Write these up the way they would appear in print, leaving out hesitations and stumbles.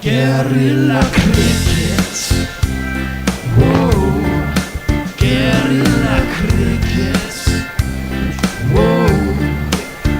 Guerrilla cricket. Whoa. Guerrilla cricket. Whoa.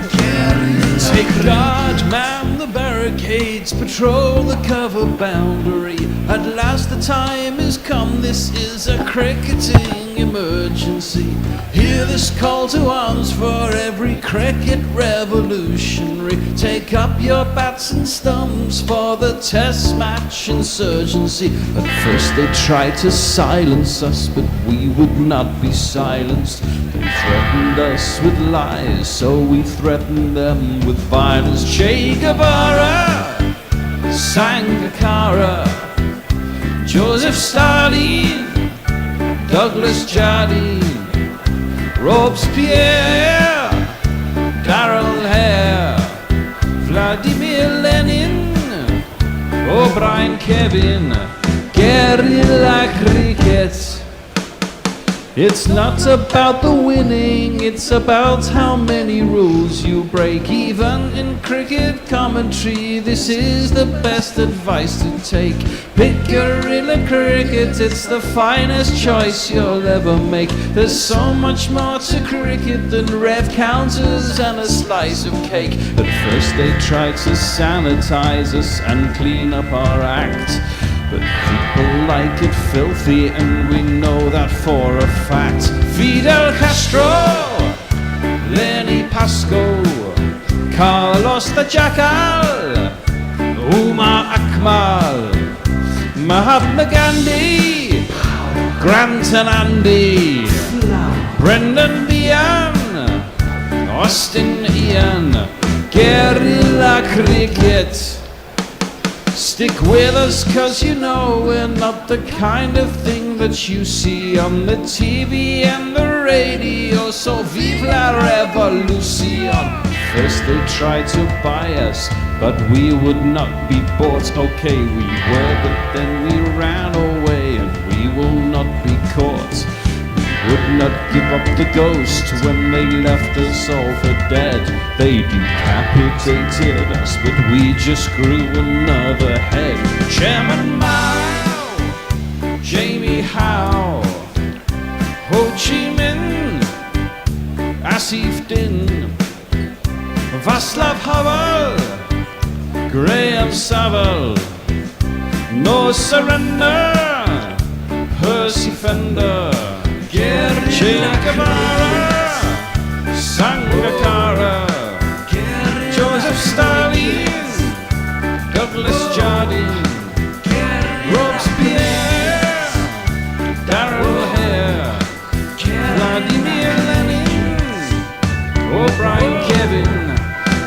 Guerrilla. Take guard, man the barricades, patrol the cover boundary. At last the time is come, this is a cricketing emergency. Hear this call to arms for every cricket revolutionary. Take up your bats and stumps for the test match insurgency. At first they tried to silence us, but we would not be silenced. They threatened us with lies, so we threatened them with violence. Che Guevara, Sangakkara, Joseph Stalin, Douglas Jardine, Robespierre, Darrell Hare, Vladimir Lenin, O'Brien Kevin. Guerrilla cricket. It's not about the winning, it's about how many rules you break. Even in cricket commentary, this is the best advice to take. Pick guerrilla cricket, it's the finest choice you'll ever make. There's so much more to cricket than rev counters and a slice of cake. At first they tried to sanitize us and clean up our act, but people like it filthy, and we know that for a fact. Fidel Castro, Lenny Pascoe, Carlos the Jackal, Umar Akmal, Mahatma Gandhi, Grant and Andy, Brendan Behan, Austin Ian. Guerrilla cricket. Stick with us, cause you know we're not the kind of thing that you see on the TV and the radio. So vive la revolution. First they tried to buy us, but we would not be bought. Okay, we were, but then we ran away, and we will not be caught. We would not give up the ghost when they left us all for dead. They decapitated us, but we just grew another head. Chairman Mao, Jamie Howe, Ho Chi Minh, Asif Din, Václav Havel, Graham Saville, No Surrender, Percy Fender, Che Guevara, Sangakkara, Joseph Stalin, Douglas Jardine, Robespierre, Darrell Hare, Vladimir Lenin, O'Brien Kevin.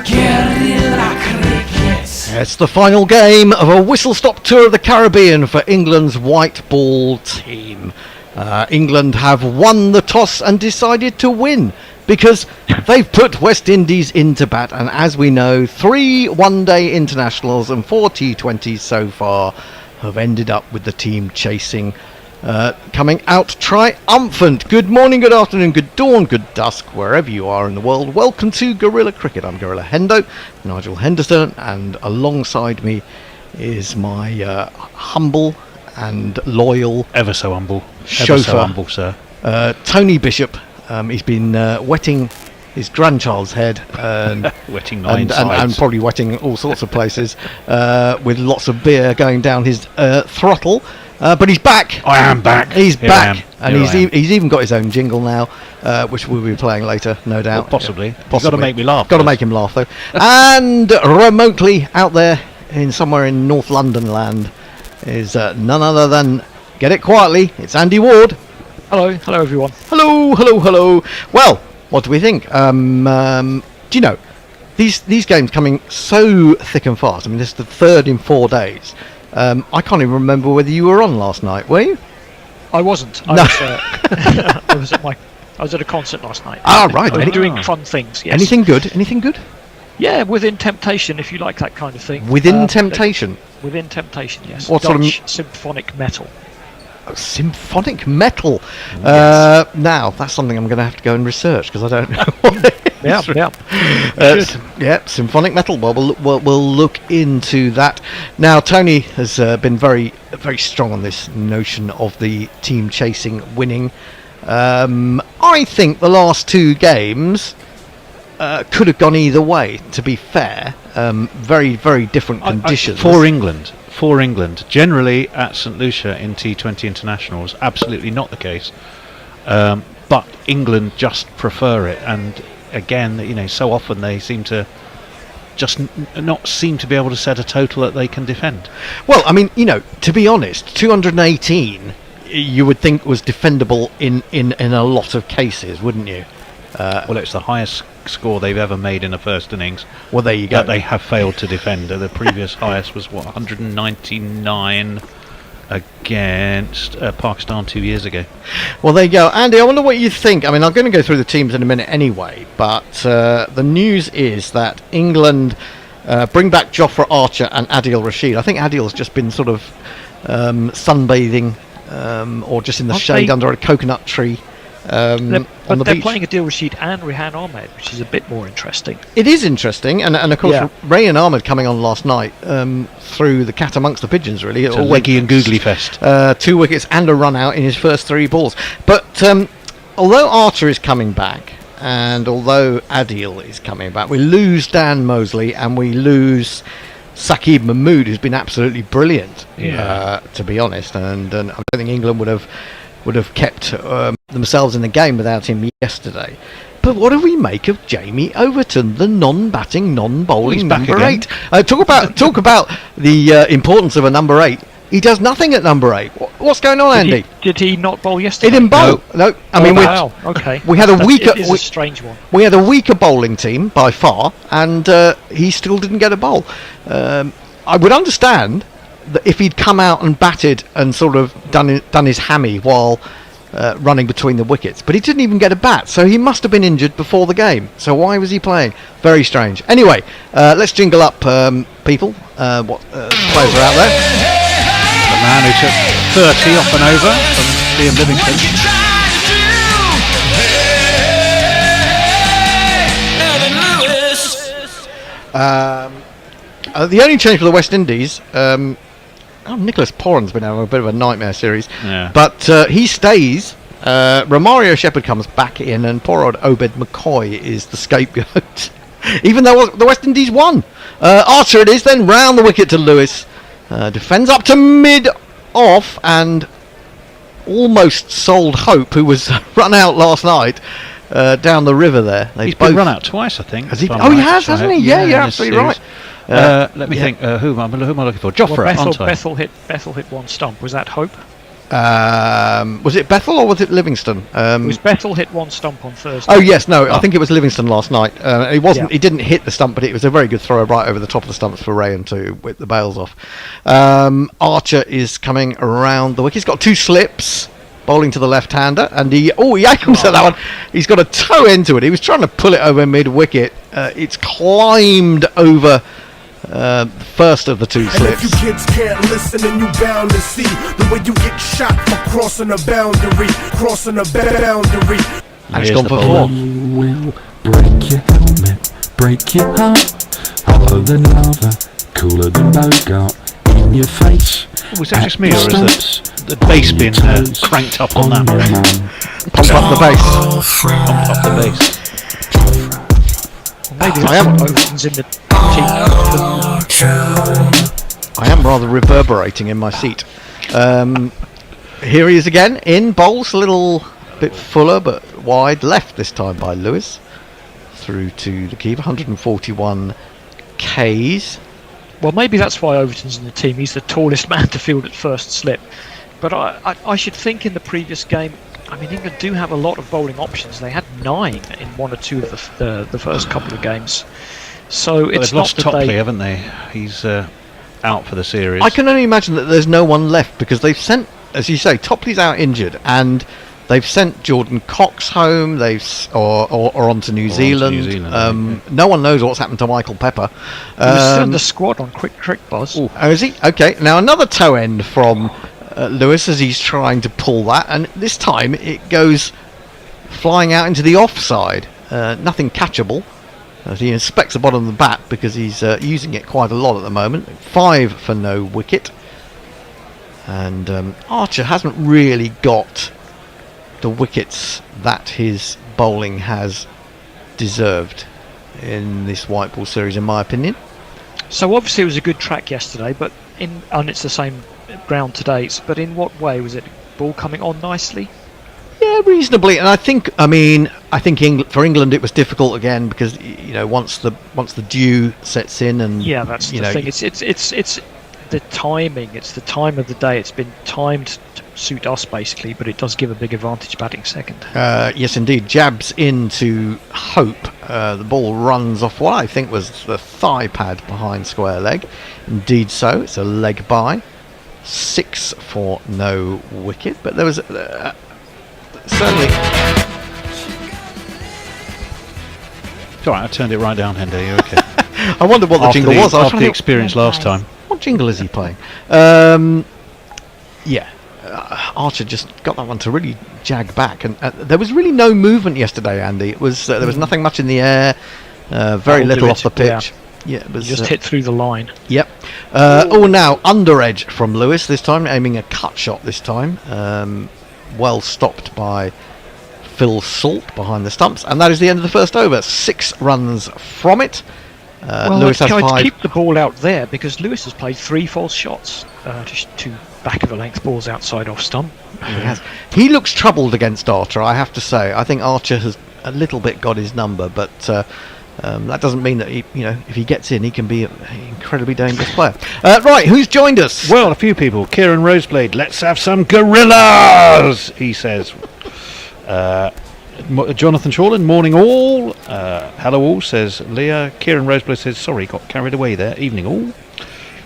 Guerrilla cricket. It's the final game of a whistle-stop tour of the Caribbean for England's white ball team. England have won the toss and decided to win because they've put West Indies into bat, and as we know, 3 one-day internationals and 4 T20s so far have ended up with the team chasing, coming out triumphant. Good morning, good afternoon, good dawn, good dusk, wherever you are in the world. Welcome to Guerrilla Cricket. I'm Guerrilla Hendo, Nigel Henderson, and alongside me is my humble and loyal, ever so humble chauffeur, sir. Tony Bishop. He's been wetting his grandchild's head and wetting nine and probably wetting all sorts of places with lots of beer going down his throttle. But he's back. I am back. He's Here back, I am. and he's even got his own jingle now, which we'll be playing later, no doubt. Well, possibly. Yeah, You've got to make me laugh. Got to make him laugh though. And remotely out there in somewhere in North London land is none other than, get it quietly, it's Andy Ward. Hello everyone. Hello. Well, what do we think? Do you know, these games coming so thick and fast? I mean, this is the third in 4 days. I can't even remember whether you were on last night. Were you? I wasn't. No. I was at a concert last night. Ah, right. I was doing fun things. Yes. Anything good? Yeah, Within Temptation, if you like that kind of thing. Within Temptation. Within Temptation, yes. What sort of Dutch symphonic metal. Symphonic metal. Yes. Now, that's something I'm going to have to go and research because I don't know what it is. Yeah. Symphonic metal. Well, we'll look into that. Now, Tony has been very, very strong on this notion of the team chasing winning. I think the last 2 games could have gone either way, to be fair. Very, very different conditions. For England. Generally, at St Lucia in T20 internationals, absolutely not the case. But England just prefer it, and again, so often they seem to just not seem to be able to set a total that they can defend. Well, I mean, to be honest, 218 you would think was defendable in a lot of cases, wouldn't you? Well, it's the highest score they've ever made in a first innings. Well, there you go. That they have failed to defend. The previous highest was 199 against Pakistan 2 years ago. Well, there you go. Andy, I wonder what you think. I mean, I'm going to go through the teams in a minute anyway, but the news is that England bring back Jofra Archer and Adil Rashid. I think Adil's just been sort of sunbathing or just in the shade under a coconut tree. On the they're beach. playing Adil Rashid and Rehan Ahmed, which is a bit more interesting. It is interesting, and of course, Rehan Ahmed coming on last night through the cat amongst the pigeons, really. It's a leggy and googly fest. 2 wickets and a run out in his first 3 balls. But although Archer is coming back, and although Adil is coming back, we lose Dan Mosley and we lose Saqib Mahmood, who's been absolutely brilliant, to be honest. And I don't think England would have kept themselves in the game without him yesterday. But what do we make of Jamie Overton, the non-batting, non-bowling number 8? Talk about the importance of a number 8. He does nothing at number 8. What's going on, Andy? Did he not bowl yesterday? He didn't bowl. No. I mean, okay. We had a weaker. It is a strange one. We had a weaker bowling team by far, and he still didn't get a bowl. I would understand that if he'd come out and batted and sort of done his hammy while running between the wickets, but he didn't even get a bat, so he must have been injured before the game. So why was he playing? Very strange. Anyway, let's jingle up people. What players are out there? The man who took 30 off and over from Liam Livingstone. The only change for the West Indies, Nicholas Poran's been having a bit of a nightmare series, but he stays. Romario Shepherd comes back in, and poor old Obed McCoy is the scapegoat, even though the West Indies won. Archer it is, then round the wicket to Lewis. Defends up to mid-off and almost sold Hope, who was run out last night down the river there. He's been run out twice, I think. Has he? Oh, he has, hasn't he? Yeah, you're absolutely right. Let me think. Who am I looking for? Jofra. Bethel hit one stump. Was that Hope? Was it Bethel or was it Livingston? It was Bethel hit one stump on Thursday. Oh yes, no, I think it was Livingston last night. He wasn't. He didn't hit the stump, but it was a very good throw right over the top of the stumps for Rayan to whip the bails off. Archer is coming around the wicket. He's got 2 slips, bowling to the left-hander, and he aims at that one. He's got a toe into it. He was trying to pull it over mid-wicket. It's climbed over the first of the 2 slips. And if you kids can't listen, then you bound to see the way you get shot for crossing a boundary, And it's gone for 4. Will break your helmet, break your heart, hotter than lava, cooler than Bogart, in your face. Was that just me, or is the bass been cranked up on that? Pump up the bass. Pump up the bass. Maybe that's what Overton's in the I am rather reverberating in my seat. Here he is again, in bowls, a little bit fuller but wide left this time by Lewis. Through to the keeper, 141 Ks. Well, maybe that's why Overton's in the team. He's the tallest man to field at first slip. But I should think in the previous game, I mean, England do have a lot of bowling options. They had 9 in 1 or 2 of the first couple of games. So it's they've lost Topley, haven't they? He's out for the series. I can only imagine that there's no one left because they've sent, as you say, Topley's out injured, and they've sent Jordan Cox home. Or on to New Zealand. No one knows what's happened to Michael Pepper. He was still in the squad on quick trick, Buzz. Oh, is he? Okay. Now another toe end from Lewis as he's trying to pull that, and this time it goes flying out into the offside. Nothing catchable. As he inspects the bottom of the bat because he's using it quite a lot at the moment. 5 for no wicket. And Archer hasn't really got the wickets that his bowling has deserved in this white ball series, in my opinion. So obviously it was a good track yesterday, but and it's the same ground today. But in what way was it? Ball coming on nicely? Yeah, reasonably. And I think for England it was difficult again because once the dew sets in and yeah, that's the thing. It's the timing. It's the time of the day. It's been timed to suit us basically, but it does give a big advantage batting second. Yes, indeed. Jabs into Hope. The ball runs off what I think was the thigh pad behind square leg. Indeed so. It's a leg by. 6 for no wicket. But there was certainly... It's alright, I turned it right down, Hendo. You're okay. I wondered what the jingle was. I was After trying the to experience last time. What jingle is he playing? Archer just got that one to really jag back, and there was really no movement yesterday, Andy. It was there was nothing much in the air, very little off the pitch. Yeah, it was just hit through the line. Yep. Now under edge from Lewis this time, aiming a cut shot this time. Well stopped by Phil Salt behind the stumps, and that is the end of the first over. 6 runs from it. Lewis has 5. Keep the ball out there because Lewis has played 3 false shots, just 2 back of the length balls outside off stump. He has. He looks troubled against Archer, I have to say. I think Archer has a little bit got his number, but that doesn't mean that if he gets in, he can be an incredibly dangerous player. Right, who's joined us? Well, a few people. Kieran Roseblade, let's have some gorillas, he says. Jonathan Shorland, morning all. Hello all, says Leah. Kieran Roseblade says, sorry, got carried away there. Evening all.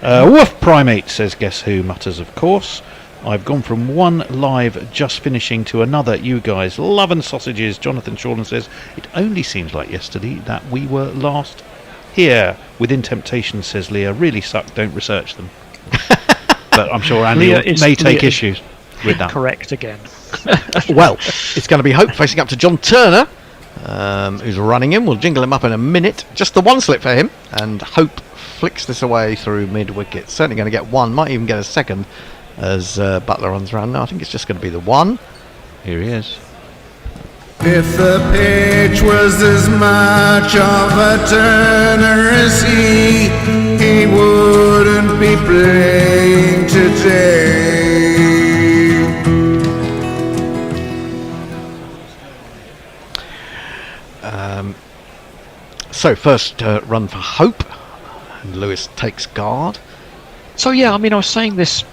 Woof Primate, says Guess Who, mutters of course. I've gone from one live just finishing to another. You guys love and sausages. Jonathan Shorland says, it only seems like yesterday that we were last here. Within Temptation, says Leah, really suck, don't research them. But I'm sure Andy may take issues with that. Correct again. Well, it's going to be Hope facing up to John Turner, who's running him. We'll jingle him up in a minute. Just the one slip for him, and Hope flicks this away through mid-wicket. Certainly going to get one, might even get a second as Butler runs around. No, I think it's just going to be the one. Here he is. If the pitch was as much of a Turner as he wouldn't be playing today. So first run for Hope, and Lewis takes guard. So yeah, I mean, I was saying this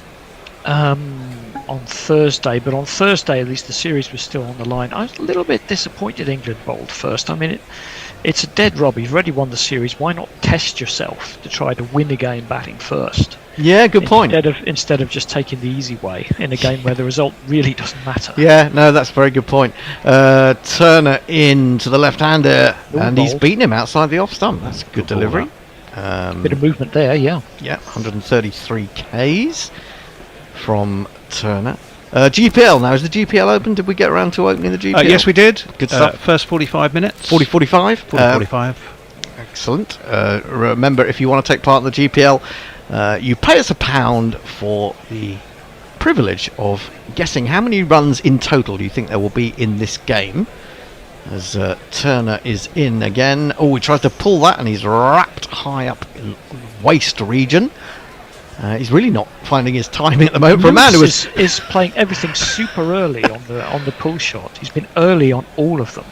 on Thursday, but on Thursday at least the series was still on the line. I was a little bit disappointed England bowled first. I mean, it's a dead rubber. You've already won the series. Why not test yourself to try to win a game batting first? Yeah, good point. Instead of just taking the easy way in a game where the result really doesn't matter. Yeah, no, that's a very good point. Turner in to the left-hander, and he's beaten him outside the off stump. That's a good delivery. Bit of movement there, yeah. Yeah, 133 Ks from Turner. GPL now, is the GPL open? Did we get around to opening the GPL? Yes, we did. Good stuff. First 45 minutes. 40-45? 40-45. Excellent. Remember, if you want to take part in the GPL, you pay us £1 for the privilege of guessing how many runs in total you think there will be in this game. As Turner is in again. Oh, he tries to pull that, and he's wrapped high up in waist region. He's really not finding his timing at the moment for a man who is playing everything super early on the pull shot. He's been early on all of them.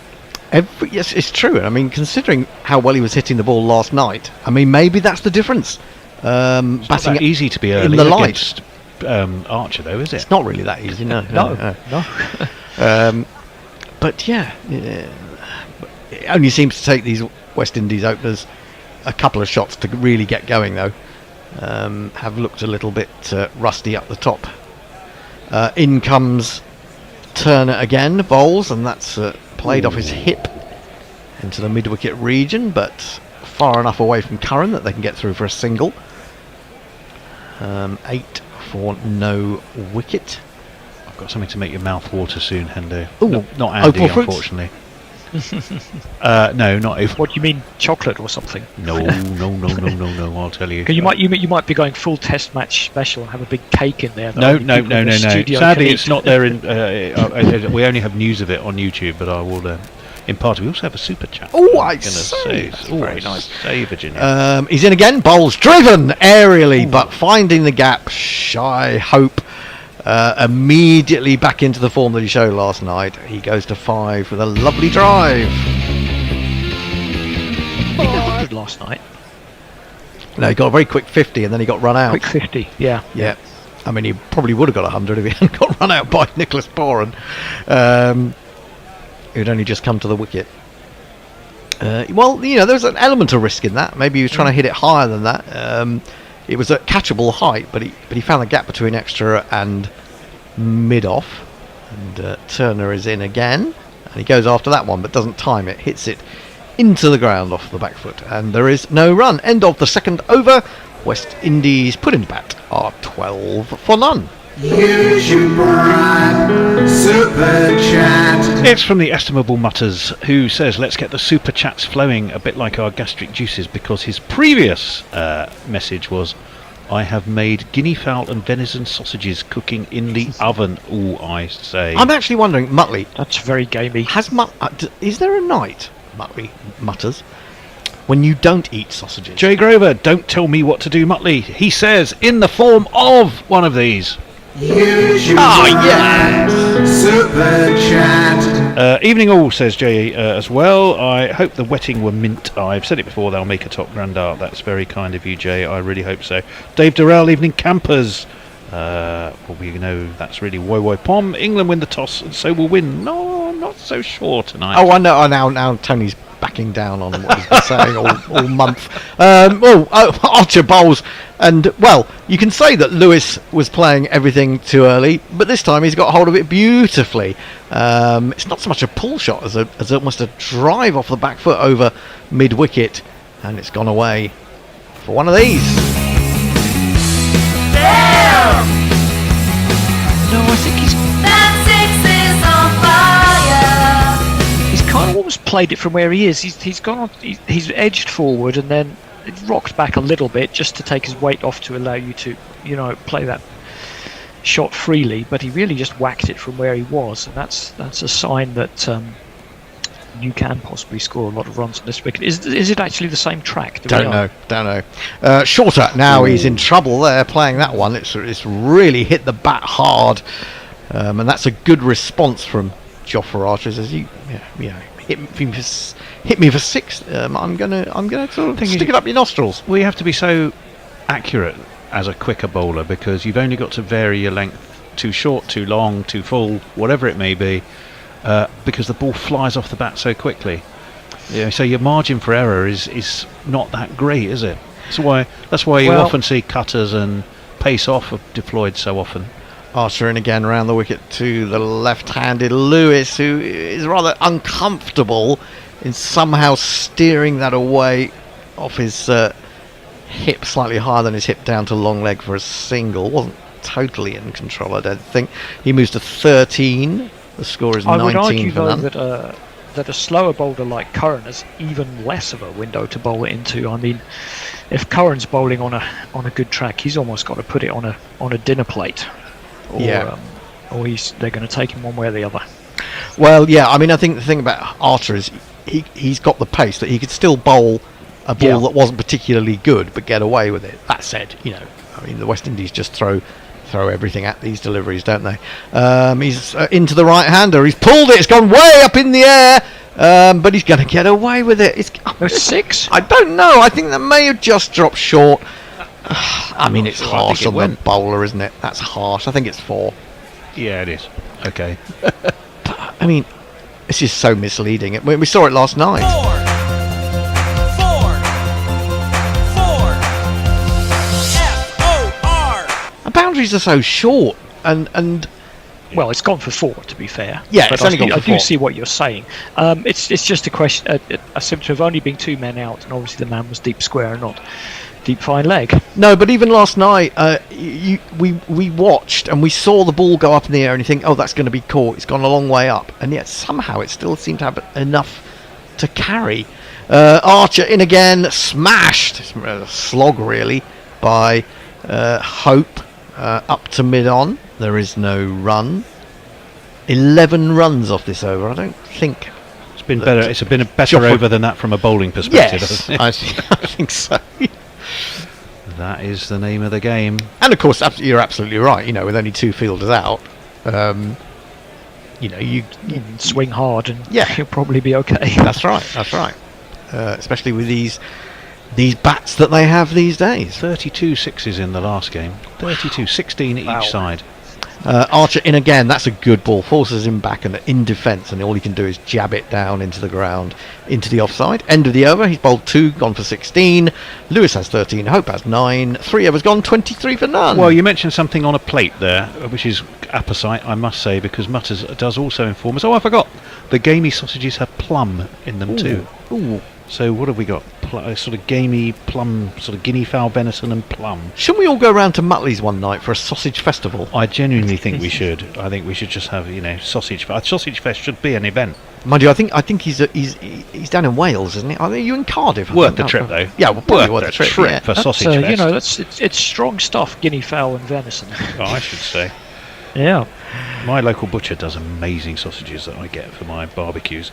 Yes, it's true. I mean, considering how well he was hitting the ball last night, I mean, maybe that's the difference. It's not that easy to be early in the against Archer, though, is it? It's not really that easy, no. But yeah, it only seems to take these West Indies openers a couple of shots to really get going, though. Have looked a little bit rusty up the top. In comes Turner again, bowls, and that's played off his hip into the mid-wicket region, but far enough away from Curran that they can get through for a single. 8 for no wicket. I've got something to make your mouth water soon, Hendo. Ooh, No, not Andy, Opal fruits? unfortunately. No, not Opal. What do you mean, chocolate or something? No, I'll tell you. 'Cause you might be going full test match special and have a big cake in there. that No. only people in the studio Sadly, can it's eat. not there. We only have news of it on YouTube, but I will impart. We also have a super chat. Oh, I I'm gonna say. very nice. Say, Virginia. He's in again. Bowls driven aerially, but finding the gap. Shy Hope immediately back into the form that he showed last night. He goes to 5 with a lovely drive. He hit 100 last night. No, he got a very quick 50 and then he got run out. Quick 50, yeah. Yeah. I mean, he probably would have got 100 if he hadn't got run out by Nicholas Boren, who'd only just come to the wicket. Well, there's an element of risk in that. Maybe he was trying to hit it higher than that. It was at catchable height, but he found the gap between extra and mid-off. And Turner is in again. And he goes after that one, but doesn't time it. Hits it into the ground off the back foot. And there is no run. End of the second over. West Indies put into bat are 12 for none. Super chat. It's from the estimable Mutters, who says, let's get the super chats flowing a bit like our gastric juices, because his previous message was, I have made guinea fowl and venison sausages cooking in the oven. Ooh, I say. I'm actually wondering, Muttley, That's very gamey. is there a night, Mutters, when you don't eat sausages? Jay Grover, don't tell me what to do, Muttley. He says, in the form of one of these. yes! Super chat. Evening all, says Jay as well. I hope the wetting were mint. I've said it before, they'll make a top grand art. That's very kind of you, Jay. I really hope so. Dave Durrell, evening campers. Well, we know that's really woy pom. England win the toss and so will win. No, I'm not so sure tonight. Oh, I know. Now Tony's backing down on what he's been saying all month. Archer bowls, and well, you can say that Lewis was playing everything too early, but this time he's got hold of it beautifully. It's not so much a pull shot as almost a drive off the back foot over mid wicket, and it's gone away for one of these. No, I think he's kind of almost played it from where he is. He's gone on, he's edged forward and then rocked back a little bit just to take his weight off to allow you to, play that shot freely. But he really just whacked it from where he was, and that's a sign that you can possibly score a lot of runs on this wicket. Is it actually the same track? Don't know. Shorter now. He's in trouble there playing that one. It's really hit the bat hard, and that's a good response from Jofra Archer. Says hit me for 6. I'm gonna sort of stick it up your nostrils. We have to be so accurate as a quicker bowler, because you've only got to vary your length too short, too long, too full, whatever it may be, because the ball flies off the bat so quickly. Yeah, so your margin for error is not that great, is it? That's why you often see cutters and pace off are deployed so often. Archer in again around the wicket to the left-handed Lewis, who is rather uncomfortable in somehow steering that away off his hip, slightly higher than his hip, down to long leg for a single. Wasn't totally in control, I don't think. He moves to 13. The score is 19 I would argue for though none. that a slower bowler like Curran has even less of a window to bowl it into. I mean, if Curran's bowling on a good track, he's almost got to put it on a dinner plate. Or they're going to take him one way or the other. Well, yeah, I mean, I think the thing about Archer is he's got the pace that he could still bowl a ball that wasn't particularly good, but get away with it. That said, I mean, the West Indies just throw everything at these deliveries, don't they? He's into the right-hander. He's pulled it. It's gone way up in the air, but he's going to get away with it. It's 6. I don't know. I think that may have just dropped short. I mean, it's harsh on the bowler, isn't it? That's harsh. I think it's 4. Yeah, it is. Okay. But, I mean, this is so misleading. We saw it last night. 4. Boundaries are so short, and well, it's gone for 4 to be fair. Yeah, but it's only gone for 4. I do see what you're saying. It's just a question. I seem to have only been 2 men out, and obviously the man was deep square and not deep fine leg. No, but even last night, we watched and we saw the ball go up in the air, and you think, oh, that's going to be caught. It's gone a long way up, and yet somehow it still seemed to have enough to carry. Archer in again, smashed. It's a slog really by Hope up to mid-on. There is no run. 11 runs off this over. I don't think It's been better. It's been a better over than that from a bowling perspective. yes, hasn't it? I think so. That is the name of the game. And of course, you're absolutely right. With only 2 fielders out, you Swing hard and Yeah. you'll probably be okay. That's right. Especially with these bats that they have these days. 32 sixes in the last game. 32, 16 each side. Archer in again. That's a good ball. Forces him back and in defence, and all he can do is jab it down into the ground, into the offside. End of the over. He's bowled 2, gone for 16. Lewis has 13. Hope has 9. 3 overs gone. 23 for none. Well, you mentioned something on a plate there, which is apposite, I must say, because Mutters does also inform us. Oh, I forgot. The gamey sausages have plum in them too. Ooh. So what have we got? Sort of gamey plum, sort of guinea fowl venison and plum. Shouldn't we all go round to Mutley's one night for a sausage festival? I genuinely think we should. I think we should just have, sausage. Sausage fest should be an event. Mind you, I think he's down in Wales, isn't he? Are you in Cardiff? Worth the trip, though. Yeah, worth the trip. Yeah. For sausage fest. It's strong stuff. Guinea fowl and venison. Oh, I should say. Yeah. My local butcher does amazing sausages that I get for my barbecues.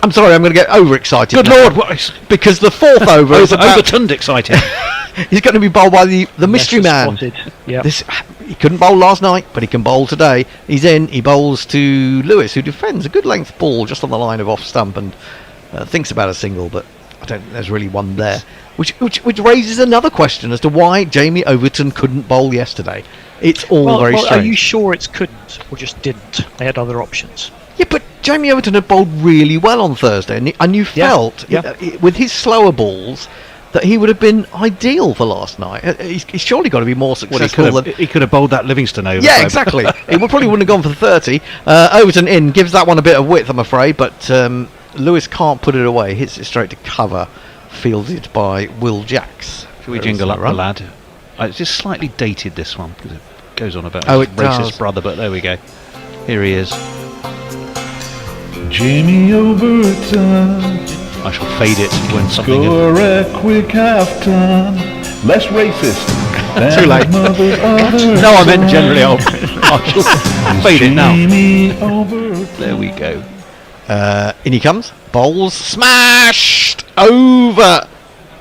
I'm sorry, I'm going to get overexcited. Good now. Lord, what is Because the 4th over is about... overturned exciting. He's going to be bowled by the mystery man. Yeah. He couldn't bowl last night, but he can bowl today. He's in. He bowls to Lewis, who defends a good length ball just on the line of off stump and thinks about a single, but I don't think there's really one there. Which raises another question as to why Jamie Overton couldn't bowl yesterday. It's all very strange. Are you sure it's couldn't or just didn't? They had other options. Yeah, but Jamie Overton had bowled really well on Thursday, and you felt with his slower balls that he would have been ideal for last night. He's surely got to be more successful. He could have bowled that Livingston over. Yeah, exactly. He probably wouldn't have gone for 30. Overton in, gives that one a bit of width, I'm afraid, but Lewis can't put it away. Hits it straight to cover, fielded by Will Jacks. Shall we jingle up the lad? It's just slightly dated, this one, because it goes on about his his racist racist brother, but there we go. Here he is. Jamie Overton. I shall fade it when something... Score a quick half-time. Less racist than Too late. mother's other No, I meant son. generally I shall fade it now. Jamie Overton. There we go. In he comes. Bowls smashed over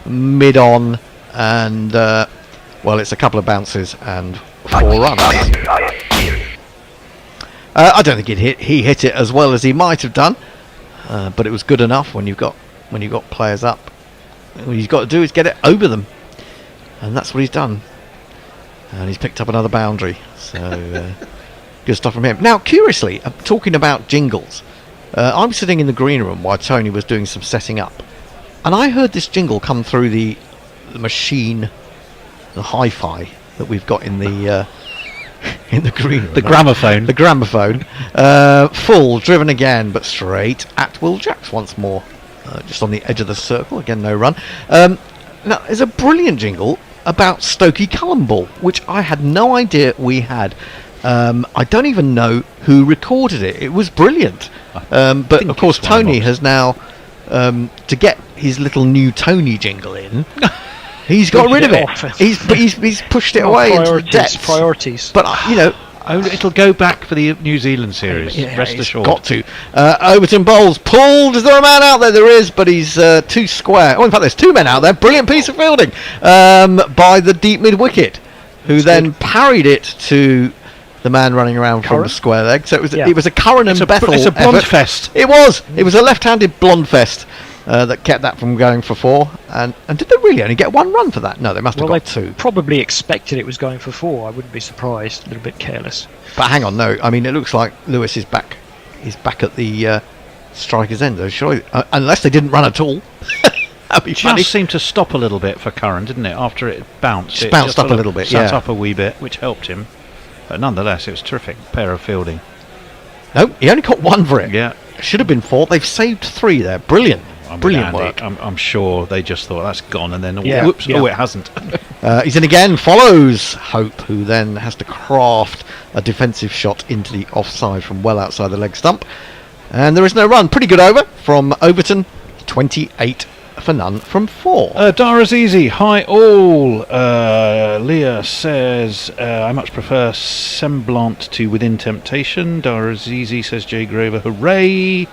mid-on, and it's a couple of bounces and 4 runs. I don't think he hit it as well as he might have done, but it was good enough when you've got players up. What he's got to do is get it over them, and that's what he's done. And he's picked up another boundary. So good stuff from him. Now, curiously, talking about jingles, I was sitting in the green room while Tony was doing some setting up, and I heard this jingle come through the machine, the hi-fi that we've got in the green room. The gramophone. The gramophone. Full, driven again, but straight at Will Jacks once more. Just on the edge of the circle. Again, no run. Now, there's a brilliant jingle about Stokey Cullen Ball, which I had no idea we had. I don't even know who recorded it. It was brilliant. But, of course, Tony has now, to get his little new Tony jingle in... He's got rid of it. He's pushed it away into the depths. Priorities. But it'll go back for the New Zealand series. Rest assured. Got to. Overton bowls pulled. Is there a man out there? There is, but he's too square. Oh, in fact, there's 2 men out there. Brilliant piece of fielding by the deep mid wicket, who then parried it to the man running around from the square leg. So it was a Curran and Bethel. It's a blonde effort. fest. It was. It was a left-handed blonde fest. That kept that from going for 4, and did they really only get 1 run for that? No, they must have got 2. Probably expected it was going for 4. I wouldn't be surprised. A little bit careless. But hang on, no. I mean, it looks like Lewis is back. He's back at the striker's end, though. Surely, unless they didn't run at all. That'd be funny. Just seemed to stop a little bit for Curran, didn't it? After it bounced, it bounced up a little bit. Sat up a wee bit, which helped him. But nonetheless, it was a terrific pair of fielding. No, he only got 1 for it. Yeah. Should have been 4. They've saved 3 there. Brilliant. I'm Brilliant with Andy. work. I'm sure they just thought that's gone, and then Yeah, whoops, yeah. oh, it hasn't. He's in again, follows Hope, who then has to craft a defensive shot into the offside from well outside the leg stump. And there is no run. Pretty good over from Overton, 28 for none from 4. Dara's easy. Hi all. Leah says, I much prefer Semblant to Within Temptation. Dara's easy, says Jay Grover. Hooray.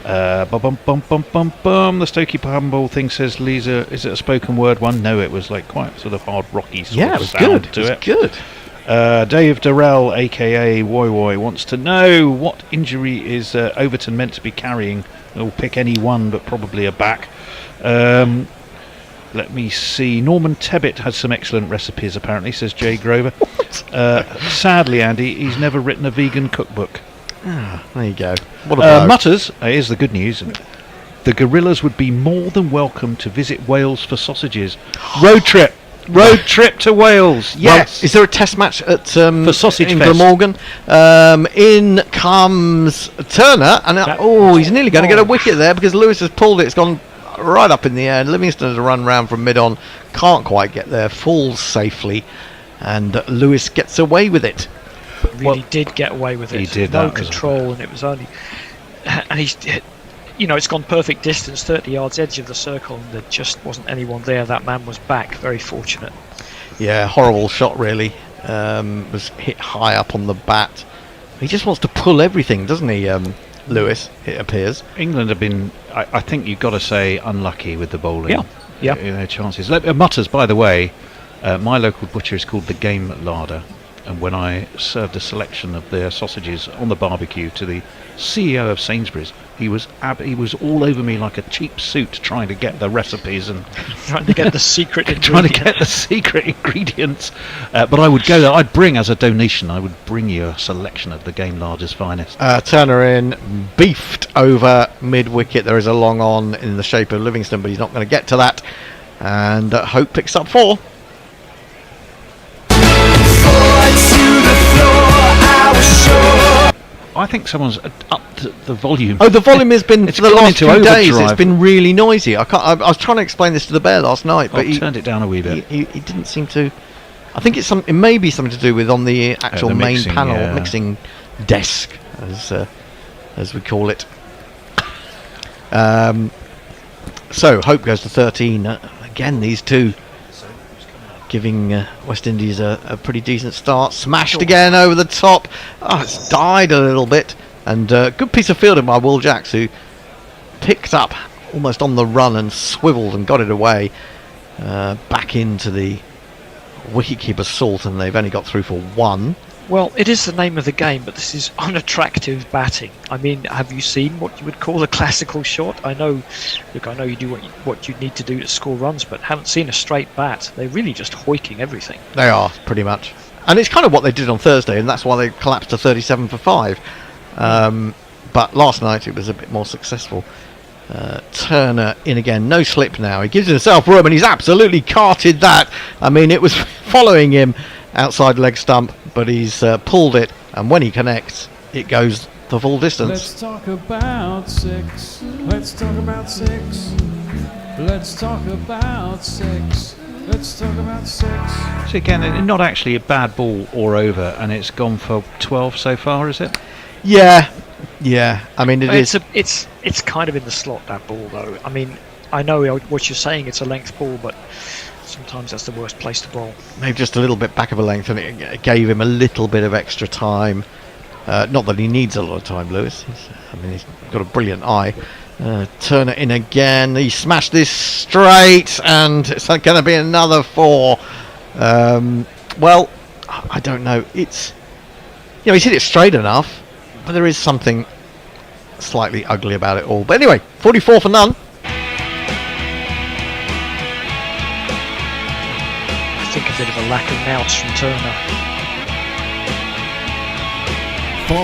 Bum. The Stokey Pumble thing, says Lisa. Is it a spoken word one? No, it was like quite sort of hard rocky sort Yeah, of it was sound good. to It it. was good. Dave Durrell, aka Woy, wants to know what injury is Overton meant to be carrying. He'll pick any one, but probably a back. Let me see. Norman Tebbit has some excellent recipes, apparently, says Jay Grover. Sadly, Andy, he's never written a vegan cookbook. There you go. What a bloke. Mutters, here's the good news. The Gorillas would be more than welcome to visit Wales for sausages. Road trip to Wales. Yes. Well, is there a test match at For Sausage in Fest. Glamorgan? In comes Turner, and he's nearly going to get a wicket there because Lewis has pulled it. It's gone right up in the air. Livingston has run round from mid-on, can't quite get there, falls safely, and Lewis gets away with it. Really did get away with it. He did, No that was- control, and it was only. And he's. It's gone perfect distance, 30 yards edge of the circle, and there just wasn't anyone there. That man was back. Very fortunate. Yeah, horrible shot really. Was hit high up on the bat. He just wants to pull everything, doesn't he, Lewis, it appears. England have been, I think you've got to say, unlucky with the bowling. Yeah. In their chances. Mutters, by the way, my local butcher is called the Game Larder, and when I served a selection of their sausages on the barbecue to the CEO of Sainsbury's, he was all over me like a cheap suit trying to get the recipes and Trying to get the secret trying to ingredient. get the secret ingredients. But I would go there. I'd bring as a donation. I would bring you a selection of the Game Larder's finest. Turner in, beefed over mid-wicket. There is a long on in the shape of Livingston, but he's not going to get to that. And Hope picks up 4. I think someone's upped the volume. Oh, the volume has been It's for the gone last into 2 days. overdrive. It's been really noisy. I was trying to explain this to the bear last night, but I've turned it down a wee bit. he didn't seem to. I think it may be something to do with on the actual the main mixing, panel, yeah. mixing desk, as we call it. So Hope goes to 13 again. These two giving West Indies a pretty decent start. Smashed again over the top. It's died a little bit, and good piece of fielding by Will Jacks, who picked up almost on the run and swiveled and got it away back into the wicketkeeper Salt, and they've only got through for 1. Well, it is the name of the game, but this is unattractive batting. I mean, have you seen what you would call a classical shot? I know you do what you need to do to score runs, but haven't seen a straight bat. They're really just hoiking everything. They are, pretty much. And it's kind of what they did on Thursday, and that's why they collapsed to 37 for 5. But last night it was a bit more successful. Turner in again, no slip now. He gives himself room, and he's absolutely carted that. I mean, it was following him outside leg stump, but he's pulled it, and when he connects, it goes the full distance. Let's talk about 6. Let's talk about 6. Let's talk about 6. Let's talk about 6. So again, not actually a bad ball or over, and it's gone for 12 so far, is it? Yeah. I mean, It's kind of in the slot, that ball, though. I mean, I know what you're saying. It's a length ball, but sometimes that's the worst place to bowl. maybe just a little bit back of a length, and it gave him a little bit of extra time. Not that he needs a lot of time, Lewis. He's got a brilliant eye. Turner in again. He smashed this straight, and it's going to be another 4. Well, I don't know. He's hit it straight enough, but there is something slightly ugly about it all. But anyway, 44 for none. I think a bit of a lack of nouts from Turner. 4.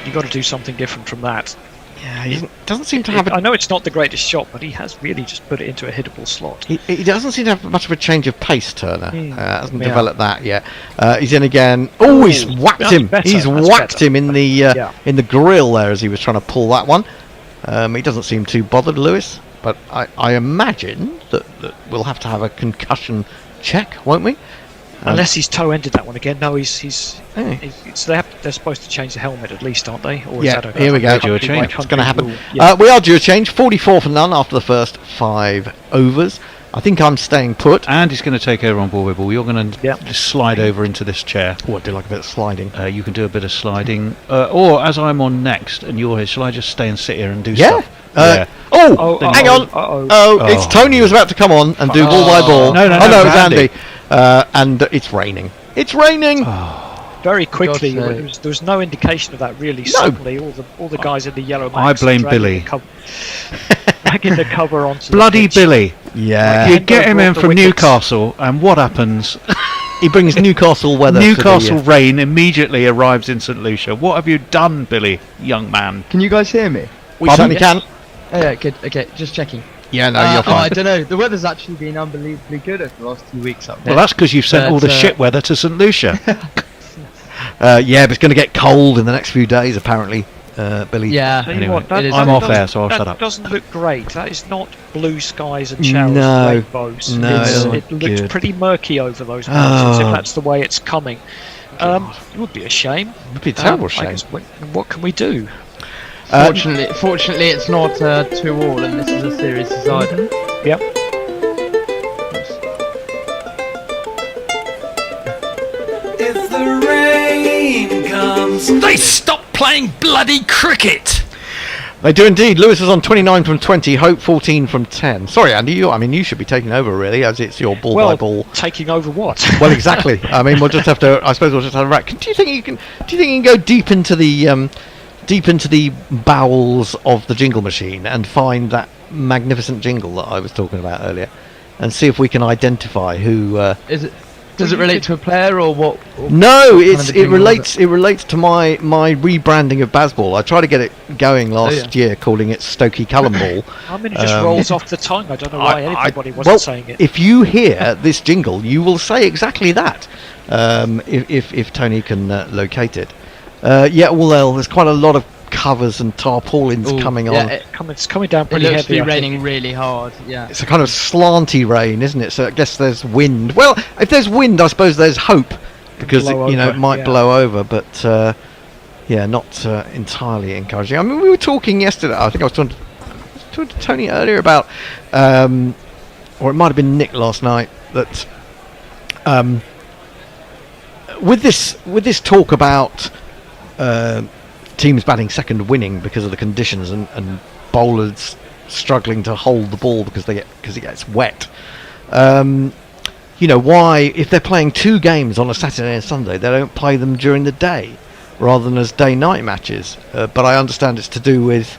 You've got to do something different from that. Yeah, he doesn't seem to have. I know it's not the greatest shot, but he has really just put it into a hittable slot. He doesn't seem to have much of a change of pace, Turner. Hasn't Yeah. developed that yet. He's in again. Oh, he's whacked that's him. better, He's that's whacked better. him in the grill there as he was trying to pull that one. He doesn't seem too bothered, Lewis. But I imagine that we'll have to have a concussion check, won't we? Unless he's toe-ended that one again. No, he's Hey. so they're supposed to change the helmet at least, aren't they? Or Yeah, is that here we go. Due a change. It's going to happen. Rule? Yeah. We are due a change. 44 for none after the first 5 overs. I think I'm staying put. And he's going to take over on ball with ball. You're going to Yep. just slide over into this chair. Oh, I do like a bit of sliding. You can do a bit of sliding. Or as I'm on next and you're here, shall I just stay and sit here and do Yeah. stuff? Yeah. Oh, hang on. It's Tony who's about to come on and do ball by ball. No, oh, no, it it's Andy. And it's raining. It's raining. Very quickly, For God's there was no indication of that really. No. Suddenly, all the guys in the yellow I max blame dragging Billy. the dragging the cover onto Bloody the pitch. Billy. Yeah. You Endo get him in brought the from wickets. Newcastle, and what happens? He brings Newcastle weather. to the, Newcastle rain immediately arrives in St Lucia. What have you done, Billy, young man? Can you guys hear me? we certainly can. Oh, yeah, good. Okay, just checking. Yeah, no, you're I fine. don't know. The weather's actually been unbelievably good over the last 2 weeks up there. Well, that's because you've sent all the But, shit weather to St Lucia. Yeah, but it's going to get cold in the next few days, apparently, Billy. yeah. Tell you Anyway, what, that, it is I'm good. off air, so I'll that shut up. doesn't look great. That is not blue skies and showers, No. rainbows. No, it doesn't it look looks good. pretty murky over those mountains. Oh. If that's the way it's coming, it would be a shame. It would be a terrible I shame. guess what can we do? Fortunately, it's not 2-all, and this is a series decider. Yep. If the rain comes, they stop playing bloody cricket. They do indeed. Lewis is on 29 from 20, Hope 14 from 10. Sorry, Andy, you should be taking over, really, as it's your ball by ball. Taking over what? Well, exactly. I mean, we'll just have to. I suppose we'll just have a rack. Do you think you can go deep into the bowels of the jingle machine and find that magnificent jingle that I was talking about earlier, and see if we can identify who? Does it relate to a player or what? No, kind of it jingle relates. It relates to my rebranding of Bazball. I tried to get it going last year, calling it Stokey Cullen Ball. I mean, it just rolls off the tongue. I don't know why anybody wasn't well, saying it. if you hear this jingle, you will say exactly that. If Tony can locate it. Yeah, well, there's quite a lot of covers and tarpaulins coming on. It's coming down It pretty looks to heavy. be I think. raining really hard. Yeah. It's a kind of slanty rain, isn't it? So I guess there's wind. Well, if there's wind, I suppose there's hope, because blow it over, might yeah. blow over. But yeah, not entirely encouraging. I mean, we were talking yesterday. I think I was talking to Tony earlier about, or it might have been Nick last night, that with this talk about teams batting second winning because of the conditions and bowlers struggling to hold the ball because it gets wet. Why, if they're playing 2 games on a Saturday and Sunday, they don't play them during the day rather than as day-night matches. But I understand it's to do with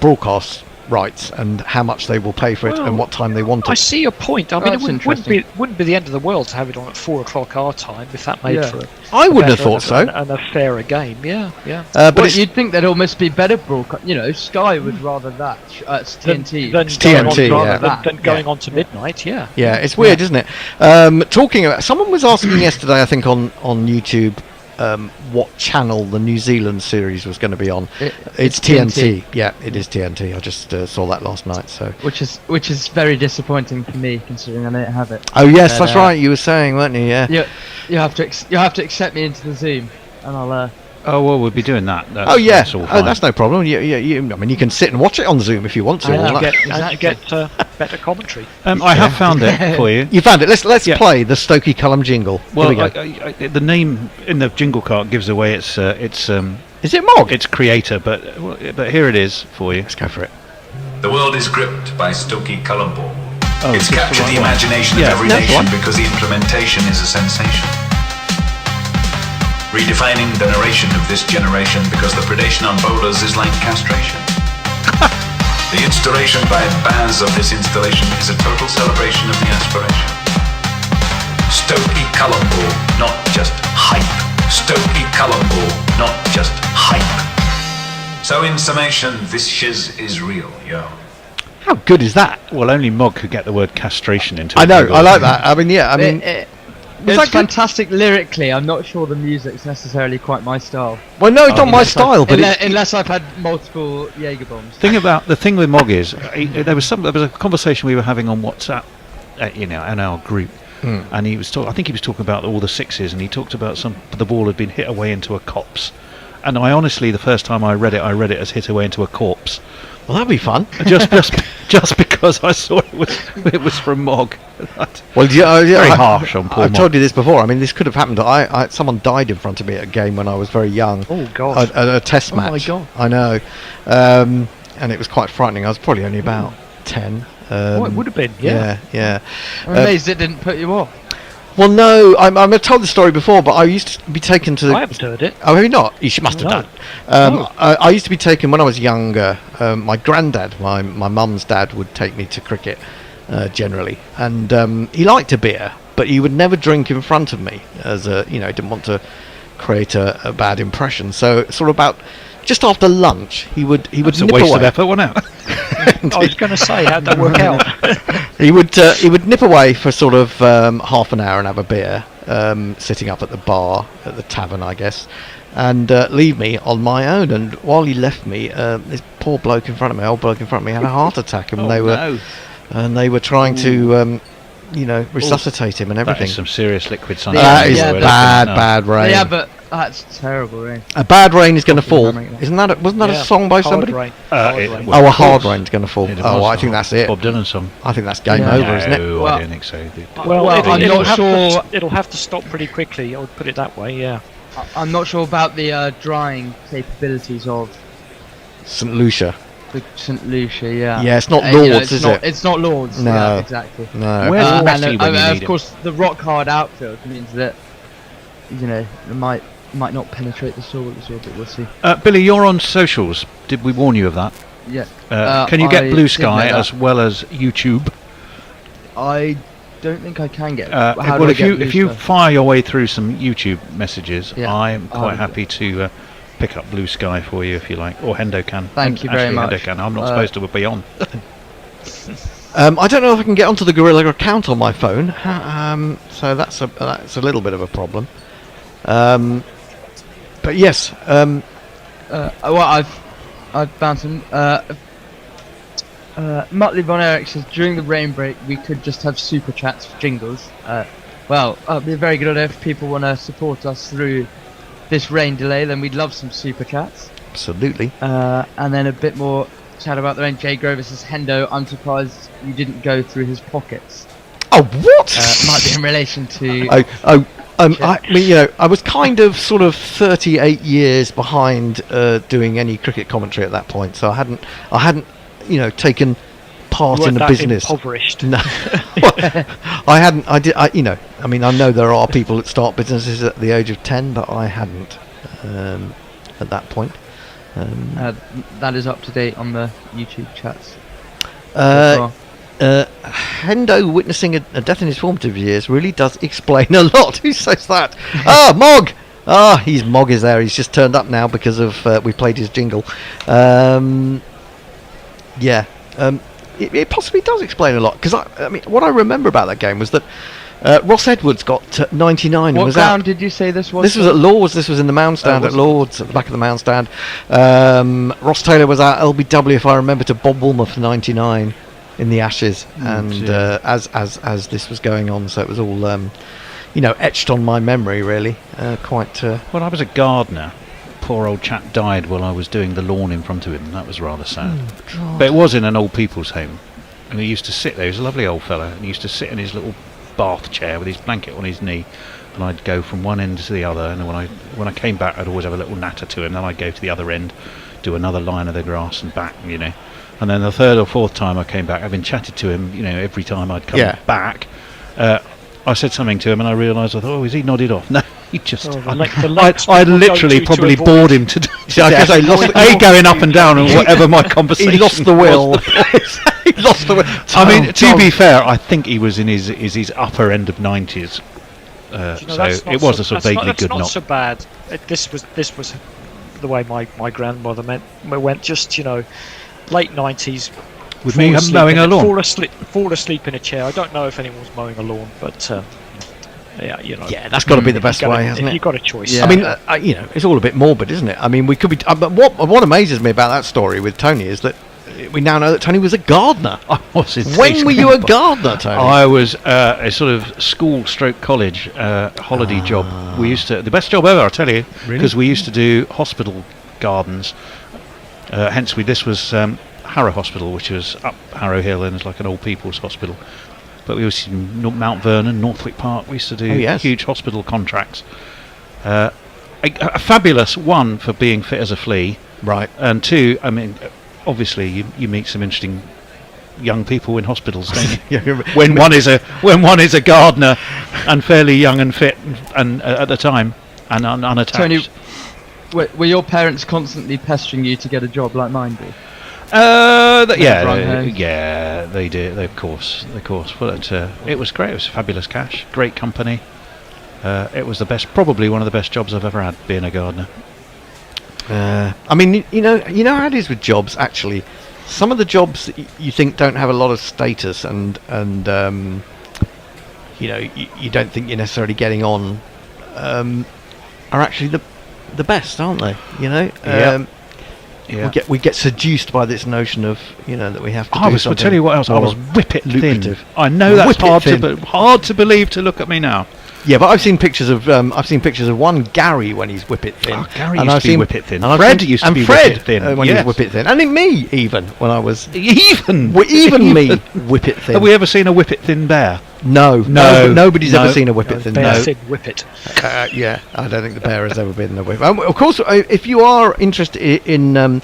broadcast rights and how much they will pay for it and what time they want I it. see your point. I mean, That's it wouldn't be the end of the world to have it on at 4 o'clock our time if that made for I wouldn't have better thought so. and a fairer game. Yeah. But But it's you'd think there'd almost be better broadcast. Sky would rather that. It's TNT. Than It's going TNT, on, yeah. than going on to midnight. Yeah. Yeah, it's weird, isn't it? Talking about, someone was asking yesterday, I think on YouTube, what channel the New Zealand series was going to be on. It's TNT. Yeah, it is TNT. I just saw that last night. So. Which is very disappointing for me, considering I don't have it. Oh yes, But, that's right. You were saying, weren't you? Yeah. You have to accept me into the Zoom, and I'll. Oh well, we'll be doing that. Oh yeah. That's all fine. That's no problem. I mean, you can sit and watch it on Zoom if you want to. I know. all that. And you get better commentary. I have found it for you. You found it. Let's play the Stokey Cullen jingle. Well, Here we go. the name in the jingle card gives away its Is it Mog? its creator, but here it is for you. Let's go for it. The world is gripped by Stokey Cullen Ball. Oh, It's just captured right the one. imagination Yeah, of every that's nation one. because the implementation is a sensation. Redefining the narration of this generation because the predation on bowlers is like castration. The installation by Baz of this installation is a total celebration of the aspiration. Stokey Cullen Ball, not just hype. Stokey Cullen Ball, not just hype. So in summation, this shiz is real, yo. How good is that? Well, only Mog could get the word castration into I it. know, I like that. I mean, yeah, I mean, It's that good? fantastic lyrically. I'm not sure the music's necessarily quite my style. well, no, it's not my style, but Unless I've had multiple Jaeger bombs. The thing with Mog is there was a conversation we were having on WhatsApp, in our group, and he was I think he was talking about all the sixes, and he talked about the ball had been hit away into a copse, and I honestly, the first time I read it as hit away into a corpse. well, that'd be fun. just because I saw it was from Mog. Well, Very harsh on poor I've Mog. told you this before. I mean, this could have happened. Someone died in front of me at a game when I was very young. Oh God! At a test match. Oh my God! I know, and it was quite frightening. I was probably only about 10. Oh, it would have been. Yeah. Yeah. I'm amazed it didn't put you off. Well, no, I've told the story before, but I used to be taken to the. I haven't heard it. Oh, have you not? You must have No. done. I used to be taken when I was younger. My granddad, my mum's dad, would take me to cricket generally, and he liked a beer, but he would never drink in front of me, as didn't want to create a bad impression. So, sort of about just after lunch, he would It's a nip waste away. of effort, wasn't it? I was going to say, how'd that work out? He would nip away for sort of half an hour and have a beer, sitting up at the bar at the tavern, I guess, and leave me on my own. And while he left me, this poor bloke in front of me, old bloke in front of me, had a heart attack, and they were trying to, resuscitate him and That everything. is some serious liquid sun. That is Yeah, bad rain. Yeah, but that's terrible, right? A bad rain is going to fall. Hammering it. Isn't that? Wasn't that Yeah, a song by hard somebody? rain. It Hard was. rain. Oh, a Of hard course. rain's going to fall. It Oh, was I think that's it. Bob Dylan song. I think that's game Yeah. over, isn't it? No, Well- I don't think so. Well, I'm it'll not have sure- it'll have to stop pretty quickly. I would put it that way. Yeah. I'm not sure about the drying capabilities of St Lucia. the St Lucia. Yeah. Yeah, it's not You know, Lords, is it? It's not Lords. No. Yeah, exactly. No. Where's And Westy when you of need him? course, the rock hard outfield means that it might not penetrate the soil as well, but we'll see. Billy, you're on socials. Did we warn you of that? Yeah. Can you I get Blue did Sky know that. as well as YouTube? I don't think I can get. How do Well, I if get you Blue Sky? fire your way through some YouTube messages, Yeah. I am I'll quite do happy to pick up Blue Sky for you if you like, or Hendo can. Thank you very Actually, much. Hendo can. I'm not supposed to be on. I don't know if I can get onto the Gorilla account on my phone, so that's a little bit of a problem. But yes, Well, I've found some. Muttley Von Erich says during the rain break we could just have super chats for jingles. Well, it'd be a very good idea if people want to support us through this rain delay. Then we'd love some super chats. absolutely. And then a bit more chat about the rain. Jay Grover says, Hendo, I'm surprised you didn't go through his pockets. Oh, what? Might be in relation to. I mean, I was kind of sort of 38 years behind doing any cricket commentary at that point, so I hadn't, taken part You in weren't the that business. impoverished. No, I hadn't. I did. I mean, I know there are people that start businesses at the age of 10, but I hadn't at that point. That is up to date on the YouTube chats. Hendo witnessing a death in his formative years really does explain a lot. Who says that? Mog! Mog is there. He's just turned up now because of we played his jingle. It possibly does explain a lot, because I mean, what I remember about that game was that Ross Edwards got 99 and What was ground out. did you say this was? This was at Lords. This was in the Mound Stand at was it? Lords, at the back of the Mound Stand. Ross Taylor was out LBW, if I remember, to Bob Woolmer for 99 in the Ashes, and as this was going on, so it was all etched on my memory, really. Well, I was a gardener. Poor old chap died while I was doing the lawn in front of him. That was rather sad. But it was in an old people's home, and he used to sit there. He was a lovely old fella, and he used to sit in his little bath chair with his blanket on his knee, and I'd go from one end to the other, and when I came back, I'd always have a little natter to him. Then I'd go to the other end, do another line of the grass and back, and then the third or fourth time I came back, having chatted to him, every time I'd come back, I said something to him, and I realised, is he nodded off? No, he just. I literally probably bored him to death. I guess I lost going up and down and whatever my conversation. He lost the will. He lost the will. I mean, to be fair, I think he was in his upper end of 90s. So it was a sort of vaguely good not knock. so bad. This was the way my grandmother went just, late 90s. With me mowing a lawn. Fall asleep in a chair. I don't know if anyone was mowing a lawn, but yeah, Yeah, that's got to be the best way, hasn't it? You've got a choice. Yeah. I mean, it's all a bit morbid, isn't it? I mean, we could be. But what amazes me about that story with Tony is that we now know that Tony was a gardener. When were you a gardener, Tony? I was a sort of school/college holiday job. We used to the best job ever, I'll tell you, because we used to do hospital gardens. Hence, this was Harrow Hospital, which was up Harrow Hill, and it's like an old people's hospital. But we used to do Mount Vernon, Northwick Park. We used to do huge hospital contracts. A fabulous one for being fit as a flea, right? And two, I mean, obviously you meet some interesting young people in hospitals, don't you? when one is a gardener and fairly young and fit, and at the time and unattached. Tony, were your parents constantly pestering you to get a job like mine did? Yeah, they did. Of course. But it was great. It was fabulous cash, great company. It was probably one of the best jobs I've ever had, being a gardener. I mean, you know how it is with jobs. Actually, some of the jobs that you think don't have a lot of status, and you don't think you're necessarily getting on, are actually the best, aren't they? Yeah. We get seduced by this notion of that we have to. I'll tell you what else. I was whippet thin. I know that's hard to believe. To look at me now. Yeah, but I've seen pictures of one Gary when he's whippet thin. Oh, Gary used to be whippet thin. Fred used to be Fred whippet thin when he was whippet thin, and in me even when I was even me whippet thin. Have we ever seen a whippet thin bear? No. Nobody's ever seen a whippet thin. Bear thin whippet. Yeah, I don't think the bear has ever been in a whippet. Of course, if you are interested in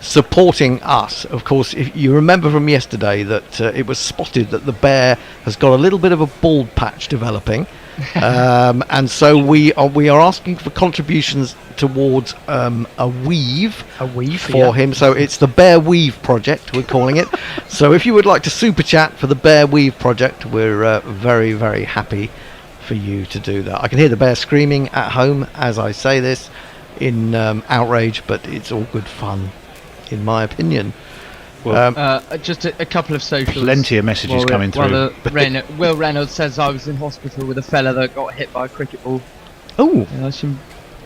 supporting us, of course, if you remember from yesterday that it was spotted that the bear has got a little bit of a bald patch developing. And so we are asking for contributions towards a weave for him. So it's the Bear Weave Project, we're calling it. So if you would like to super chat for the Bear Weave Project, we're very, very happy for you to do that. I can hear the bear screaming at home as I say this in outrage, but it's all good fun, in my opinion. Well, just a couple of socials. Plenty of messages coming through. Will Reynolds says I was in hospital with a fella that got hit by a cricket ball. Oh.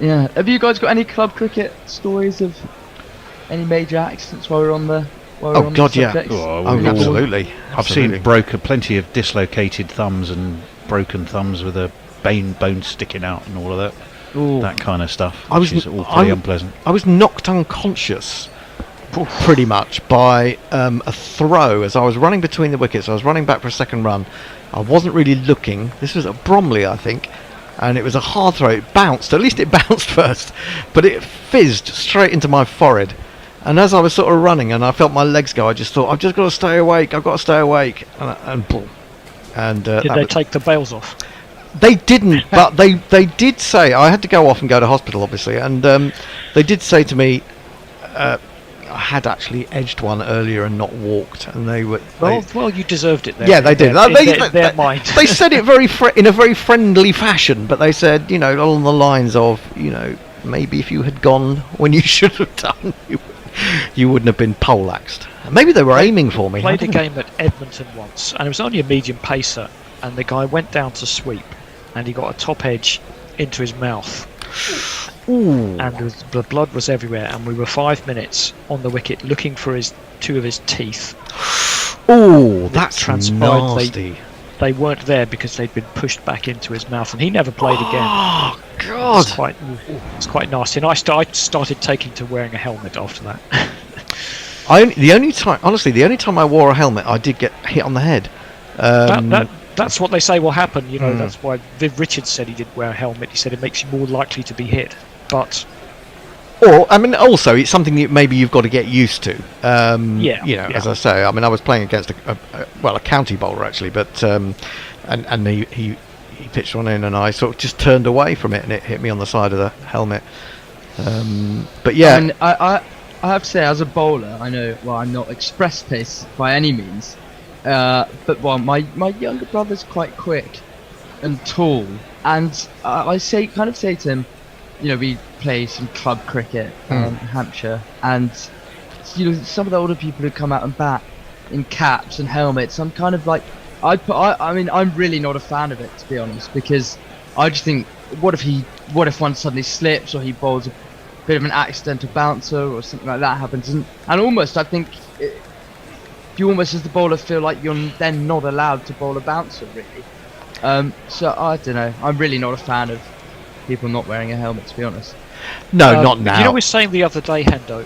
Yeah. Have you guys got any club cricket stories of any major accidents while we're on the? Subject? Absolutely. I've seen plenty of dislocated thumbs and broken thumbs with a bone sticking out and all of that. Ooh. That kind of stuff. Which is all pretty unpleasant. I was knocked unconscious. Pretty much by a throw as I was running between the wickets. I was running back for a second run. I wasn't really looking. This was at Bromley, I think, and it was a hard throw. It bounced. At least it bounced first, but it fizzed straight into my forehead. And as I was sort of running and I felt my legs go, I just thought, I've just got to stay awake. I've got to stay awake. And boom. And did they take the bails off? They didn't, but they did say I had to go off and go to hospital, obviously, and they did say to me. I had actually edged one earlier and not walked, and they were. Well, you deserved it. Yeah, they did. Their mind. They said it in a very friendly fashion, but they said, along the lines of, maybe if you had gone when you should have done, you wouldn't have been poleaxed. Maybe they were aiming for me. Played a game at Edmonton once, and it was only a medium pacer, and the guy went down to sweep, and he got a top edge into his mouth. Ooh. And the blood was everywhere, and we were 5 minutes on the wicket looking for two of his teeth. Oh, that's nasty. They weren't there because they'd been pushed back into his mouth, and he never played again. Oh God! It's quite nasty. And I started taking to wearing a helmet after that. The only time I wore a helmet, I did get hit on the head. That's what they say will happen. That's why Viv Richards said he didn't wear a helmet. He said it makes you more likely to be hit. But also it's something that maybe you've got to get used to. As I say, I was playing against a county bowler actually, but and he pitched one in, and I sort of just turned away from it, and it hit me on the side of the helmet. But yeah, I have to say, as a bowler, I know. Well, I'm not express pace by any means, but my younger brother's quite quick and tall, and I say to him, we play some club cricket in Hampshire, and some of the older people who come out and bat in caps and helmets, I'm kind of like, I mean, I'm really not a fan of it, to be honest, because I just think, what if one suddenly slips, or he bowls a bit of an accidental bouncer, or something like that happens, and almost I think you almost as the bowler feel like you're then not allowed to bowl a bouncer, really. So I don't know, I'm really not a fan of people not wearing a helmet, to be honest. No, not now. You know, we were saying the other day, Hendo,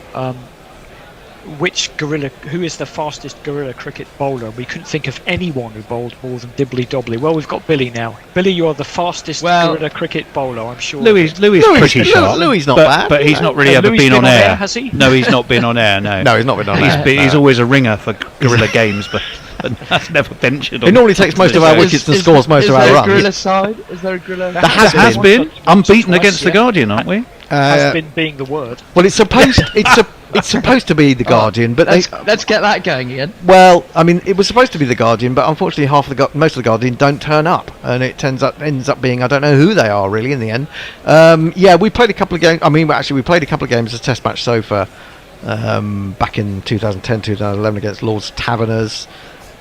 who is the fastest gorilla cricket bowler? We couldn't think of anyone who bowled more than Dibbly Dobbly. Well, we've got Billy now. Billy, you're the fastest gorilla cricket bowler, I'm sure. Louis pretty sharp. Louis not bad. But he's not really ever been on air. Has he? No, he's not been on air, no. No, he's not been on air. He's always a ringer for gorilla games, but that's never ventured on. It normally takes most of our wickets and scores most of our runs. Is there a gorilla side? Is there a gorilla? There has been. Unbeaten against the Guardian, aren't we? Has been being the word. Well, it's supposed to be the Guardian, but let's get that going again. Well, I mean, it was supposed to be the Guardian, but unfortunately, most of the Guardian don't turn up, and it ends up being, I don't know who they are really in the end. Yeah, we played a couple of games. I mean, actually, we played a couple of games as Test Match Sofa back in 2010, 2011 against Lord's Taverners.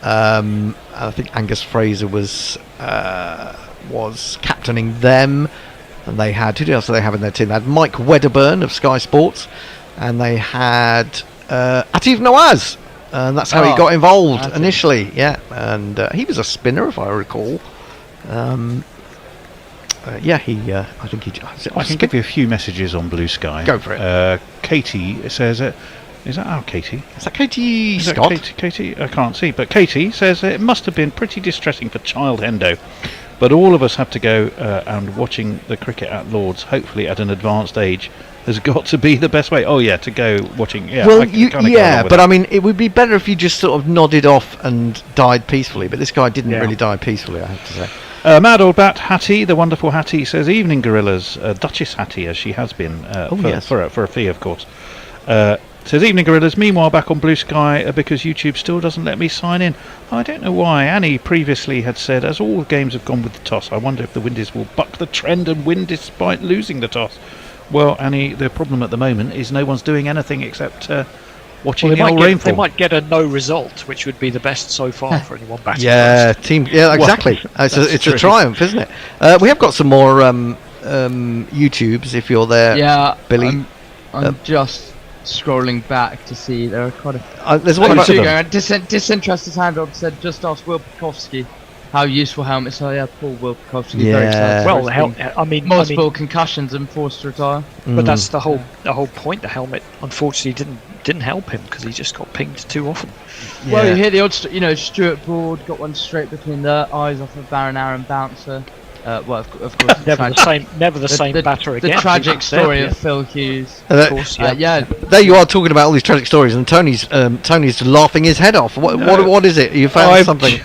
And I think Angus Fraser was captaining them. And they had, who else did they have in their team? They had Mike Wedderburn of Sky Sports, and they had Atif Nawaz, and that's how he got involved initially. Yeah, and he was a spinner, if I recall. Yeah, I think he. I can give you a few messages on Blue Sky. Go for it. Katie says, is that our Katie? Is that Katie Is Scott? That Katie? I can't see, but Katie says it must have been pretty distressing for child Hendo. But all of us have to go, and watching the cricket at Lord's, hopefully at an advanced age, has got to be the best way. Oh yeah, to go watching. Yeah, well, but I mean, it would be better if you just sort of nodded off and died peacefully. But this guy didn't really die peacefully, I have to say. Mad Old Bat Hattie, the wonderful Hattie, says, "Evening Gorillas, Duchess Hattie, as she has been for a fee, of course." Says, "Evening Gorillas, meanwhile back on Blue Sky because YouTube still doesn't let me sign in. I don't know why. Annie previously had said, as all games have gone with the toss, I wonder if the Windies will buck the trend and win despite losing the toss." Well, Annie, the problem at the moment is no one's doing anything except watching the old rainfall. They might get a no result, which would be the best so far for anyone batting. Yeah, exactly. It's a triumph, isn't it? We have got some more YouTubes if you're there. Yeah, Billy. I'm just scrolling back to see there are quite a. There's one about Disinterested Handled said, just ask Will Pukowski how useful helmets are. Yeah, poor Will Pukowski. Yeah. Very sad. Well, multiple concussions and forced to retire. But that's the whole point. The helmet unfortunately didn't help him because he just got pinged too often. Yeah. Well, you hear the odd, Stuart Broad got one straight between the eyes off of Baron Aaron bouncer. Well, of course, never the same batter again. The tragic story of Phil Hughes. Of course, there you are talking about all these tragic stories, and Tony's laughing his head off. What is it? You found something?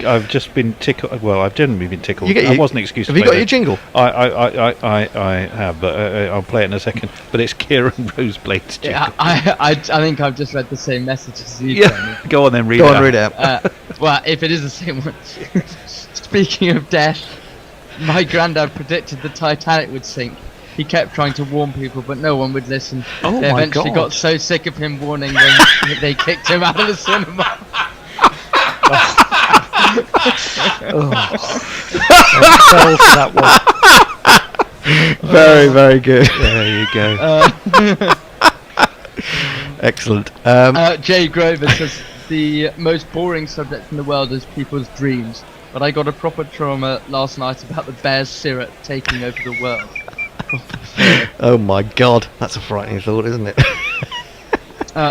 I've just been tickled. Well, I've generally been tickled. That wasn't an excuse. Have you got your jingle? I have, but I'll play it in a second. But it's Kieran Roseblade's jingle. Yeah, I think I've just read the same message as you. Yeah. Go on then, read it out. Well, if it is the same one. Speaking of death, my granddad predicted the Titanic would sink. He kept trying to warn people, but no one would listen. They eventually got so sick of him warning them that they kicked him out of the cinema. Fell for that one. Very, very good. There you go. Excellent. Jay Grover says the most boring subject in the world is people's dreams. But I got a proper trauma last night about the bear's syrup taking over the world. Oh my god, that's a frightening thought, isn't it?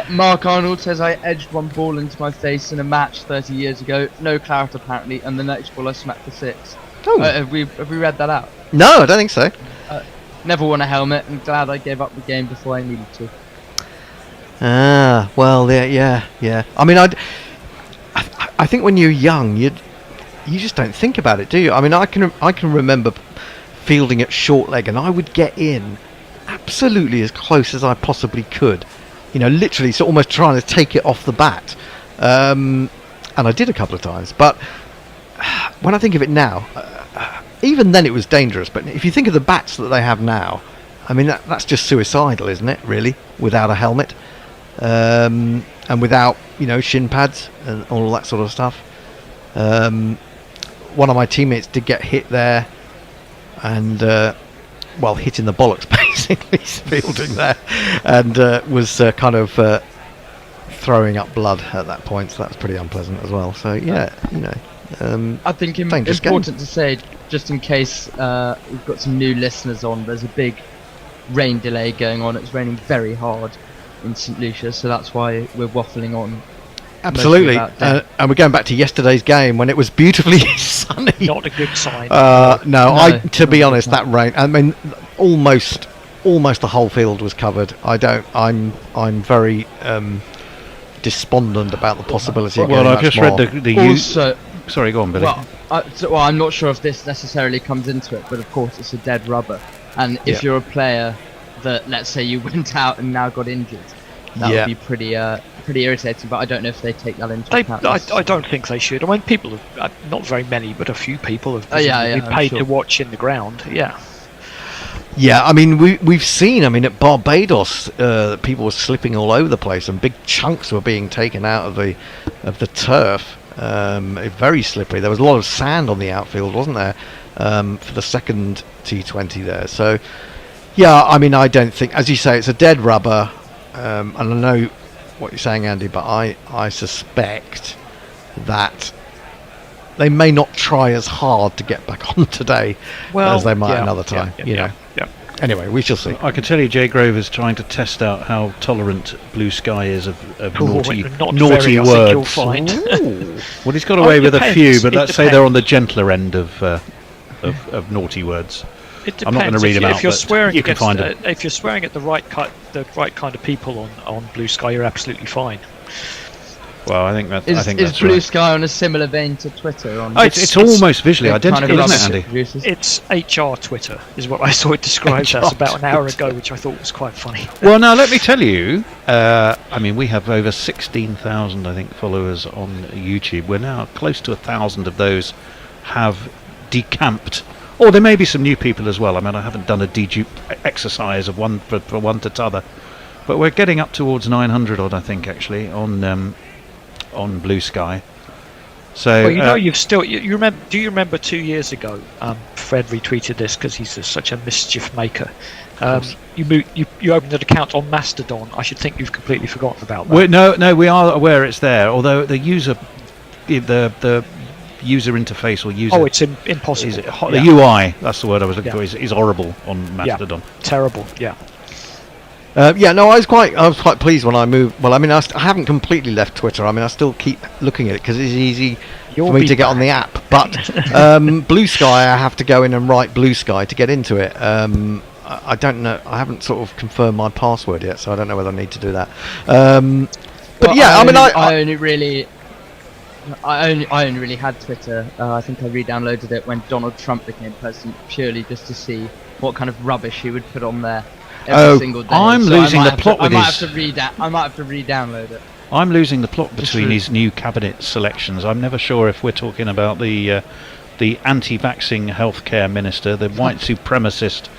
Mark Arnold says I edged one ball into my face in a match 30 years ago. No claret apparently, and the next ball I smacked for 6. Oh. Have we read that out? No, I don't think so. Never won a helmet, and glad I gave up the game before I needed to. Well, yeah. I mean, I think when you're young, you just don't think about it, do you? I mean, I can remember fielding at short leg, and I would get in absolutely as close as I possibly could. You know, literally, so almost trying to take it off the bat. And I did a couple of times. But when I think of it now, even then it was dangerous. But if you think of the bats that they have now, I mean that's just suicidal, isn't it? Really, without a helmet, and without shin pads and all that sort of stuff. One of my teammates did get hit there, and hit in the bollocks basically, fielding there, and was kind of throwing up blood at that point. So that's pretty unpleasant as well. So yeah, I think important to say, just in case we've got some new listeners on, there's a big rain delay going on. It's raining very hard in St Lucia, so that's why we're waffling on. Absolutely, and we're going back to yesterday's game when it was beautifully sunny. Not a good sign. To be honest, that rain. I mean, almost the whole field was covered. I'm very despondent about the possibility of getting I've just read Also, sorry, go on, Billy. Well, I'm not sure if this necessarily comes into it, but of course it's a dead rubber, and if you're a player that, let's say, you went out and now got injured, that would be pretty irritating. But I don't know if they take that into account. I don't think they should. I mean, people have, not very many, but a few people have paid to watch in the ground. Yeah. Yeah, I mean, we've seen. I mean, at Barbados, people were slipping all over the place, and big chunks were being taken out of the turf. Very slippery. There was a lot of sand on the outfield, wasn't there, for the second T20 there? So, yeah, I mean, I don't think, as you say, it's a dead rubber. And I know what you're saying, Andy, but I suspect that they may not try as hard to get back on today as they might another time. Yeah. Anyway, we shall see. I can tell you, Jay Grove is trying to test out how tolerant Blue Sky is of naughty words. You'll find. Well, he's got away with a few, but let's say they're on the gentler end of naughty words. It depends. I'm not going to read them out. If you're swearing, you can find it. If you're swearing at the right kind of people on Blue Sky, you're absolutely fine. Well, I think that's Is Blue Sky on a similar vein to Twitter? It's almost visually identical, isn't it, Andy? It's HR Twitter, is what I saw it described as about an hour ago, which I thought was quite funny. Well, now let me tell you. I mean, we have over 16,000, I think, followers on YouTube. We're now close to 1,000 of those have decamped. Or there may be some new people as well. I mean, I haven't done a dedupe exercise of one for one to t'other, but we're getting up towards 900 odd, I think, actually, on Blue Sky. So you've still you remember? Do you remember 2 years ago? Fred retweeted this because he's such a mischief maker. You opened an account on Mastodon. I should think you've completely forgotten about that. No, we are aware it's there. Although the user interface or user it's impossible. The UI, that's the word I was looking for, is horrible on Mastodon. Terrible. Yeah. I was quite pleased when I moved. Well, I mean, I haven't completely left Twitter. I mean, I still keep looking at it because it's easy for me to get on the app. But Blue Sky, I have to go in and write Blue Sky to get into it. I don't know. I haven't sort of confirmed my password yet, so I don't know whether I need to do that. I only really had Twitter. I think I re-downloaded it when Donald Trump became president, purely just to see what kind of rubbish he would put on there every single day. I'm losing the plot with his... I might have to re-download it. I'm losing the plot between his new cabinet selections. I'm never sure if we're talking about the anti-vaxxing healthcare minister, the white supremacist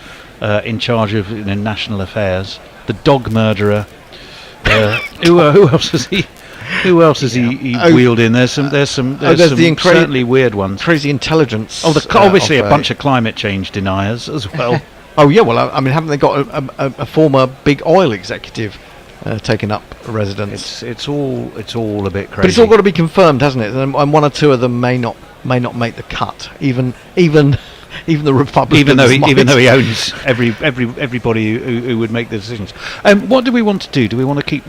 in charge of national affairs, the dog murderer. Who else is he? Who else has he wheeled in? There's some certainly weird ones. Crazy intelligence. Obviously a bunch of climate change deniers as well. Oh yeah, well I mean, haven't they got a former big oil executive taking up residence? It's all a bit crazy. But it's all got to be confirmed, hasn't it? And one or two of them may not make the cut. Even the Republicans. Even though he owns everybody who would make the decisions. What do we want to do? Do we want to keep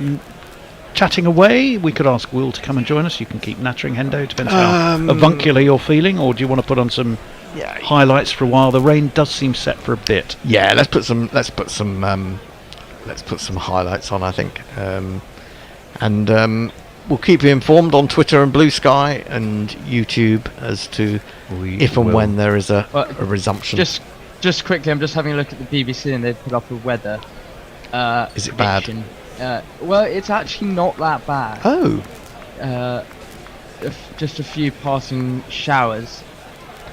chatting away? We could ask Will to come and join us. You can keep nattering, Hendo. Depends how avuncular you're feeling. Or do you want to put on some highlights for a while? The rain does seem set for a bit. Yeah, let's put some highlights on, I think, and we'll keep you informed on Twitter and Blue Sky and YouTube as to when there is a resumption. Just quickly, I'm just having a look at the BBC and they've put up a weather. Is it bad? Well, it's actually not that bad. Oh. Just a few passing showers.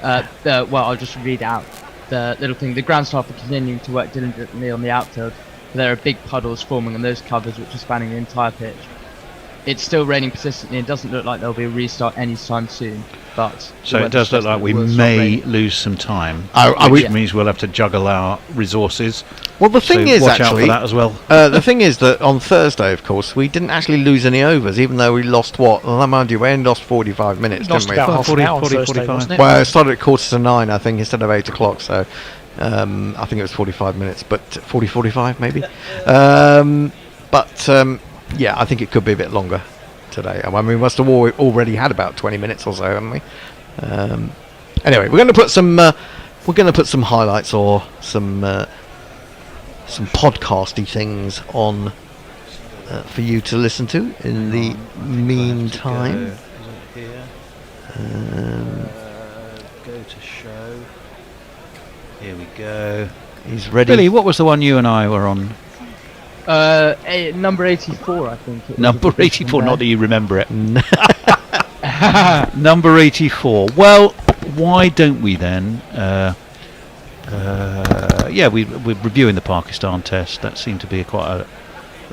Well, I'll just read out the little thing. The ground staff are continuing to work diligently on the outfield. There are big puddles forming on those covers which are spanning the entire pitch. It's still raining persistently and doesn't look like there'll be a restart anytime soon. But So it does look like we may lose some time, which means we'll have to juggle our resources. Well, the thing is, watch actually, out for that as well. The thing is that on Thursday, of course, we didn't actually lose any overs, even though we lost what? Well, mind you, we only lost 45 minutes, Lost didn't we? about half an hour on 40, Thursday, 45. wasn't it? Well, it started at 9:15, I think, instead of 8 o'clock, so I think it was 45 minutes, but 45 maybe. Yeah, I think it could be a bit longer today. I mean, we must have already had about 20 minutes or so, haven't we? Anyway, we're going to put some highlights or some podcasty things on for you to listen to in the meantime. Go to show. Here we go. He's ready. Billy, what was the one you and I were on? Number 84, I think. Number 84, not that you remember it. Number 84. Well, why don't we then? We're reviewing the Pakistan test. That seemed to be quite a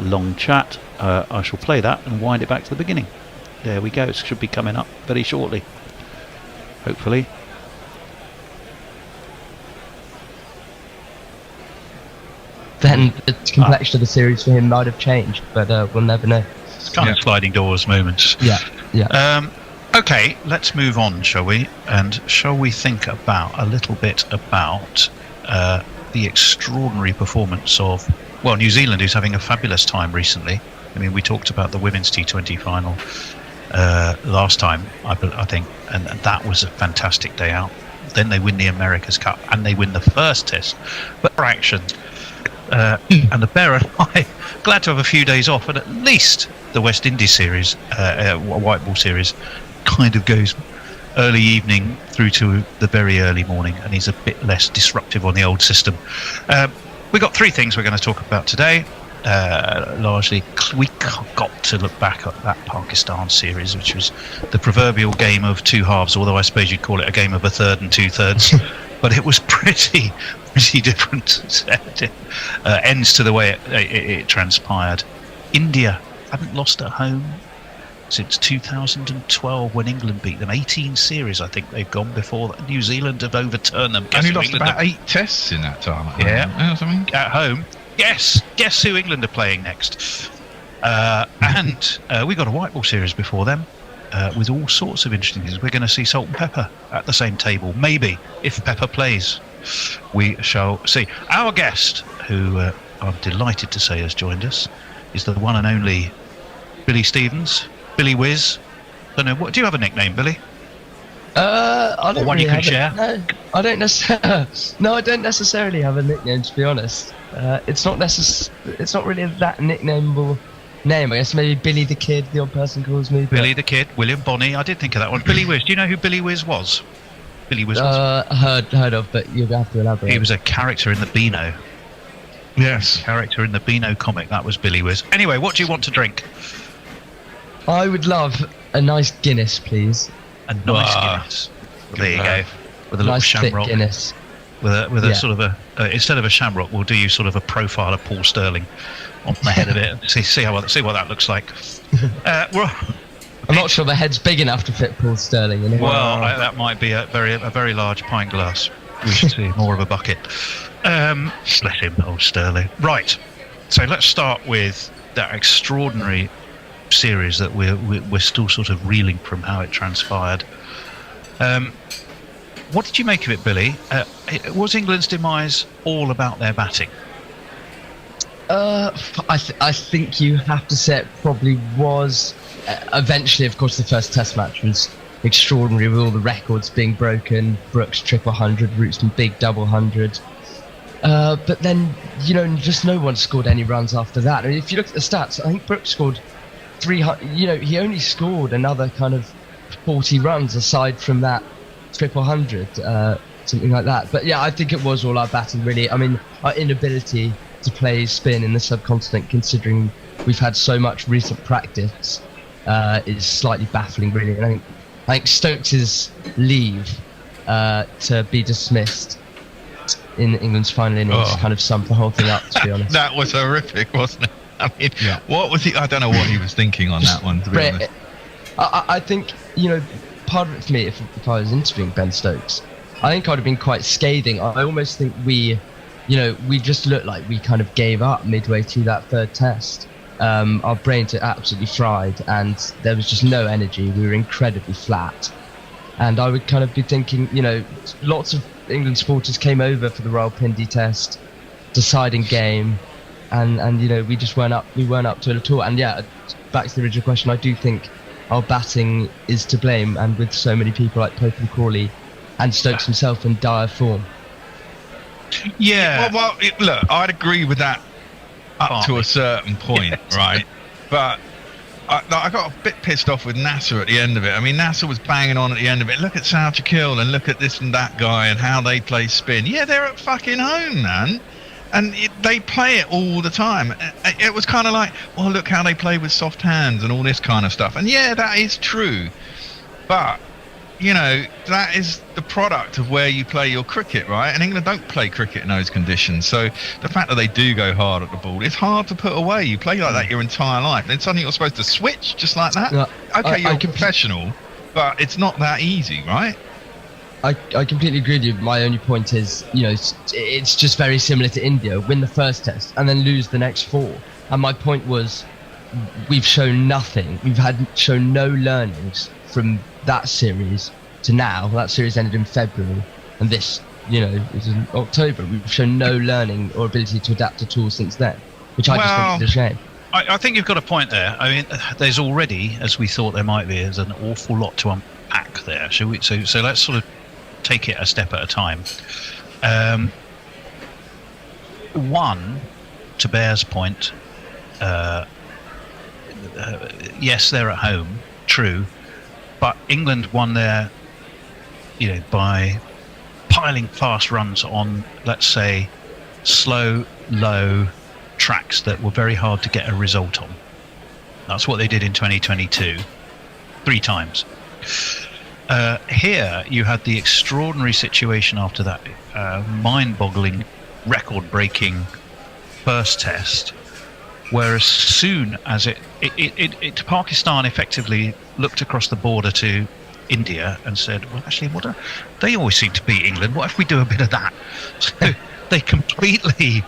long chat. I shall play that and wind it back to the beginning. There we go. It should be coming up very shortly. Hopefully. Then the complexion of the series for him might have changed, but we'll never know. It's kind of sliding doors moments. Yeah. Okay, let's move on, shall we? And shall we think a little bit about the extraordinary performance of, well, New Zealand, who's having a fabulous time recently. I mean, we talked about the women's T20 final last time, I think, and that was a fantastic day out. Then they win the America's Cup, and they win the first test. But for action, and the Bear and I glad to have a few days off, and at least the West Indies series, white ball series, kind of goes early evening through to the very early morning, and he's a bit less disruptive on the old system. We've got three things we're going to talk about today. Largely, we got to look back at that Pakistan series, which was the proverbial game of two halves, although I suppose you'd call it a game of a third and 2/3. But it was pretty different ends to the way it transpired. India hadn't lost at home since 2012 when England beat them. 18 series, I think they've gone before that. New Zealand have overturned them. And he lost about 8 tests in that time. At home. Guess who England are playing next? And we got a white ball series before them. With all sorts of interesting things. We're going to see Salt and Pepper at the same table. Maybe, if Pepper plays. We shall see. Our guest, who I'm delighted to say has joined us, is the one and only Billy Stevens. Billy Whiz. Don't know, do you have a nickname, Billy? I don't or one really you can share? No, I don't necessarily. No, I don't necessarily have a nickname, to be honest. It's not really that nicknameable name. I guess maybe Billy the Kid, the odd person calls me. Billy the Kid, William Bonney. I did think of that one. Billy Whiz. Do you know who Billy Whiz was? Billy Whiz was. Heard of, but you'll have to elaborate. He was a character in the Beano. Yes. Character in the Beano comic. That was Billy Whiz. Anyway, what do you want to drink? I would love a nice Guinness, please. A nice Guinness. There you go. With a little nice shamrock. Thick Guinness. With a sort of a instead of a shamrock, we'll do you sort of a profile of Paul Sterling on the head of it. See what that looks like. I'm not sure the head's big enough to fit Paul Sterling. Well, that might be a very large pint glass. We should see more of a bucket. Bless him, old Sterling. Right. So let's start with that extraordinary series that we're still sort of reeling from how it transpired. What did you make of it, Billy? Was England's demise all about their batting? I think you have to say it probably was. Eventually, of course, the first Test match was extraordinary with all the records being broken. Brooks triple 100, Rootsman big double 100. But then, just no one scored any runs after that. I mean, if you look at the stats, I think Brooks scored 300. He only scored another kind of 40 runs aside from that triple 100, something like that. But yeah, I think it was all our batting, really. I mean, our inability to play spin in the subcontinent, considering we've had so much recent practice, is slightly baffling, really. And I think Stokes' leave to be dismissed in England's final innings kind of summed the whole thing up, to be honest. That was horrific, wasn't it? I mean, what was he? I don't know what he was thinking on that one, to be honest. I think, part of it for me, if I was interviewing Ben Stokes, I think I'd have been quite scathing. I almost think we just looked like we kind of gave up midway through that third test. Our brains are absolutely fried, and there was just no energy. We were incredibly flat. And I would kind of be thinking, lots of England supporters came over for the Rawalpindi test, deciding game, and we just weren't up to it at all. And back to the original question, I do think our batting is to blame, and with so many people like Pope and Crawley and Stokes himself in dire form. Yeah. Well, look, I'd agree with that up to a certain point, right? But I got a bit pissed off with Nasser at the end of it. I mean, Nasser was banging on at the end of it. Look at South Shaquille and look at this and that guy and how they play spin. Yeah, they're at fucking home, man. And they play it all the time. It was kind of like, well, look how they play with soft hands and all this kind of stuff. And yeah, that is true. But, that is the product of where you play your cricket, right? And England don't play cricket in those conditions. So the fact that they do go hard at the ball, it's hard to put away. You play like that your entire life. Then suddenly you're supposed to switch just like that? No, okay, you're a professional, but it's not that easy, right? I completely agree with you. My only point is, it's just very similar to India. Win the first test and then lose the next 4. And my point was, we've shown nothing. We've shown no learnings from that series to now. That series ended in February, and this, is in October. We've shown no learning or ability to adapt at all since then, which I just think is a shame. I think you've got a point there. I mean, there's already, as we thought there might be, there's an awful lot to unpack there. Shall we? So let's sort of take it a step at a time. One, to Bear's point, yes, they're at home, true, but England won there, by piling fast runs on, let's say, slow, low tracks that were very hard to get a result on. That's what they did in 2022, 3 times. Here you had the extraordinary situation after that mind-boggling, record-breaking first test, where as soon as Pakistan effectively looked across the border to India and said, well, actually, they always seem to beat England. What if we do a bit of that? So they completely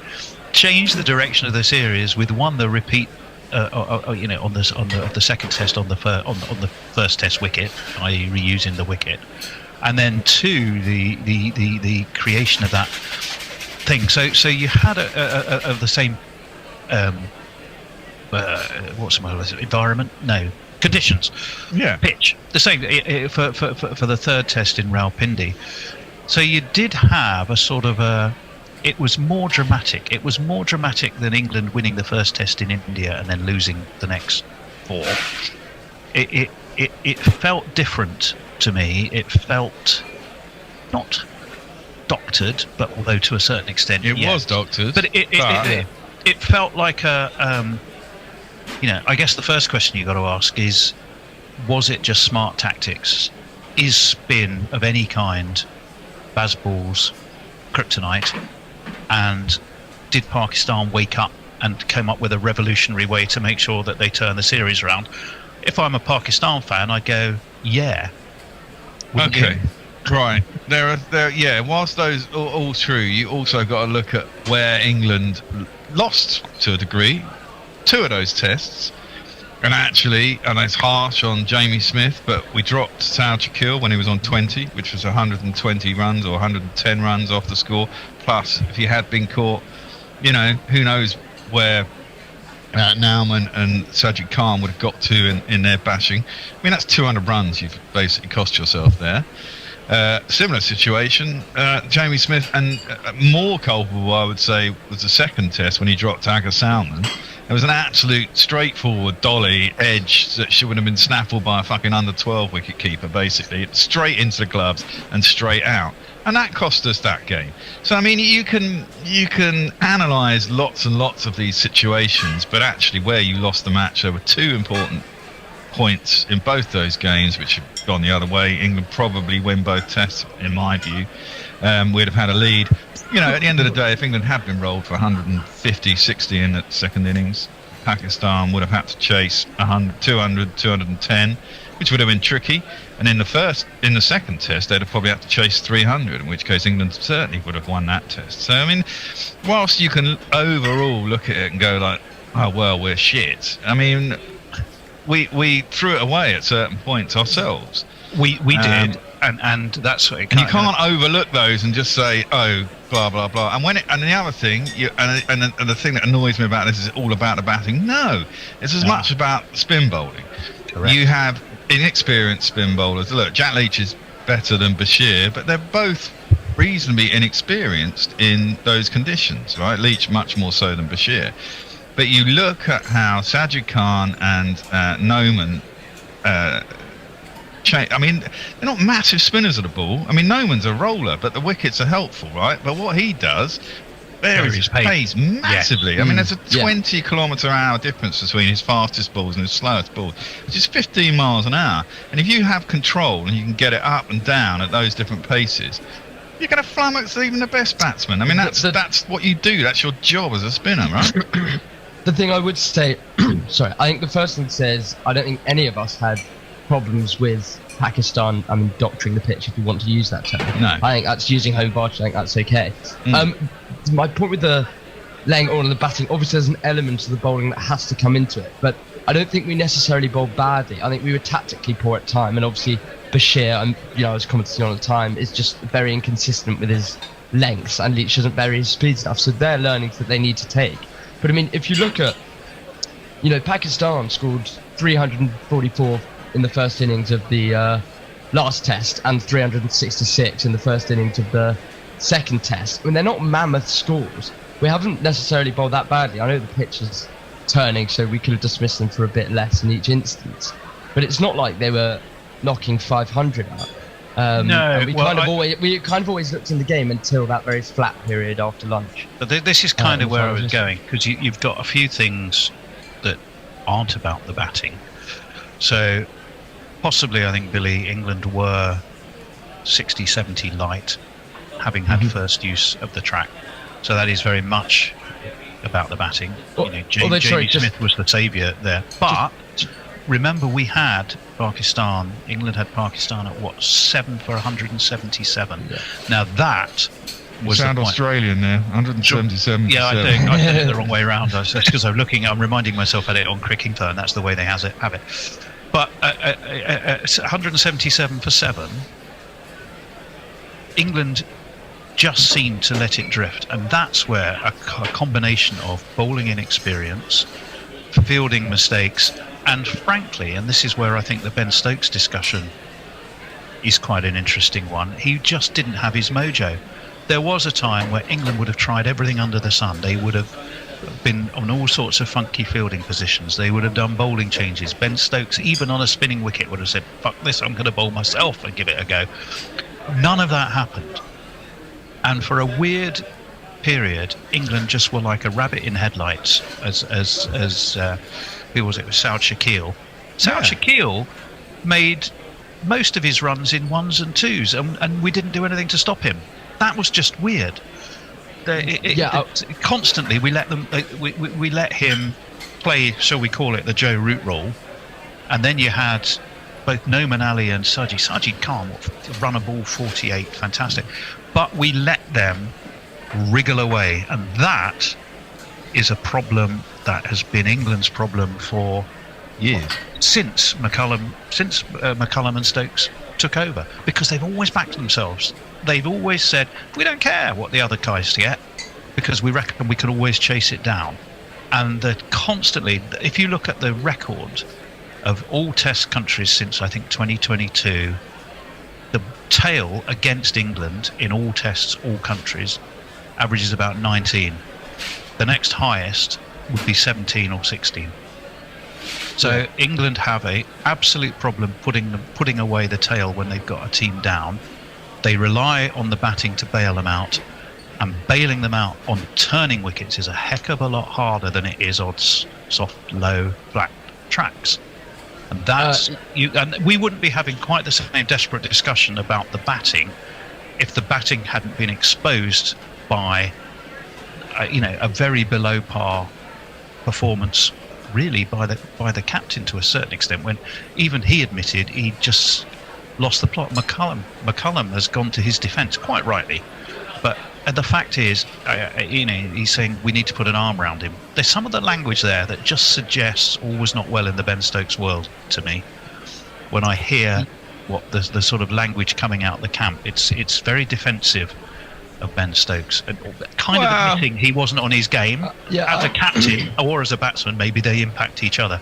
changed the direction of the series with the repeat. On the second test on the first test wicket, i.e. reusing the wicket, and then 2 the creation of that thing. So you had of the same environment? No, conditions. Yeah, pitch the same for the third test in Rawalpindi. So you did have a sort of it was more dramatic. It was more dramatic than England winning the first test in India and then losing the next 4. It felt different to me. It felt not doctored, but although to a certain extent it was doctored. But it felt like I guess the first question you got to ask is, was it just smart tactics? Is spin of any kind Bazball's kryptonite? And did Pakistan wake up and come up with a revolutionary way to make sure that they turn the series around? If I'm a Pakistan fan, I go, yeah. Okay, right. There. Whilst those are all true, you also got to look at where England lost to a degree 2 of those tests. And actually, and it's harsh on Jamie Smith, but we dropped South Shaquille when he was on 20, which was 120 runs or 110 runs off the score. Plus, if he had been caught, who knows where Nauman and Sajid Khan would have got to in their bashing. I mean, that's 200 runs you've basically cost yourself there. Similar situation, Jamie Smith, and more culpable, I would say, was the second test when he dropped Agha Salman. It was an absolute straightforward dolly edge that would have been snaffled by a fucking under-12 wicket-keeper, basically. Straight into the gloves and straight out. And that cost us that game. So, I mean, you can analyse lots and lots of these situations, but actually where you lost the match, there were 2 important points in both those games, which have gone the other way. England probably win both tests, in my view. We'd have had a lead. You know, at the end of the day, if England had been rolled for 150, 60 in the second innings, Pakistan would have had to chase 100, 200, 210, which would have been tricky. And in the second test, they'd have probably had to chase 300, in which case England certainly would have won that test. So, I mean, whilst you can overall look at it and go like, oh, well, we're shit. I mean, we threw it away at certain points ourselves. We did, and that's what it and you can't overlook those and just say, oh, blah blah blah. And the other thing, and the thing that annoys me about this is all about the batting. No, it's as much about spin bowling. Correct. You have inexperienced spin bowlers. Look, Jack Leach is better than Bashir, but they're both reasonably inexperienced in those conditions, right? Leach much more so than Bashir. But you look at how Sajid Khan and Noman. I mean, they're not massive spinners of the ball. I mean, Noman's a roller, but the wickets are helpful, right? But what he does varies his pace massively. I mean, there's a 20 km/h difference between his fastest balls and his slowest balls, which is 15 miles an hour. And if you have control and you can get it up and down at those different paces, you're going to flummox even the best batsman. I mean, that's what you do. That's your job as a spinner, right? The thing I would say, sorry, I think the first thing says, I don't think any of us had problems with Pakistan, doctoring the pitch, if you want to use that term. No. I think that's using home advantage. I think that's okay. My point with the laying on the batting, obviously there's an element of the bowling that has to come into it, but I don't think we necessarily bowled badly. I think we were tactically poor at time, and obviously Bashir, I was commenting on at the time, is just very inconsistent with his lengths, and Leach doesn't vary his speed enough, so they're learnings that they need to take. But I mean, if you look at, Pakistan scored 344 in the first innings of the last test and 366 in the first innings of the second test. I mean, they're not mammoth scores. We haven't necessarily bowled that badly. I know the pitch is turning, so we could have dismissed them for a bit less in each instance. But it's not like they were knocking 500 out. We kind of always looked in the game until that very flat period after lunch. But this is kind of where I was going, because you've got a few things that aren't about the batting. So possibly, I think, Billy, England were 60, 70 light, having had first use of the track. So that is very much about the batting. Jamie Smith was the saviour there. But remember, we had Pakistan. England had Pakistan at 7 for 177. Yeah. Now that was sound Australian there, 177. Yeah, I think I did it the wrong way around. That's because I'm reminding myself at it on Crickington. That's the way they have it. But 177 for 7. England just seemed to let it drift, and that's where a combination of bowling inexperience, fielding mistakes, and frankly, and this is where I think the Ben Stokes discussion is quite an interesting one, he just didn't have his mojo. There was a time where England would have tried everything under the sun. They would have been on all sorts of funky fielding positions. They would have done bowling changes. Ben Stokes, even on a spinning wicket, would have said, fuck this, I'm going to bowl myself and give it a go. None of that happened. And for a weird period, England just were like a rabbit in headlights, as who was it? It was Saud Shakeel. Shakeel made most of his runs in 1s and 2s, and we didn't do anything to stop him. That was just weird. Constantly we let them. We let him play, shall we call it, the Joe Root role, and then you had both Noman Ali and Sajid Khan run a ball 48, fantastic. But we let them wriggle away, and that is a problem that has been England's problem for years, since McCullum and Stokes took over, because they've always backed themselves. They've always said, we don't care what the other guys get, because we reckon we can always chase it down. And that constantly, if you look at the record of all test countries since I think 2022, the tail against England in all tests, all countries, averages about 19. The next highest would be 17 or 16. So England have a absolute problem putting away the tail when they've got a team down. They rely on the batting to bail them out, and bailing them out on turning wickets is a heck of a lot harder than it is on soft, low, flat tracks. And that's and we wouldn't be having quite the same desperate discussion about the batting if the batting hadn't been exposed by a very below par performance, really, by the captain to a certain extent, when even he admitted he just lost the plot. McCullum has gone to his defence quite rightly, but the fact is, he's saying we need to put an arm around him. There's some of the language there that just suggests all was not well in the Ben Stokes world to me. When I hear what the sort of language coming out of the camp, it's very defensive of Ben Stokes, and kind of admitting he wasn't on his game as a captain or as a batsman. Maybe they impact each other,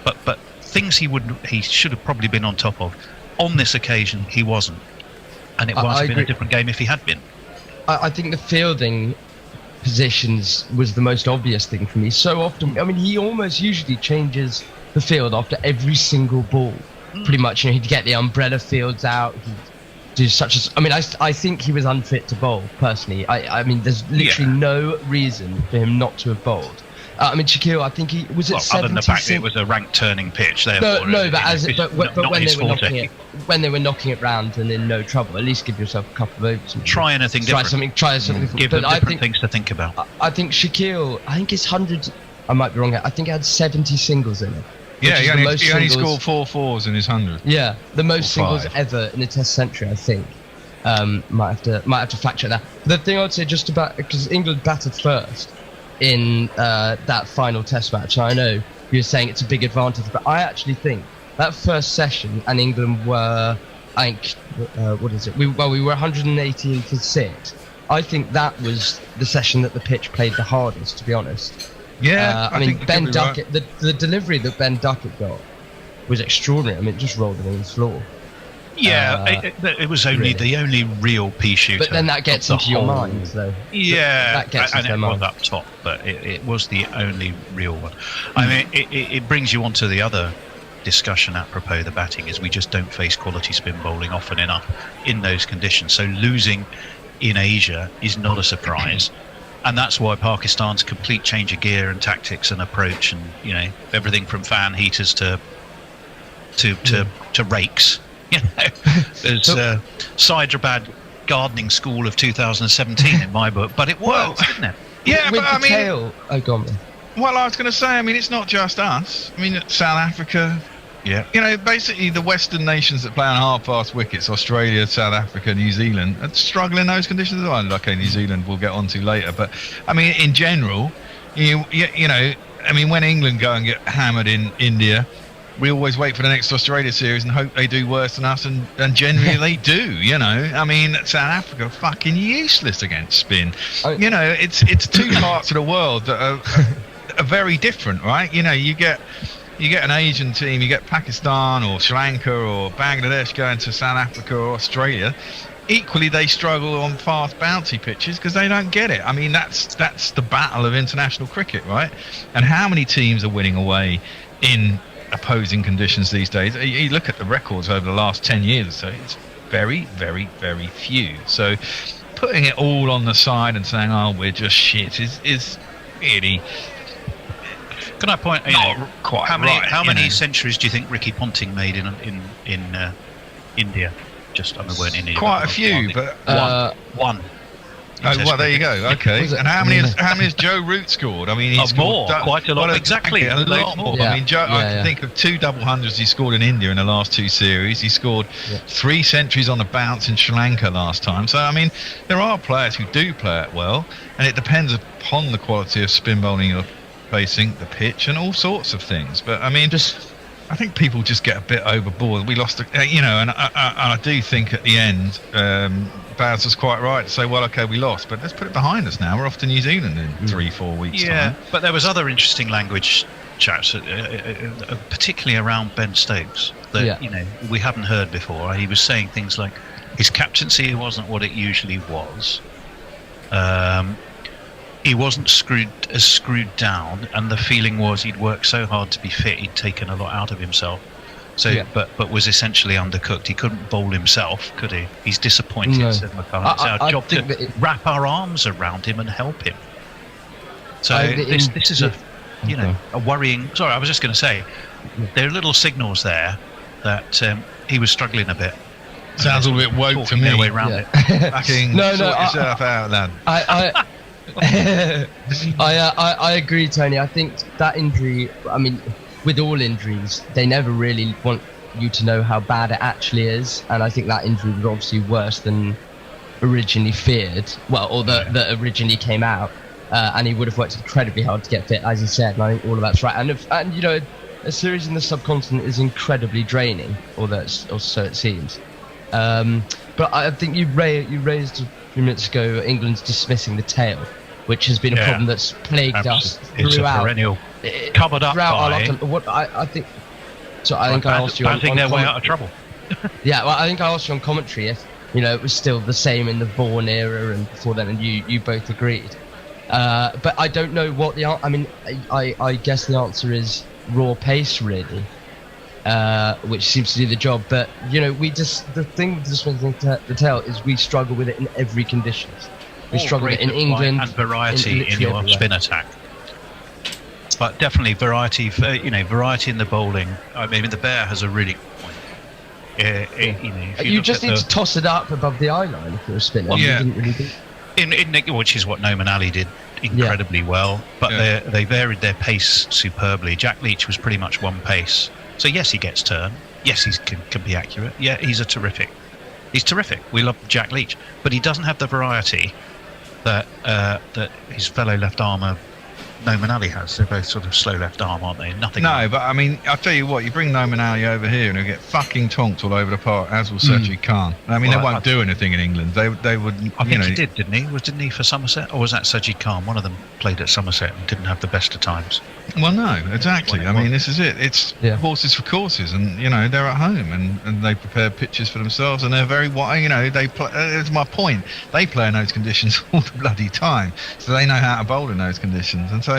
but things he should have probably been on top of. On this occasion, he wasn't, and it would have been a different game if he had been. I think the fielding positions was the most obvious thing for me. So often, I mean, he almost usually changes the field after every single ball. Pretty much, he'd get the umbrella fields out. He'd do such as. I mean, I think he was unfit to bowl personally. I mean, there's literally no reason for him not to have bowled. I mean, Shaquille, I think he was at 70. Other than the fact that it was a rank turning pitch. But when they were knocking it round and in no trouble, at least give yourself a couple of overs. Try anything different. Try something. Give them different things to think about. I think Shaquille, his 100. I might be wrong here. I think he had 70 singles in it. Yeah, he only scored 4 fours in his 100. Yeah, the most singles ever in a Test century, I think. Might have to fact check that. The thing I'd say just about, because England batted first in that final Test match, and I know you're saying it's a big advantage, but I actually think that first session and England were, I think, what is it? We were 118 for 6. I think that was the session that the pitch played the hardest, to be honest. Yeah, I mean, Ben Duckett, the delivery that Ben Duckett got was extraordinary. I mean, it just rolled it on the floor. Yeah, it was only the only real pea shooter. But then that gets into your mind, though. Yeah, that gets into and your it was mind. up top, but it was the only real one. I mean, it brings you on to the other discussion apropos the batting, is we just don't face quality spin bowling often enough in those conditions. So losing in Asia is not a surprise. And that's why Pakistan's complete change of gear and tactics and approach, and everything from fan heaters to rakes. There's Hyderabad gardening school of 2017 in my book, but it works, didn't it? Yeah, With but I the mean, tail. Oh, go on. well, I was going to say, I mean, it's not just us. I mean, South Africa. Yeah. Basically the Western nations that play on hard-fast wickets, Australia, South Africa, New Zealand, are struggling in those conditions as well. Okay, New Zealand we'll get onto later, but I mean, in general, I mean, when England go and get hammered in India, we always wait for the next Australia series and hope they do worse than us, and generally they do. I mean, South Africa are fucking useless against spin. It's two parts of the world that are very different, right? You get an Asian team, you get Pakistan or Sri Lanka or Bangladesh going to South Africa or Australia. Equally, they struggle on fast bouncy pitches because they don't get it. I mean, that's the battle of international cricket, right? And how many teams are winning away in opposing conditions these days? You look at the records over the last 10 years or so, it's very, very, very few. So putting it all on the side and saying, oh, we're just shit is really... Can I point? Quite how many centuries do you think Ricky Ponting made in India? Just we weren't in India. Quite a few, but one. Oh, well, there you go. Okay, and how many has Joe Root scored? I mean, he scored quite a lot. Exactly, a lot more. Yeah. I mean, Joe, I can think of 2 double hundreds he scored in India in the last 2 series. He scored 3 centuries on the bounce in Sri Lanka last time. So I mean, there are players who do play it well, and it depends upon the quality of spin bowling you're facing, the pitch, and all sorts of things. But I mean, I think people just get a bit overboard. We lost, and I do think at the end, Baz was quite right to say, well, okay, we lost, but let's put it behind us now. We're off to New Zealand in 3-4 weeks' time. Yeah, but there was other interesting language, chaps, particularly around Ben Stokes, that we haven't heard before. He was saying things like his captaincy wasn't what it usually was. He wasn't screwed down, and the feeling was he'd worked so hard to be fit, he'd taken a lot out of himself. So, but was essentially undercooked. He couldn't bowl himself, could he? He's disappointed, said McCullum. It's our job to wrap our arms around him and help him. So this is a worrying. Sorry, I was just going to say, there are little signals there that he was struggling a bit. Sounds a little bit woke to me. Their way around it. Fucking sort yourself out, lad. I agree, Tony. I think that injury, I mean, with all injuries, they never really want you to know how bad it actually is, and I think that injury was obviously worse than originally feared, that originally came out, and he would have worked incredibly hard to get fit, as you said, and I think all of that's right. And you know, a series in the subcontinent is incredibly draining, or so it seems. But I think you raised a few minutes ago England's dismissing the tail, which has been a problem that's plagued us throughout. It's a perennial, covered up by... What I think... So I think I asked you on their way out of trouble. Yeah, well, I think I asked you on commentary if, you know, it was still the same in the Vaughan era and before then, and you both agreed. But I don't know what the... I mean, I guess the answer is raw pace, really. Which seems to do the job, but you know, the thing with the tail is we struggle with it in every condition. We struggle with it in England and variety in your spin attack, but definitely variety. Variety in the bowling. I mean, the Bear has a really good point. You just need to toss it up above the eye line if you're a spinner. Well, you didn't really do. Which is what Noman Ali did incredibly well, but they varied their pace superbly. Jack Leach was pretty much one pace. So yes, he gets turn. Yes, he can be accurate. Yeah, he's terrific. We love Jack Leach, but he doesn't have the variety that his fellow left armer Noman Ali has. They're both sort of slow left arm, aren't they? Nothing. No, but I mean, I'll tell you what. You bring Noman Ali over here, and he'll get fucking tonked all over the park, as will Sajid Khan. I mean, they won't do anything in England. They would. I think he did, didn't he? Didn't he for Somerset, or was that Sajid Khan? One of them played at Somerset and didn't have the best of times. Well, no, exactly. I mean, this is it. It's horses for courses, and you know they're at home and they prepare pitches for themselves, and they're very they play. That's my point. They play in those conditions all the bloody time, so they know how to bowl in those conditions, and so.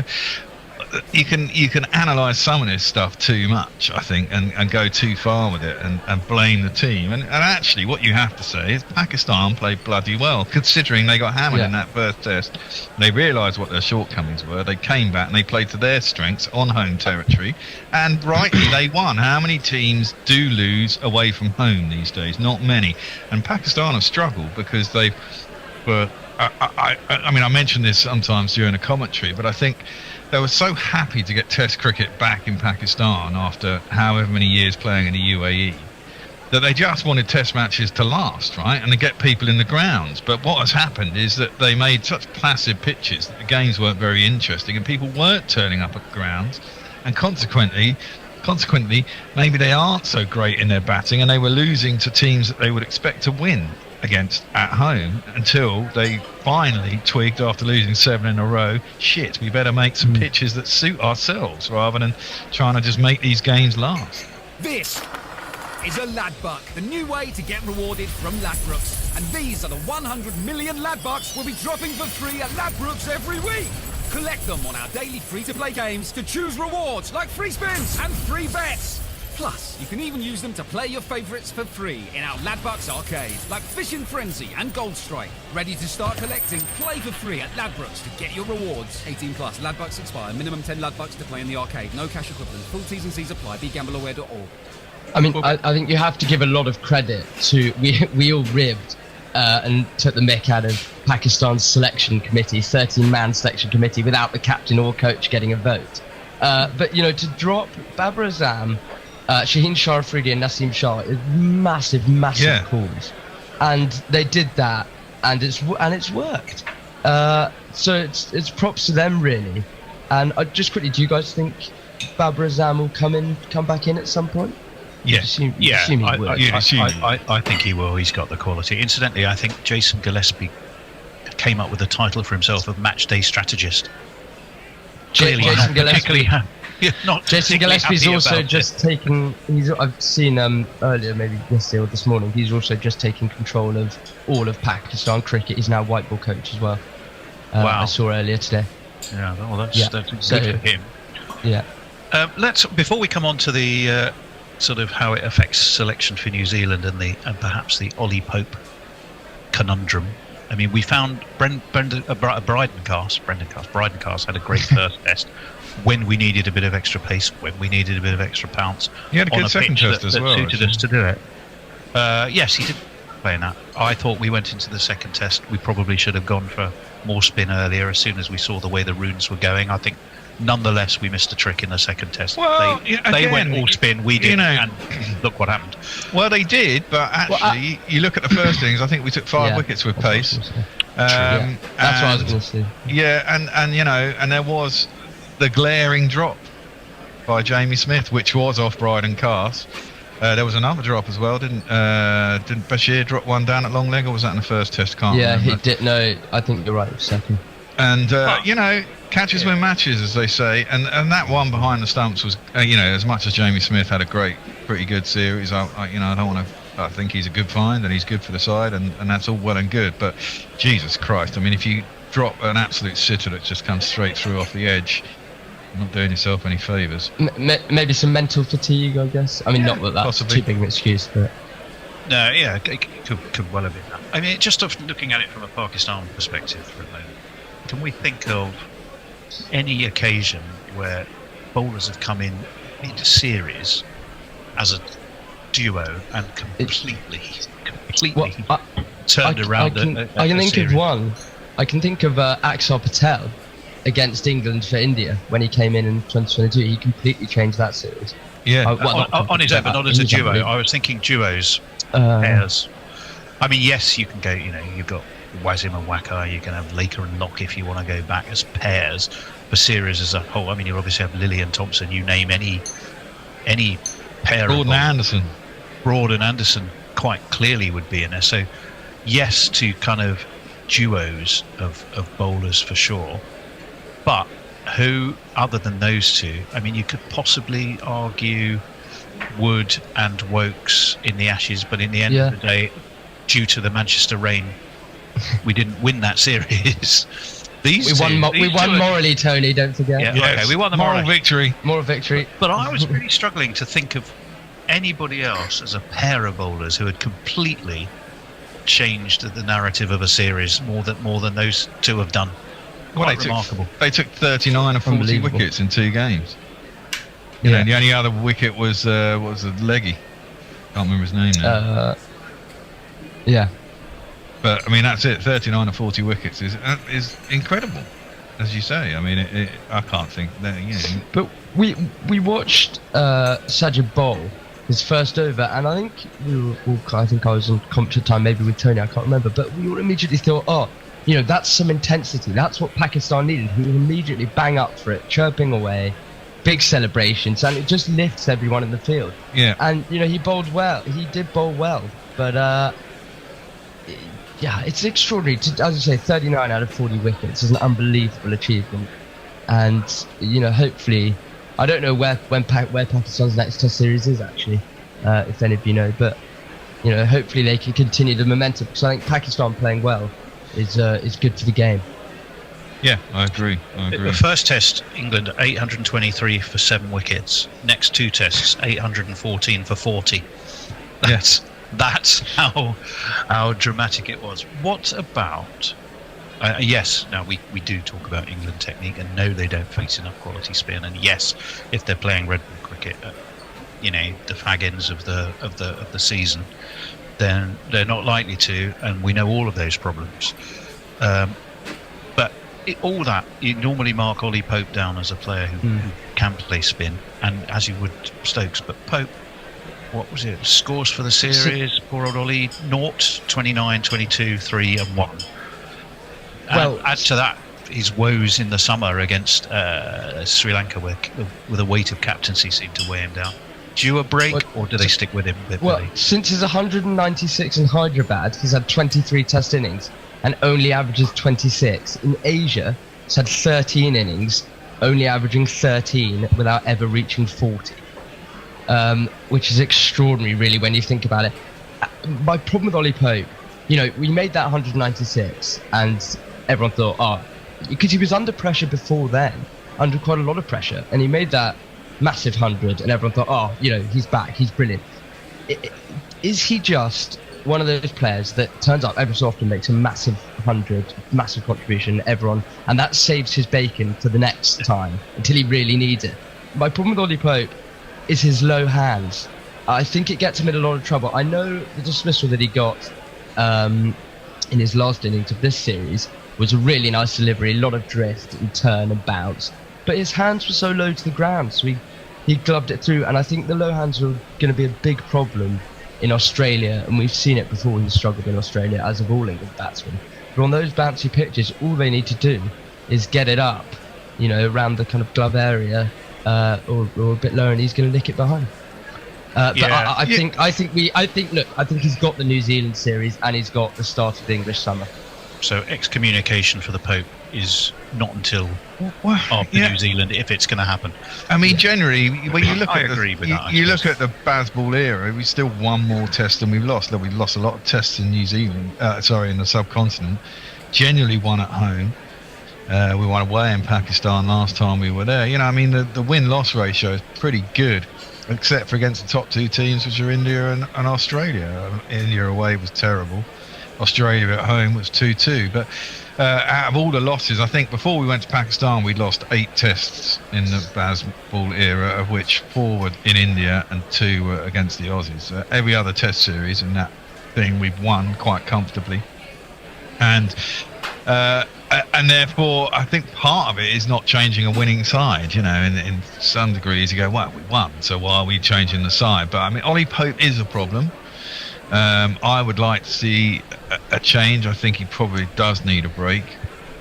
You can analyse some of this stuff too much, I think, and go too far with it and blame the team. And actually, what you have to say is Pakistan played bloody well, considering they got hammered in that first test. They realised what their shortcomings were. They came back and they played to their strengths on home territory, and rightly they won. How many teams do lose away from home these days? Not many. And Pakistan have struggled because they were. I mean, I mention this sometimes during a commentary, but I think. They were so happy to get Test cricket back in Pakistan after however many years playing in the UAE that they just wanted Test matches to last, right, and to get people in the grounds. But what has happened is that they made such placid pitches that the games weren't very interesting and people weren't turning up at the grounds, and consequently, maybe they aren't so great in their batting and they were losing to teams that they would expect to win against at home until they finally twigged after losing 7 in a row. Shit, we better make some pitches that suit ourselves rather than trying to just make these games last. This is a Ladbuck, the new way to get rewarded from Ladbrokes. And these are the 100 million Ladbucks we'll be dropping for free at Ladbrokes every week. Collect them on our daily free-to-play games to choose rewards like free spins and free bets. Plus, you can even use them to play your favourites for free in our Ladbucks arcade, like Fishing Frenzy and Gold Strike. Ready to start collecting? Play for free at Ladbrokes to get your rewards. 18 plus. Ladbucks expire. Minimum 10 Ladbucks to play in the arcade. No cash equivalent. Full T's and C's apply. BeGambleAware.org. I mean, I think you have to give a lot of credit to... We all ribbed and took the mick out of Pakistan's selection committee, 13-man selection committee, without the captain or coach getting a vote. But, you know, to drop Babar Azam... Shaheen Shah Afridi and Naseem Shah is massive calls, and they did that, and it's worked. So it's props to them really. And just quickly, do you guys think Babar Azam will come back in at some point? Yes, assume he will. I think he will. He's got the quality. Incidentally, I think Jason Gillespie came up with the title for himself of match day strategist. Jason Gillespie. Jason Gillespie's also just taking. I've seen earlier, maybe yesterday or this morning. He's also just taking control of all of Pakistan cricket. He's now white ball coach as well. Wow! I saw earlier today. Yeah, well, that's good for him. Yeah. Let's before we come on to the sort of how it affects selection for New Zealand and perhaps the Ollie Pope conundrum. I mean, we found Brendan Cast had a great first test. when we needed a bit of extra pace, when we needed a bit of extra pounce. He had a on good second pitch test as well, suited actually. us to do it. Yes, he did play in that. I thought we went into the second test. We probably should have gone for more spin earlier as soon as we saw the way the runes were going. I think, nonetheless, we missed a trick in the second test. Well, they went all spin, we didn't, and look what happened. Well, they did, but actually, you look at the first innings. I think we took 5 wickets with pace. That's what I was going to say. Yeah, and there was the glaring drop by Jamie Smith, which was off Bryden Cast. There was another drop as well, didn't Bashir drop one down at long leg, or was that in the first test? Can't remember. He did. No, I think you're right. Second. And catches win matches, as they say, and that one behind the stumps was, as much as Jamie Smith had a pretty good series, I think he's a good find and he's good for the side, and that's all well and good. But Jesus Christ, I mean, if you drop an absolute sitter that just comes straight through off the edge, you're not doing yourself any favours. Maybe some mental fatigue, I guess. I mean, not that that's possibly. too big an excuse, but No, yeah, it could well have been that. I mean, just looking at it from a Pakistan perspective for a moment, can we think of any occasion where bowlers have come into series as a duo and completely turned around I can think series? of one. I can think of Axar Patel against England for India when he came in 2022. He completely changed that series. Yeah, on his own, but not as a duo. I was thinking duos, pairs. I mean, yes, you can go. You've got Wasim and Waqar. You can have Laker and Locke if you want to go back as pairs. For series as a whole, I mean, you obviously have Lilly and Thompson. You name any pair. Broad and Anderson quite clearly would be in there. So, yes, to kind of duos of bowlers for sure. But who, other than those two, I mean, you could possibly argue Wood and Wokes in the Ashes, but in the end of the day, due to the Manchester rain, we didn't win that series. We won morally, Tony, don't forget. Yeah, okay, we won the moral victory. Moral victory. But I was really struggling to think of anybody else as a pair of bowlers who had completely changed the narrative of a series more than those two have done. Quite remarkable. They took 39 or 40 wickets in 2 games. The only other wicket was a leggy. Can't remember his name now. But I mean, that's it. 39 or 40 wickets is incredible, as you say. I mean, I can't think that. But we watched Sajid bowl his first over, and I think I think I was on commentary time, maybe with Tony, I can't remember. But we all immediately thought, that's some intensity. That's what Pakistan needed. He would immediately bang up for it, chirping away, big celebrations, and it just lifts everyone in the field. Yeah. And he bowled well. He did bowl well, but it's extraordinary. As I say, 39 out of 40 wickets is an unbelievable achievement. And hopefully, I don't know where Pakistan's next Test series is actually, if any of you know, but hopefully they can continue the momentum, because I think Pakistan playing well is good for the game. Yeah, I agree. The first test, England 823 for 7 wickets. Next 2 tests, 814 for 40. That's how dramatic it was. What about? Yes, now we do talk about England technique, and no, they don't face enough quality spin. And yes, if they're playing red ball cricket, the fag ends of the season, then they're not likely to, and we know all of those problems. But all that, you normally mark Ollie Pope down as a player who can play spin, and as you would Stokes. But Pope, what was it? Scores for the series, poor old Ollie, 0, 29, 22, 3 and 1. Well, add to that his woes in the summer against Sri Lanka, where the weight of captaincy seemed to weigh him down. Due a break, or do they stick with him? Since his 196 in Hyderabad, he's had 23 Test innings and only averages 26. In Asia, he's had 13 innings, only averaging 13 without ever reaching 40. Which is extraordinary, really, when you think about it. My problem with Ollie Pope, we made that 196, and everyone thought, because he was under pressure before then, under quite a lot of pressure, and he made that massive 100, and everyone thought, he's back, he's brilliant. Is he just one of those players that turns up every so often, makes a massive contribution, everyone, and that saves his bacon for the next time until he really needs it. My problem with Ollie Pope is his low hands. I think it gets him in a lot of trouble. I know the dismissal that he got in his last innings of this series was a really nice delivery, a lot of drift and turn and bounce, but his hands were so low to the ground, so he gloved it through, and I think the low hands are going to be a big problem in Australia, and we've seen it before. He's struggled in Australia, as of all England batsmen. But on those bouncy pitches, all they need to do is get it up, around the kind of glove area, or a bit lower, and he's going to nick it behind. But I think he's got the New Zealand series, and he's got the start of the English summer. So excommunication for the Pope is not until after New Zealand, if it's going to happen. I mean, generally, when you look at look at the Bazball era, we still won more tests than we've lost. We've lost a lot of tests in New Zealand, in the subcontinent. Generally won at home. We won away in Pakistan last time we were there. The win-loss ratio is pretty good, except for against the top two teams, which are India and Australia. India away was terrible. Australia at home was 2-2, but out of all the losses, I think before we went to Pakistan, we'd lost 8 tests in the Bazball era, of which 4 were in India and 2 were against the Aussies. Every other test series in that thing we've won quite comfortably, and therefore I think part of it is not changing a winning side. In some degrees you go, well, we won, so why are we changing the side? But I mean, Ollie Pope is a problem. I would like to see a change. I think he probably does need a break.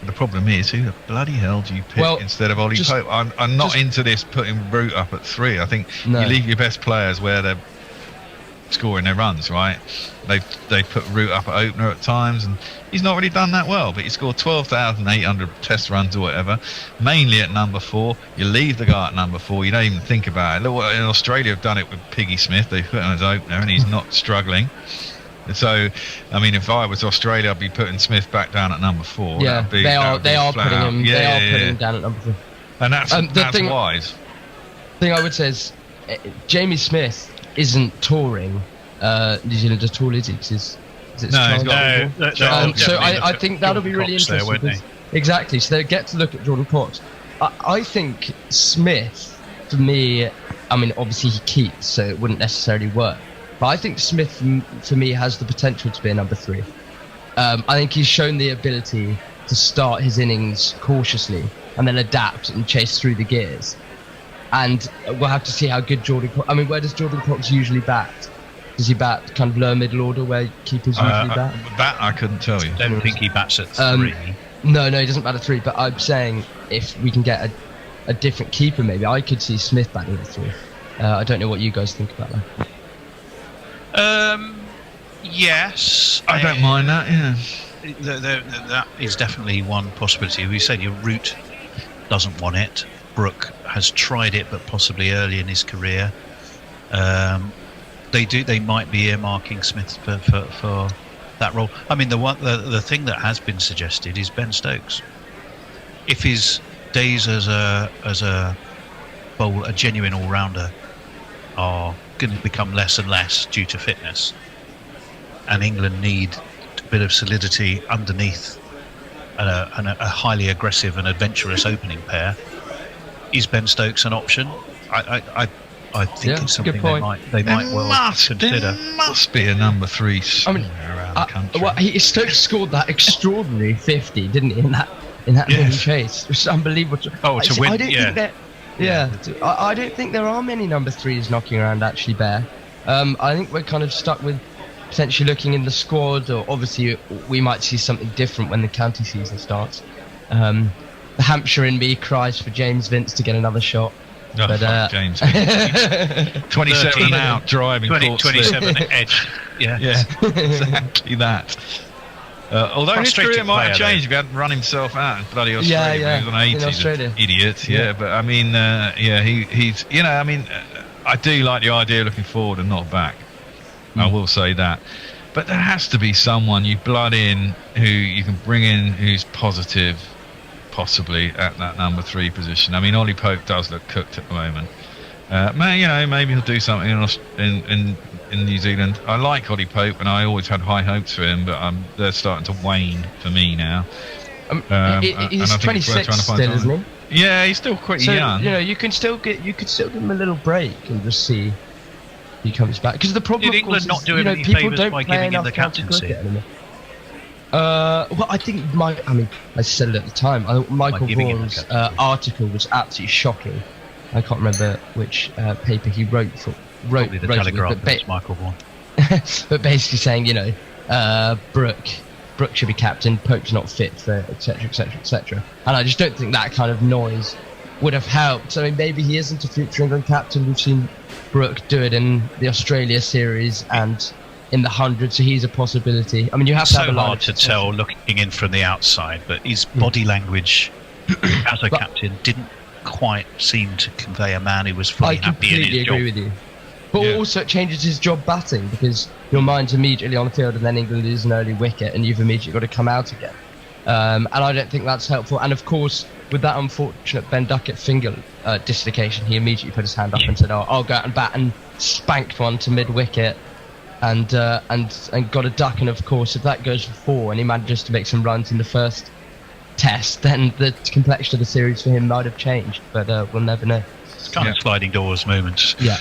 The problem is, who the bloody hell do you pick instead of Ollie Pope? I'm not into this putting Root up at 3. I think you leave your best players where they're scoring their runs, right? They put Root up at opener at times, and he's not really done that well, but he scored 12,800 test runs or whatever, mainly at number 4. You leave the guy at number 4, you don't even think about it. Look, in Australia have done it with Piggy Smith. They put him as opener and he's not struggling. So, I mean, if I was Australia, I'd be putting Smith back down at number 4. Yeah, they are putting him down at number 4. And that's wise. The thing I would say is, Jamie Smith isn't touring New Zealand at all, is he? So I think that'll be really interesting. Exactly. So they get to look at Jordan Cox. I think Smith, for me, I mean, obviously he keeps, so it wouldn't necessarily work. But I think Smith, for me, has the potential to be a number 3. I think he's shown the ability to start his innings cautiously and then adapt and chase through the gears. And we'll have to see how good Jordan Cox... I mean, where does Jordan Cox usually bat? Does he bat kind of lower middle order where keepers usually bat? That I couldn't tell you. I don't think he bats at 3. No, he doesn't bat at 3. But I'm saying if we can get a different keeper, maybe I could see Smith batting at 3. I don't know what you guys think about that. Yes, I don't mind that. Yeah, that is definitely one possibility. We said your Root doesn't want it. Brook has tried it, but possibly early in his career. They might be earmarking Smith for that role. I mean, the thing that has been suggested is Ben Stokes. If his days as a bowler, a genuine all-rounder, are going to become less and less due to fitness, and England need a bit of solidity underneath and a highly aggressive and adventurous opening pair, is Ben Stokes an option? I think it's something they might well consider. There must be a number 3 around the country. Well, Stokes scored that extraordinary 50, didn't he, in that winning chase? It was unbelievable. To win, I don't think there are many number 3s knocking around actually, Bear. I think we're kind of stuck with potentially looking in the squad, or obviously we might see something different when the county season starts. The Hampshire in me cries for James Vince to get another shot. Oh, but, James Vince. 27 out, driving 27 edge. Yeah, exactly that. Although his career might have changed if he hadn't run himself out in bloody Australia. He was on 80s, idiot. But I mean, he's, I mean, I do like the idea of looking forward and not back. I will say that. But there has to be someone you blood in who you can bring in who's positive, possibly at that number 3 position. I mean, Ollie Pope does look cooked at the moment. Maybe he'll do something in New Zealand. I like Ollie Pope, and I always had high hopes for him, but they're starting to wane for me now. He's and I think 26 it's worth trying to find still, someone. isn't he? Yeah, he's still pretty young. You could still give him a little break and just see if he comes back. Because the problem, Did of course, England not is, do him any people favours don't by play giving him enough the county captaincy? cricket anymore. Well, I think I said it at the time. Michael giving him the Vaughan's article was absolutely shocking. I can't remember which paper he wrote for. Probably the Telegraph. It with, That's Michael Vaughan. but basically saying, Brooke should be captain, Pope's not fit for etc, etc, etc. And I just don't think that kind of noise would have helped. I mean, maybe he isn't a future England captain. We've seen Brooke do it in the Australia series and in the 100, so he's a possibility. I mean, you have to have a so line hard of to tell looking in from the outside, but his body language as a captain didn't quite seem to convey a man who was fully happy in his job. I completely agree with you. But also it changes his job batting, because your mind's immediately on the field and then England lose an early wicket and you've immediately got to come out again. And I don't think that's helpful. And of course, with that unfortunate Ben Duckett finger dislocation, he immediately put his hand up and said, I'll go out and bat, and spanked one to mid-wicket and got a duck. And of course, if that goes for 4 and he manages to make some runs in the first test, then the complexion of the series for him might have changed. But we'll never know. It's kind of sliding doors moments. Yeah.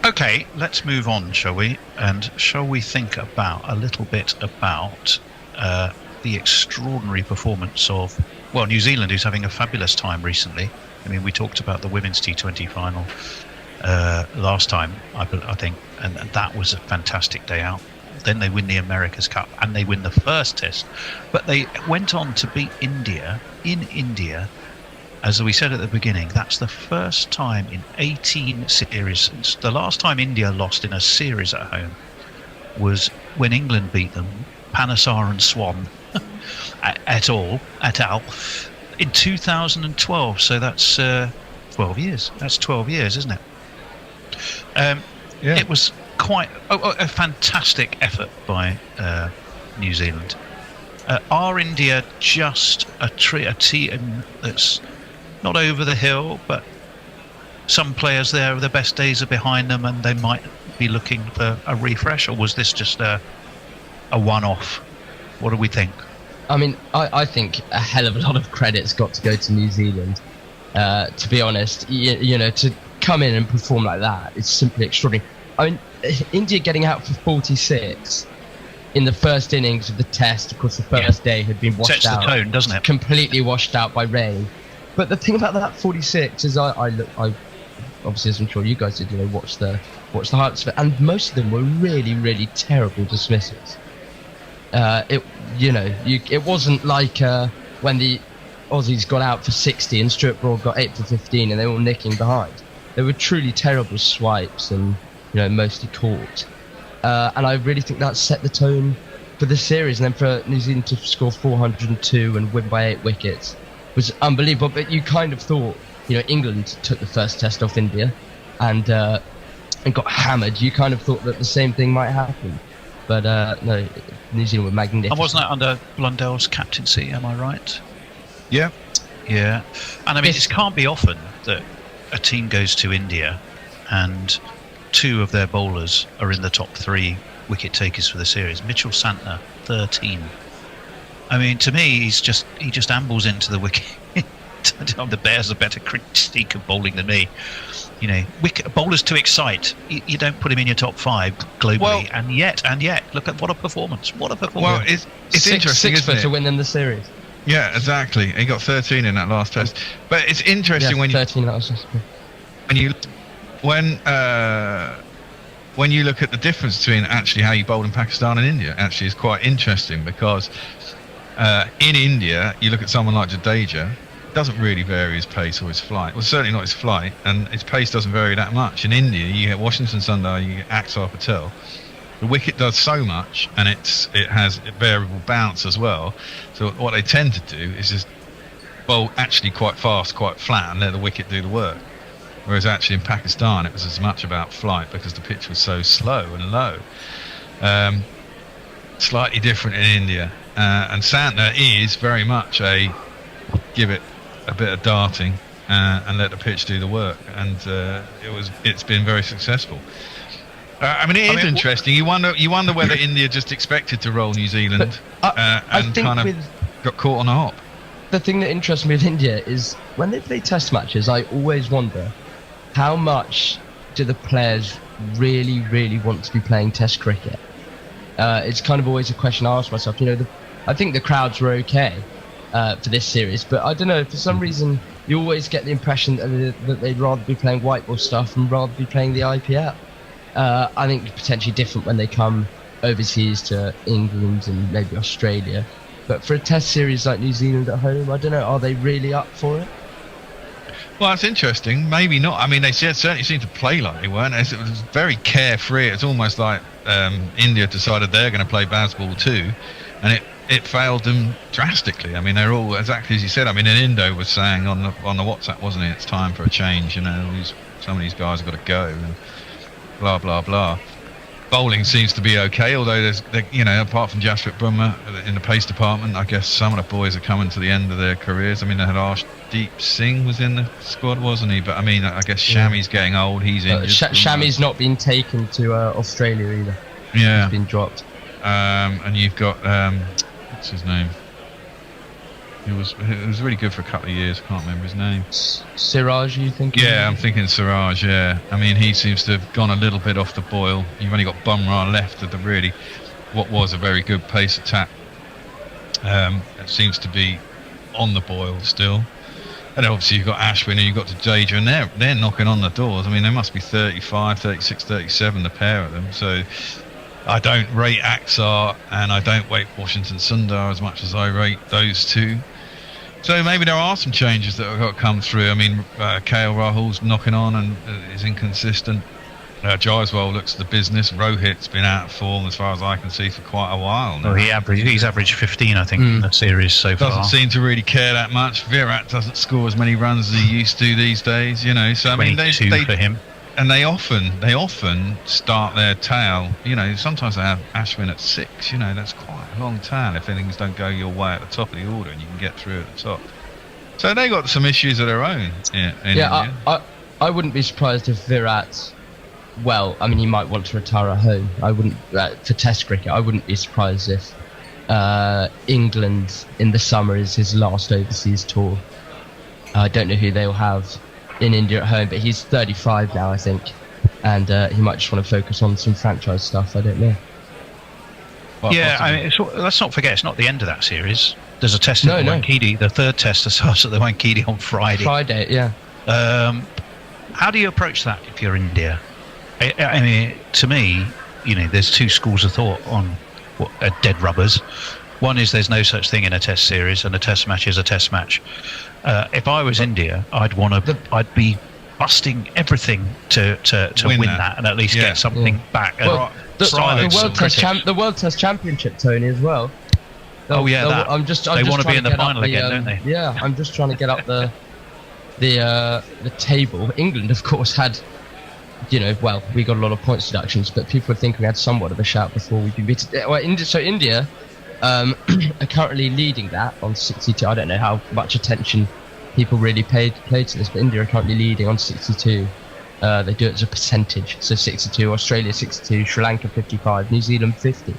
Okay, let's move on, shall we? And shall we think a little bit about the extraordinary performance of, New Zealand, who's having a fabulous time recently. I mean, we talked about the women's T20 final last time, I think, and that was a fantastic day out. Then they win the America's Cup and they win the first test. But they went on to beat India in India. As we said at the beginning, that's the first time in 18 series. The last time India lost in a series at home was when England beat them, Panesar and Swan, et al., in 2012. So that's 12 years. That's 12 years, isn't it? It was quite a fantastic effort by New Zealand. Are India just a team that's not over the hill, but some players there, the best days are behind them and they might be looking for a refresh? Or was this just a one-off? What do we think? I mean, I think a hell of a lot of credit's got to go to New Zealand. To be honest, to come in and perform like that is simply extraordinary. I mean, India getting out for 46 in the first innings of the test, of course the first day had been washed out. Sets the tone, doesn't it? Completely washed out by rain. But the thing about that 46 is I obviously, as I'm sure you guys did, watch the highlights of it, and most of them were really, really terrible dismissals. It wasn't like when the Aussies got out for 60 and Stuart Broad got 8 for 15 and they were all nicking behind. They were truly terrible swipes and mostly caught. And I really think that set the tone for the series. And then for New Zealand to score 402 and win by 8 wickets was unbelievable. But you kind of thought, England took the first test off India and got hammered. You kind of thought that the same thing might happen. But no, New Zealand were magnificent. And wasn't that under Blundell's captaincy, am I right? Yeah. Yeah. And I mean, it can't be often that a team goes to India and 2 of their bowlers are in the top 3 wicket takers for the series. Mitchell Santner, 13. I mean, to me, he just ambles into the wicket. The Bears are better critique of bowling than me. Bowlers to excite. You don't put him in your top 5 globally, and yet, look at what a performance! What a performance! Well, it's interesting, isn't it? to win them the series. Yeah, exactly. He got 13 in that last test. But it's interesting when 13 last test. When you look at the difference between actually how you bowl in Pakistan and India, actually is quite interesting, because in India you look at someone like Jadeja, doesn't really vary his pace or his flight. Well, certainly not his flight, and his pace doesn't vary that much. In India, you get Washington Sundar, you get Axar Patel. The wicket does so much, and it has a variable bounce as well. So what they tend to do is just bowl actually quite fast, quite flat, and let the wicket do the work. Whereas actually in Pakistan, it was as much about flight because the pitch was so slow and low. Slightly different in India. And Santner is very much give it a bit of darting, and let the pitch do the work, and it's been very successful. I mean, it is interesting. You wonder whether India just expected to roll New Zealand and kind of got caught on a hop. The thing that interests me with India is when they play test matches, I always wonder how much do the players really, really want to be playing test cricket. It's kind of always a question I ask myself. I think the crowds were okay for this series, but I don't know, for some reason you always get the impression that they'd rather be playing white ball stuff and rather be playing the IPL. I think it's potentially different when they come overseas to England and maybe Australia, but for a test series like New Zealand at home, I don't know, are they really up for it? Well, that's interesting. Maybe not. I mean, they certainly seemed to play like they weren't. It was very carefree. It's almost like India decided they're going to play baseball too, and it failed them drastically. I mean, they're all exactly as you said. I mean, Indo was saying on the WhatsApp, wasn't it? It's time for a change. Some of these guys have got to go, and blah blah blah. Bowling seems to be okay, although apart from Jasprit Bumrah in the pace department, I guess some of the boys are coming to the end of their careers. I mean, they had Arshdeep Singh was in the squad, wasn't he? But I mean, I guess Shami's getting old. He's injured. Shami's not been taken to Australia either. Yeah, he's been dropped. And you've got what's his name? He was really good for a couple of years. I can't remember his name. Siraj, you think? Yeah, I'm thinking Siraj. Yeah, I mean, he seems to have gone a little bit off the boil. You've only got Bumrah left of what was a very good pace attack. It seems to be on the boil still. And obviously you've got Ashwin and you've got Jadeja, and they're knocking on the doors. I mean, they must be 35, 36, 37, the pair of them. So I don't rate Axar and I don't rate Washington Sundar as much as I rate those two. So maybe there are some changes that have got to come through. I mean, KL Rahul's knocking on and is inconsistent. Jaiswal looks the business. Rohit's been out of form as far as I can see for quite a while now. Well, he's averaged 15, I think, in the series so far. Doesn't seem to really care that much. Virat doesn't score as many runs as he used to these days, So I mean, they for him. And they often start their tail. Sometimes they have Ashwin at 6. That's quite a long tail if things don't go your way at the top of the order and you can get through at the top. So they got some issues of their own. I wouldn't be surprised if Virat. Well, I mean, he might want to retire at home. I wouldn't for Test cricket. I wouldn't be surprised if England in the summer is his last overseas tour. I don't know who they'll have in India at home, but he's 35 now, I think, and he might just want to focus on some franchise stuff. I don't know. Let's not forget, it's not the end of that series. There's a test at the Wankhede. The third test starts at the Wankhede on Friday. Yeah. How do you approach that if you're India? I mean, to me, there's two schools of thought on dead rubbers. One is there's no such thing in a test series, and a test match is a test match. If I was India, I'd be busting everything to win that and at least get something back. Well, the World Test Championship, Tony, as well. They want to be in the final again, don't they? Yeah, I'm just trying to get up the table. England, of course, had. We got a lot of points deductions, but people would think we had somewhat of a shout before we'd be beaten. India are currently leading that on 62. I don't know how much attention people really paid to this, but India are currently leading on 62. They do it as a percentage, so 62, Australia 62, Sri Lanka 55, New Zealand 50.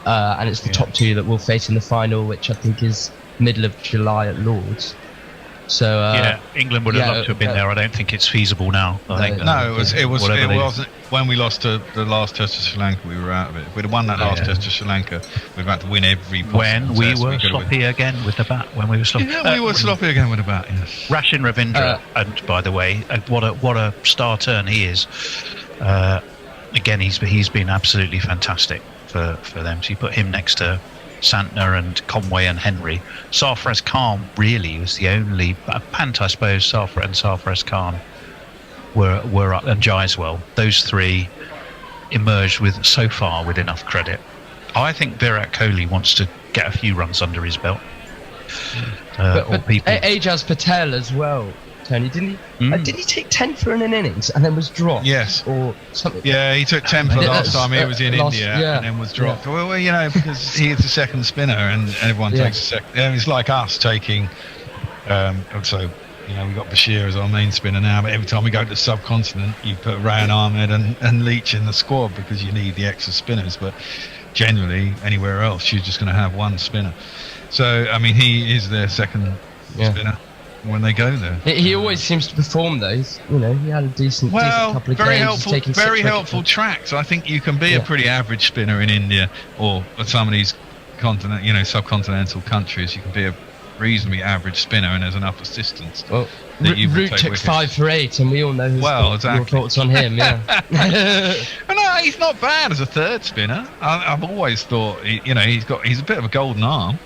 And it's the top two that we'll face in the final, which I think is middle of July at Lords. So England would have loved to have been there. I don't think it's feasible now. I think it wasn't when we lost to the last test to Sri Lanka. We were out of it. If we'd have won that last test to Sri Lanka, we'd have had to win every possible when we were sloppy again with the bat. When we were sloppy, we were sloppy again with the bat. Yes. Rashin Ravindra, and by the way, what a star turn he is. Again, he's been absolutely fantastic for them. So you put him next to Santner and Conway and Henry. Sarfaraz Khan really was the only Pant, I suppose. Sarfaraz and Sarfaraz Khan were up, and Jaiswal. Those three emerged with enough credit. I think Virat Kohli wants to get a few runs under his belt. But Ajaz Patel as well, Tony, didn't he? Did he take 10 for an innings and then was dropped? Yes. Or something? Yeah, he took 10 for the last time he was in India and then was dropped. Yeah. Well, because he's the second spinner and everyone takes a second. It's like us taking, You know, we've got Bashir as our main spinner now, but every time we go to the subcontinent, you put Ryan Ahmed and Leach in the squad because you need the extra spinners. But generally, anywhere else, you're just going to have one spinner. So, I mean, he is their second spinner when they go there. He always seems to perform those. You know, he had a decent couple of very games. helpful tracks. I think you can be a pretty average spinner in India or some of these subcontinental countries. You can be a reasonably average spinner, and there's enough assistance. Well, Root took 5 for 8, and we all know your thoughts on him. Yeah. No, he's not bad as a third spinner. I've always thought, he's a bit of a golden arm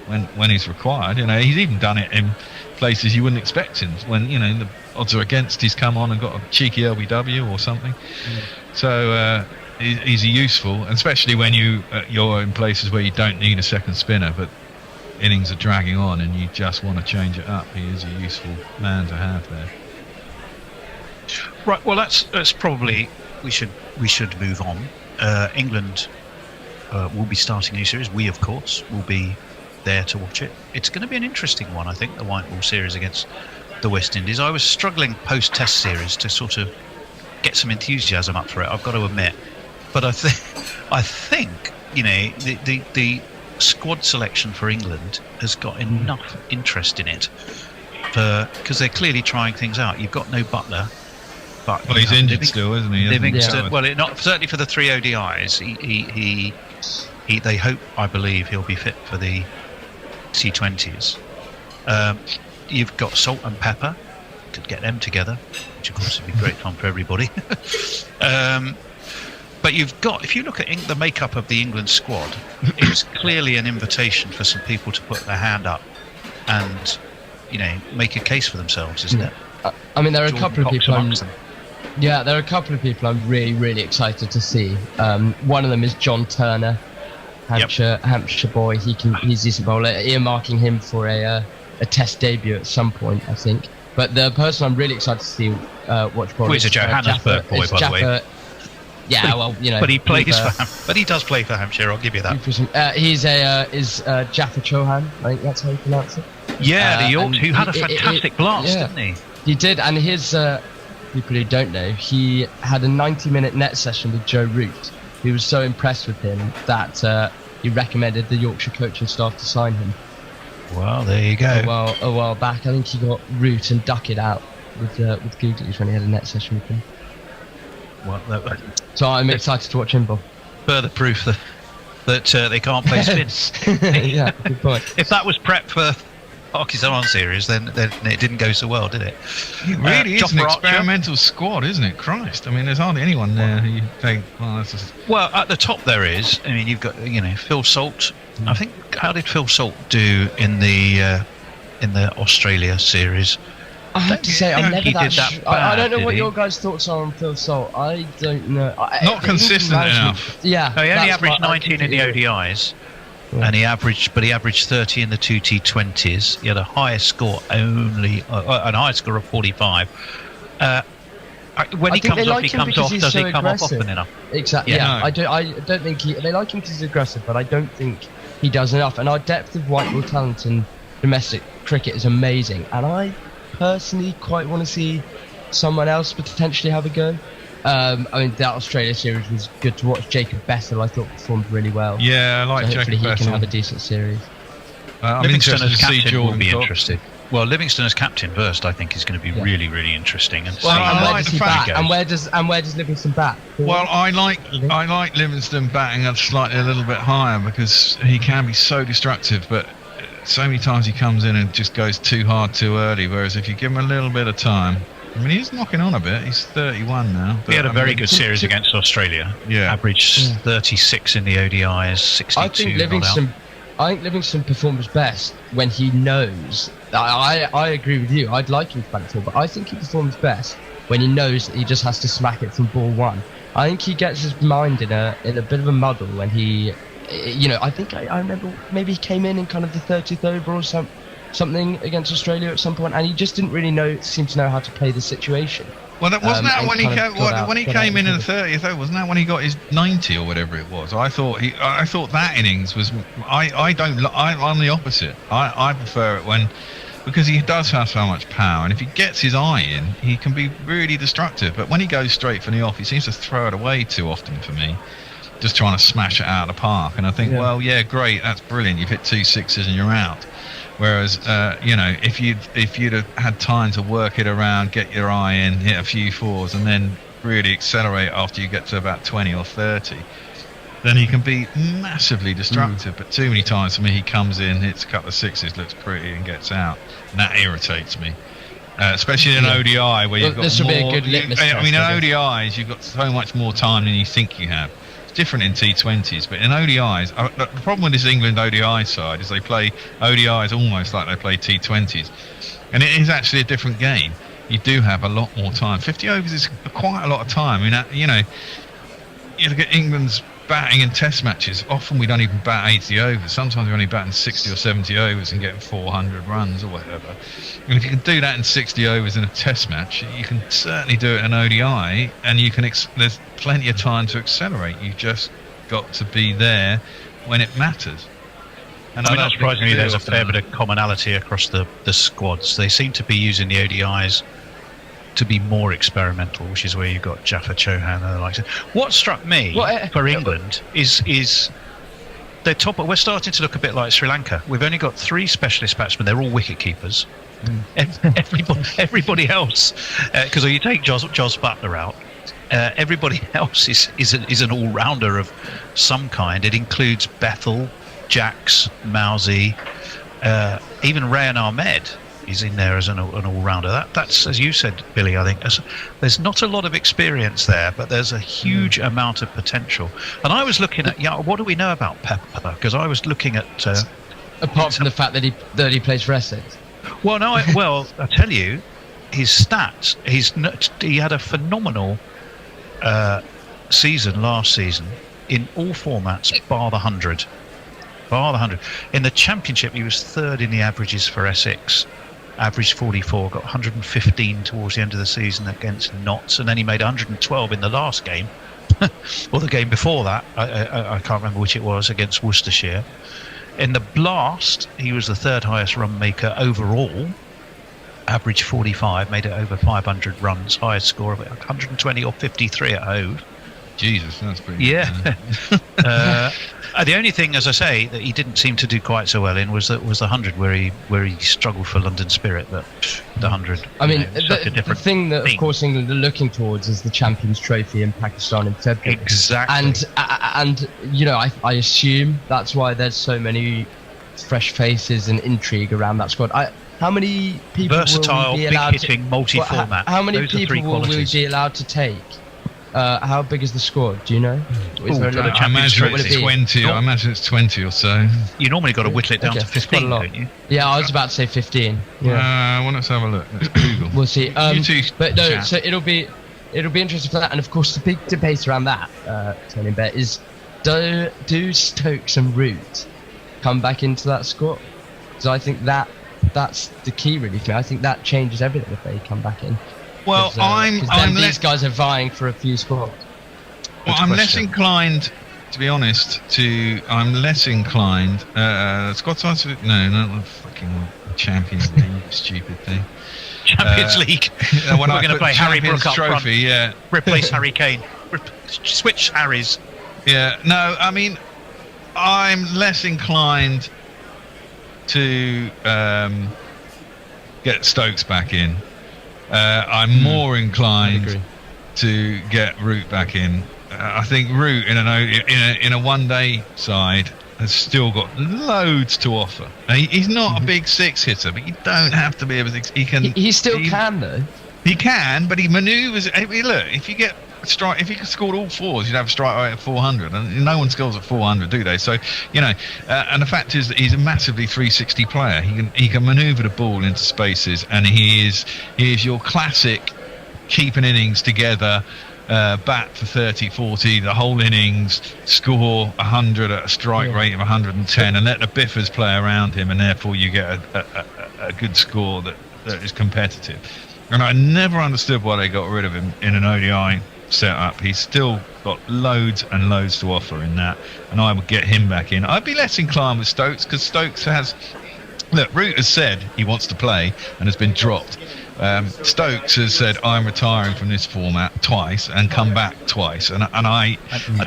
when he's required. You know, he's even done it in places you wouldn't expect him. When the odds are against, he's come on and got a cheeky LBW or something. So he's useful, especially when you're in places where you don't need a second spinner, but innings are dragging on and you just want to change it up. He is a useful man to have there. Right, well that's probably we should move on. England will be starting a new series. We of course will be there to watch it. It's going to be an interesting one, I think, the white ball series against the West Indies. I was struggling post test series to sort of get some enthusiasm up for it, I've got to admit, but I think the squad selection for England has got enough interest in it because they're clearly trying things out. You've got no Butler, but he's injured still, isn't he? Livingston, not certainly for the 3 ODIs. They hope, I believe, he'll be fit for the T20s. You've got Salt and Pepper, could get them together, which of course would be great fun for everybody. But you've got, if you look at the makeup of the England squad, it's clearly an invitation for some people to put their hand up and, make a case for themselves, isn't it? I mean, there are a couple of people. There are a couple of people I'm really, really excited to see. One of them is John Turner, Hampshire boy. He's a decent bowler. Earmarking him for a Test debut at some point, I think. But the person I'm really excited to see watch bowling. He's a Johannesburg boy, by the way. Yeah, well, But he plays but he does play for Hampshire. I'll give you that. He's Jaffa Chauhan. I think that's how you pronounce it. Yeah, the York, who had a fantastic blast, didn't he? He did, and his people who don't know, he had a 90-minute net session with Joe Root. He was so impressed with him that he recommended the Yorkshire coaching staff to sign him. Well, there you go. A while back, I think he got Root and Duckett out with Googlies when he had a net session with him. Well, so I'm excited to watch him, Bob. Further proof that they can't play spins. Yeah, good point. If that was prep for Pakistan series, then it didn't go so well, did it? It really is an experimental squad, isn't it? Christ, I mean, there's hardly anyone there who you think, that's just... Well, at the top there is. I mean, you've got Phil Salt. I think, how did Phil Salt do in the Australia series? I have to say, I'm never that bad, I don't know what your guys' thoughts are on Phil Salt. I don't know. Not consistent enough. Yeah. No, he only averaged 19 in the ODIs, and he averaged 30 in the 2 T20s. He had a highest score an high score of 45. When he comes off, does he come off often enough? Exactly. Yeah. I don't think they like him because he's aggressive, but I don't think he does enough. And our depth of white ball talent in domestic cricket is amazing, and I personally quite want to see someone else potentially have a go. I mean, that Australia series was good to watch. Jacob Bessel, I thought, performed really well. Yeah, I like Jacob Bessel. Hopefully he can have a decent series. Livingston as captain will be interesting. Well, Livingston as captain first, I think, is going to be really, really interesting. And where does Livingston bat? Well, I like Livingston batting slightly a little bit higher because he can be so destructive, but so many times he comes in and just goes too hard too early, whereas if you give him a little bit of time, I mean, he's knocking on a bit. He's 31 now. He had a very good series against Australia. Yeah, averaged 36 in the ODIs, 62. I think Livingston performs best when he knows. I agree with you. I'd like him to bat it, but I think he performs best when he knows that he just has to smack it from ball one. I think he gets his mind in a bit of a muddle when he. I think I remember maybe he came in kind of the 30th over or something against Australia at some point, and he just didn't really seem to know how to play the situation. Well, wasn't that when he came in the 30th over? Wasn't that when he got his 90 or whatever it was? I thought that innings was. I'm the opposite. I prefer it when because he does have so much power, and if he gets his eye in, he can be really destructive. But when he goes straight for the off, he seems to throw it away too often for me, just trying to smash it out of the park. And I think, well, yeah, great, that's brilliant. You've hit 2 sixes and you're out. Whereas, if you'd have had time to work it around, get your eye in, hit a few 4s, and then really accelerate after you get to about 20 or 30, then he can be massively destructive. But too many times for me, he comes in, hits a couple of 6s, looks pretty, and gets out, and that irritates me. Especially in an ODI where you've got this more. Would be a good litmus test, in ODIs, you've got so much more time than you think you have. It's different in T20s, but in ODIs, the problem with this England ODI side is they play ODIs almost like they play T20s, and it is actually a different game. You do have a lot more time. 50 overs is quite a lot of time. I mean, you look at England's batting in test matches. Often we don't even bat 80 overs. Sometimes we're only batting 60 or 70 overs and getting 400 runs or whatever. And if you can do that in 60 overs in a test match, you can certainly do it in an ODI, and you can. There's plenty of time to accelerate. You've just got to be there when it matters. And not surprisingly, there's a fair bit of commonality across the squads. They seem to be using the ODIs to be more experimental, which is where you've got Jaffa, Chauhan and the likes. What struck me for England is they're top. We're starting to look a bit like Sri Lanka. We've only got 3 specialist batsmen. They're all wicket keepers. Everybody else, because you take Jos Buttler out, everybody else is an all-rounder of some kind. It includes Bethel, Jacks, Mousy, even Rayan Ahmed is in there as an all-rounder. That's, as you said, Billy, I think there's not a lot of experience there, but there's a huge amount of potential. And I was looking at, what do we know about Pepper? Because I was looking at... apart from the fact that he plays for Essex. Well, no, I tell you, his stats, he had a phenomenal season last season in all formats, bar the 100. In the Championship, he was 3rd in the averages for Essex. Averaged 44, got 115 towards the end of the season against Notts, and then he made 112 in the last game, or the game before that. I can't remember which it was, against Worcestershire. In the Blast, he was the 3rd highest run maker overall. Averaged 45, made it over 500 runs, highest score of 120 or 53 at Hove. Jesus, that's pretty good. The only thing, as I say, that he didn't seem to do quite so well in was the 100, where he struggled for London Spirit. But the 100, I mean, the thing that of course England are looking towards is the Champions Trophy in Pakistan in February. Exactly. And I assume that's why there's so many fresh faces and intrigue around that squad. How many people versatile, will we be allowed big-hitting, multi-format? How many people will we be allowed to take? How big is the squad? Do you know? I imagine it's 20. I imagine it's 20 or so. You normally got to whittle it down to 15, don't you? Yeah, I was about to say 15. Yeah. Let's have a look. Let's Google. We'll see. But no, so it'll be interesting for that. And of course, the big debate around that, Tony Bet, is do Stokes and Root come back into that squad? Because I think that's the key, really. I think that changes everything if they come back in. Well, these guys are vying for a few spots. Well, I'm less inclined, to be honest. I'm less inclined. Squad size? No, not the fucking Champions League, stupid thing. Champions League. When we're going to play Harry Brook up front. Yeah. Replace Harry Kane. Switch Harrys. Yeah. No, I mean, I'm less inclined to get Stokes back in. I'm more inclined to get Root back in. I think Root in a one-day side has still got loads to offer. Now, he's not a big 6 hitter, but you don't have to be a 6. He still can though. He can, but he manoeuvres. Look, if you scored all 4s, you'd have a strike rate of 400, and no one scores at 400, do they? So, and the fact is that he's a massively 360 player. He can manoeuvre the ball into spaces, and he is your classic keep an innings together, bat for 30, 40, the whole innings, score 100 at a strike rate of 110, and let the biffers play around him, and therefore you get a good score that is competitive. And I never understood why they got rid of him in an ODI setup. He's still got loads and loads to offer in that, and I would get him back in. I'd be less inclined with Stokes, because Stokes has Look, Root has said he wants to play and has been dropped. Stokes has said, I'm retiring from this format twice and come back twice. And I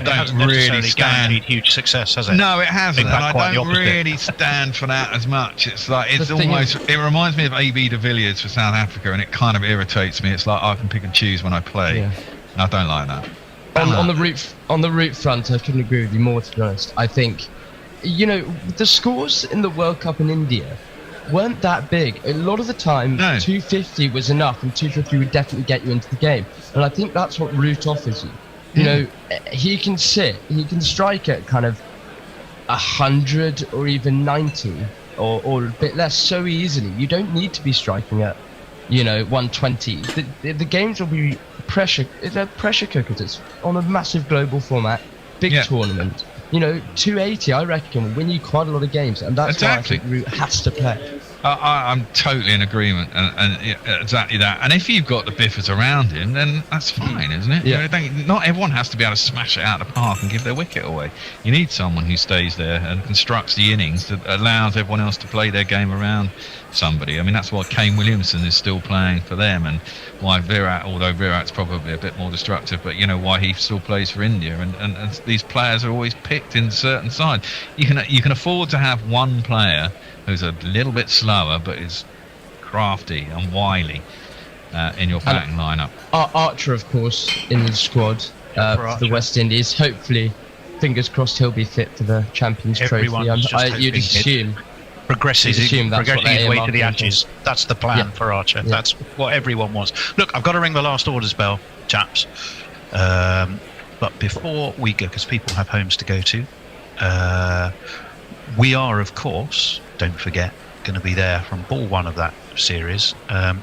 don't really stand... huge success, has it? No, it hasn't. And Quite I don't really stand for that as much. It's like, it's almost... It reminds me of AB de Villiers for South Africa, and it kind of irritates me. It's like I can pick and choose when I play. Yeah. And I don't like that. On the root front, I couldn't agree with you more, to be honest. I think, the scores in the World Cup in India weren't that big. A lot of the time, 250 was enough, and 250 would definitely get you into the game. And I think that's what Root offers you. You know, he can strike at kind of 100 or even 90 or a bit less so easily. You don't need to be striking at, 120. The games will be they're pressure cookers. It's on a massive global format, big tournament. 280, I reckon, will win you quite a lot of games, and that's why I think Root has to play. I'm totally in agreement, and exactly that. And if you've got the biffers around him, then that's fine, isn't it? Yeah. Not everyone has to be able to smash it out of the park and give their wicket away. You need someone who stays there and constructs the innings that allows everyone else to play their game around somebody. I mean, that's why Kane Williamson is still playing for them, and why Virat, although Virat's probably a bit more destructive, but why he still plays for India. And these players are always picked in certain sides. You can afford to have one player who's a little bit slower but is crafty and wily in your batting lineup. Archer, of course, in the squad for the West Indies. Hopefully, fingers crossed, he'll be fit for the Champions Trophy. You'd assume. Progressing his way to the Ashes. That's the plan for Archer. Yeah. That's what everyone wants. Look, I've got to ring the last orders bell, chaps. But before we go, because people have homes to go to, we are, of course, don't forget, going to be there from ball one of that series. And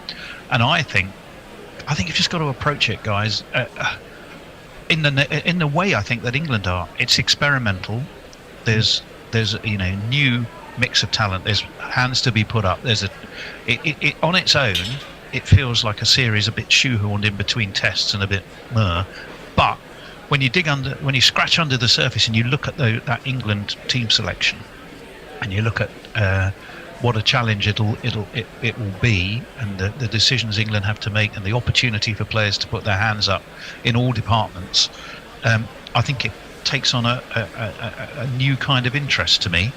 I think you've just got to approach it, guys, in the way I think that England are. It's experimental. There's new mix of talent. There's hands to be put up. There's it on its own. It feels like a series a bit shoehorned in between tests and a bit but when you scratch under the surface and you look at that England team selection, and you look at what a challenge it will be, and the decisions England have to make, and the opportunity for players to put their hands up in all departments, I think it takes on a new kind of interest to me.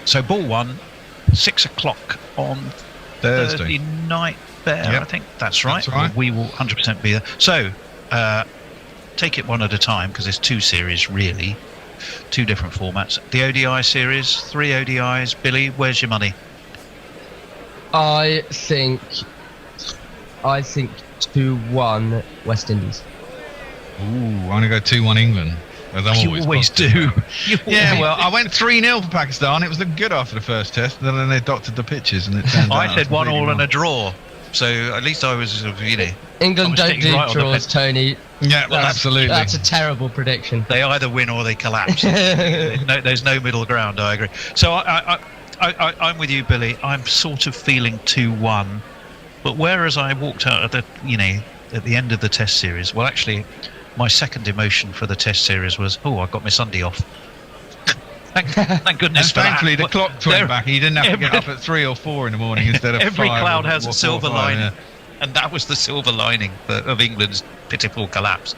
So ball one, 6 o'clock on Thursday night there. I think that's right. We will 100% be there. So take it one at a time, because there's two series really, two different formats. The ODI series, 3 ODIs. Billy, where's your money? I think 2-1 West Indies. Ooh, I'm going to go 2-1 England. You always do. Well, I went 3-0 for Pakistan. It was looking good after the first test, and then they doctored the pitches, and it turned out I said 1-1 and a draw. So at least I was, England don't do draws, Tony. Yeah, absolutely. That's a terrible prediction. They either win or they collapse. There's no middle ground. I agree. So I'm with you, Billy. I'm sort of feeling 2-1, but whereas I walked out at the end of the Test series, well, actually, my second emotion for the Test series was, I got my Sunday off. Thank goodness and for thankfully that. the clock went back. You didn't have to get up at 3 or 4 in the morning instead of 5. Every cloud has a silver 5, lining, and that was the silver lining of England's pitiful collapse.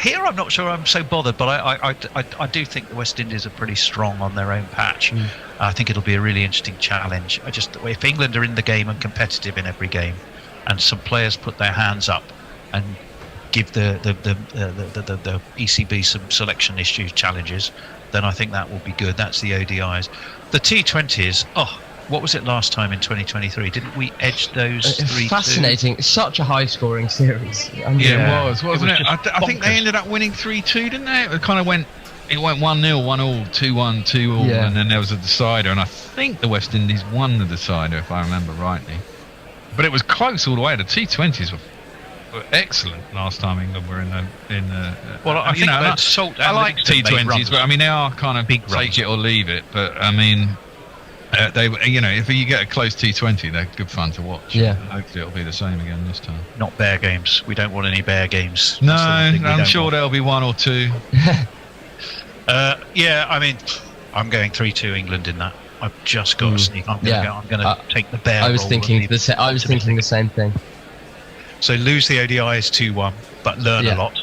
Here, I'm not sure I'm so bothered, but I do think the West Indies are pretty strong on their own patch. I think it'll be a really interesting challenge. If England are in the game and competitive in every game, and some players put their hands up and give the ECB some selection issue challenges, then I think that will be good. That's the ODIs. The T20s, what was it last time in 2023? Didn't we edge those 3-2? Fascinating. It's such a high-scoring series. It was, wasn't it? I think they ended up winning 3-2, didn't they? It kind of went 1-0, 1-all, 2-1, 2-all, and then there was a decider, and I think the West Indies won the decider, if I remember rightly. But it was close all the way. The T20s were excellent last time England were in the well, I think I like T20s, but I mean they are kind of big take it or leave it. But I mean, if you get a close T20, they're good fun to watch. Yeah, hopefully it'll be the same again this time. Not bear games. We don't want any bear games. No, I'm sure there'll be 1 or 2. I mean, I'm going 3-2 England in that. I've just got to sneak. I'm going to take the bear. I was role thinking and be I was thinking the same thing. So lose the ODIs 2-1, but learn a lot.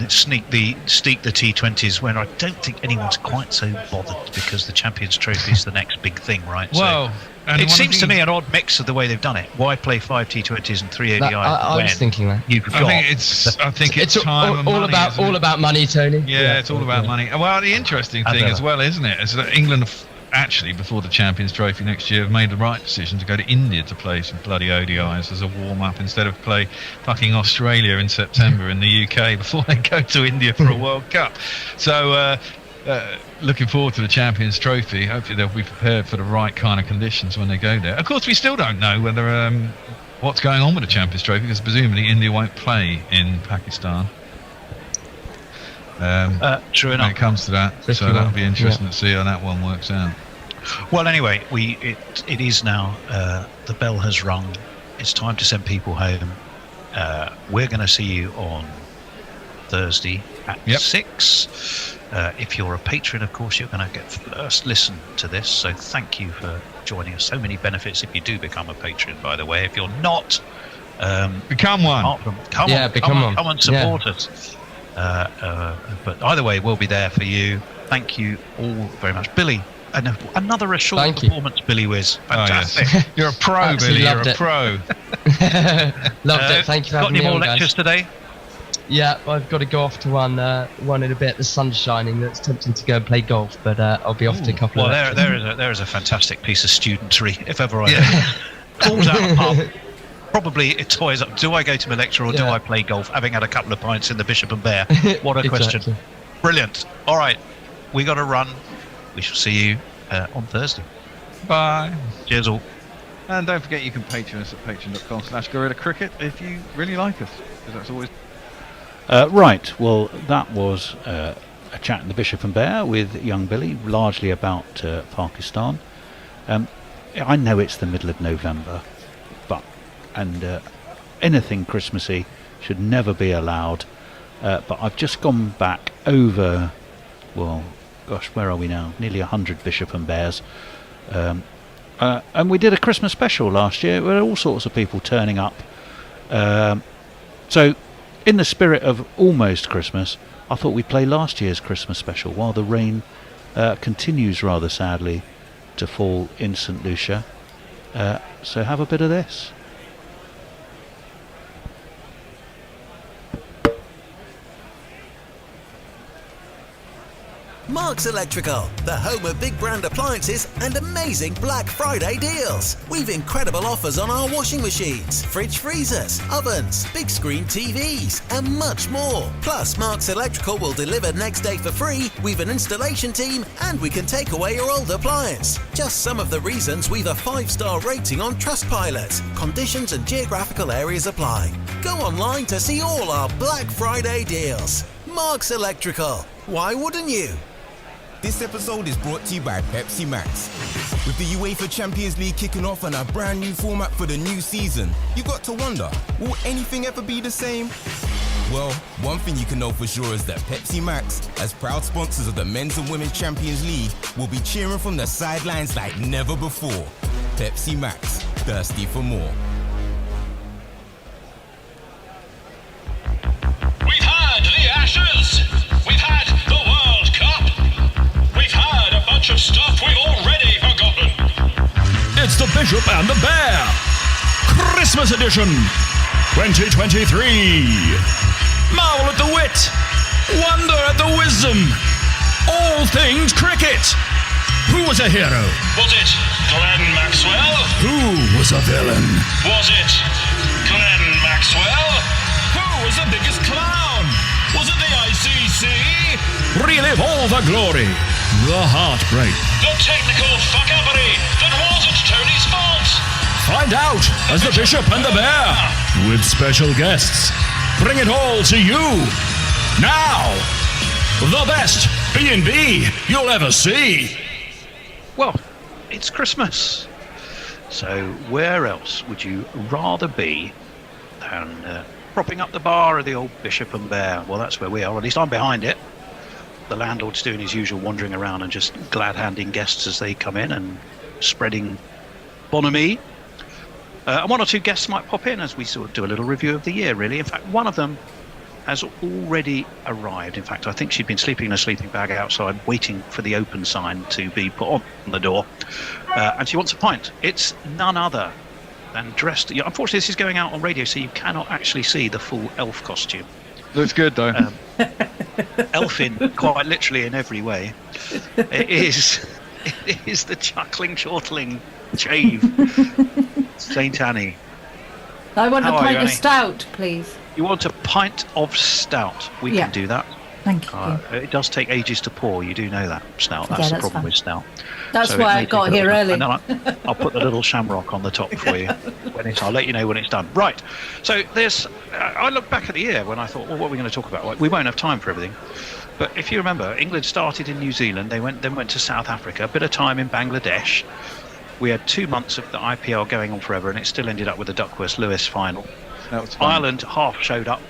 Sneak the T20s when I don't think anyone's quite so bothered because the Champions Trophy is the next big thing, right? Well, so it seems to me an odd mix of the way they've done it. Why play 5 T20s and 3 ODIs? I was thinking that. You've got. I think it's time and all money, about money, Tony. Yeah, it's all about money. Well, the interesting thing as well, isn't it, is that England actually, before the Champions Trophy next year, have made the right decision to go to India to play some bloody ODIs as a warm-up instead of play fucking Australia in September in the UK before they go to India for a World Cup. So looking forward to the Champions Trophy. Hopefully they'll be prepared for the right kind of conditions when they go there. Of course, we still don't know whether what's going on with the Champions Trophy, because presumably India won't play in Pakistan. True enough. When it comes to that, so that'll be interesting to see how that one works out. Well, anyway, it is now. The bell has rung. It's time to send people home. We're going to see you on Thursday at 6. If you're a patron, of course, you're going to get first listen to this. So thank you for joining us. So many benefits if you do become a patron. By the way, if you're not, become one. Come and support us. But either way, we'll be there for you. Thank you all very much, Billy. And another assured performance, Billy Wiz. Fantastic. Oh, yes. You're a pro, Billy. You're a pro. Loved it. Thank you for having me. Got any more on, lectures guys. today? Yeah, I've got to go off to one in a bit. The sun's shining. That's tempting to go and play golf, but I'll be off to a couple of. Well, there is a fantastic piece of studentry, if ever I calls out a pub. Probably it toys up. Do I go to my lecture or do I play golf? Having had a couple of pints in the Bishop and Bear. What a question! Brilliant. All right, we got to run. We shall see you on Thursday. Bye. Cheers all. And don't forget you can patron us at patreon.com/Gorilla Cricket if you really like us, because that's always. Right, well, that was a chat in the Bishop and Bear with young Billy, largely about Pakistan. I know it's the middle of November, and anything Christmassy should never be allowed. But I've just gone back over, well, gosh, where are we now? Nearly 100 Bishop and Bears. And we did a Christmas special last year with all sorts of people turning up. So, in the spirit of almost Christmas, I thought we'd play last year's Christmas special while the rain continues rather sadly to fall in St. Lucia. So have a bit of this. Marks Electrical, the home of big brand appliances and amazing Black Friday deals. We've incredible offers on our washing machines, fridge freezers, ovens, big screen TVs, and much more. Plus, Marks Electrical will deliver next day for free. We've an installation team and we can take away your old appliance. Just some of the reasons we've a 5-star rating on Trustpilot. Conditions and geographical areas apply. Go online to see all our Black Friday deals. Marks Electrical. Why wouldn't you? This episode is brought to you by Pepsi Max. With the UEFA Champions League kicking off and a brand new format for the new season, you got to wonder, will anything ever be the same? Well, one thing you can know for sure is that Pepsi Max, as proud sponsors of the Men's and Women's Champions League, will be cheering from the sidelines like never before. Pepsi Max, thirsty for more. We've had the Ashes! We've had the World Cup! We've had a bunch of stuff we've already forgotten! It's the Bishop and the Bear! Christmas edition! 2023! Marvel at the wit! Wonder at the wisdom! All things cricket! Who was a hero? Was it Glenn Maxwell? Who was a villain? Was it Glenn Maxwell? Who was the biggest clown? Was it the ICC? Relive all the glory, the heartbreak. The technical fuckery that wasn't Tony's fault! Find out as the Bishop and the Bear, with special guests. Bring it all to you. Now, the best B&B you'll ever see. Well, it's Christmas. So where else would you rather be than propping up the bar of the old Bishop and Bear? Well, that's where we are. At least I'm behind it. the landlord's doing his usual wandering around and just glad-handing guests as they come in and spreading bonhomie. And one or two guests might pop in as we sort of do a little review of the year, really. In fact, one of them has already arrived. In fact, I think she'd been sleeping in a sleeping bag outside, waiting for the open sign to be put on the door. And she wants a pint. It's none other than dressed. Unfortunately, this is going out on radio, so you cannot actually see the full elf costume. Looks good, though. Elfin, quite literally in every way. It is the chuckling, chortling Chave. Saint Annie. I want a How are pint you, of Annie? stout, please. You want a pint of stout? We Yeah. can do that. Thank you. It does take ages to pour. You do know that, stout. Yeah, That's the that's problem fine. with stout. That's So why it I may got take a here little early. time. And then I'll put the little shamrock on the top for you. I'll let you know when it's done. Right. So there's. I look back at the year when I thought, well, what are we going to talk about? Well, we won't have time for everything. But if you remember, England started in New Zealand. They went to South Africa. A bit of time in Bangladesh. We had 2 months of the IPL going on forever, and it still ended up with the Duckworth-Lewis final. That was fun. Ireland half showed up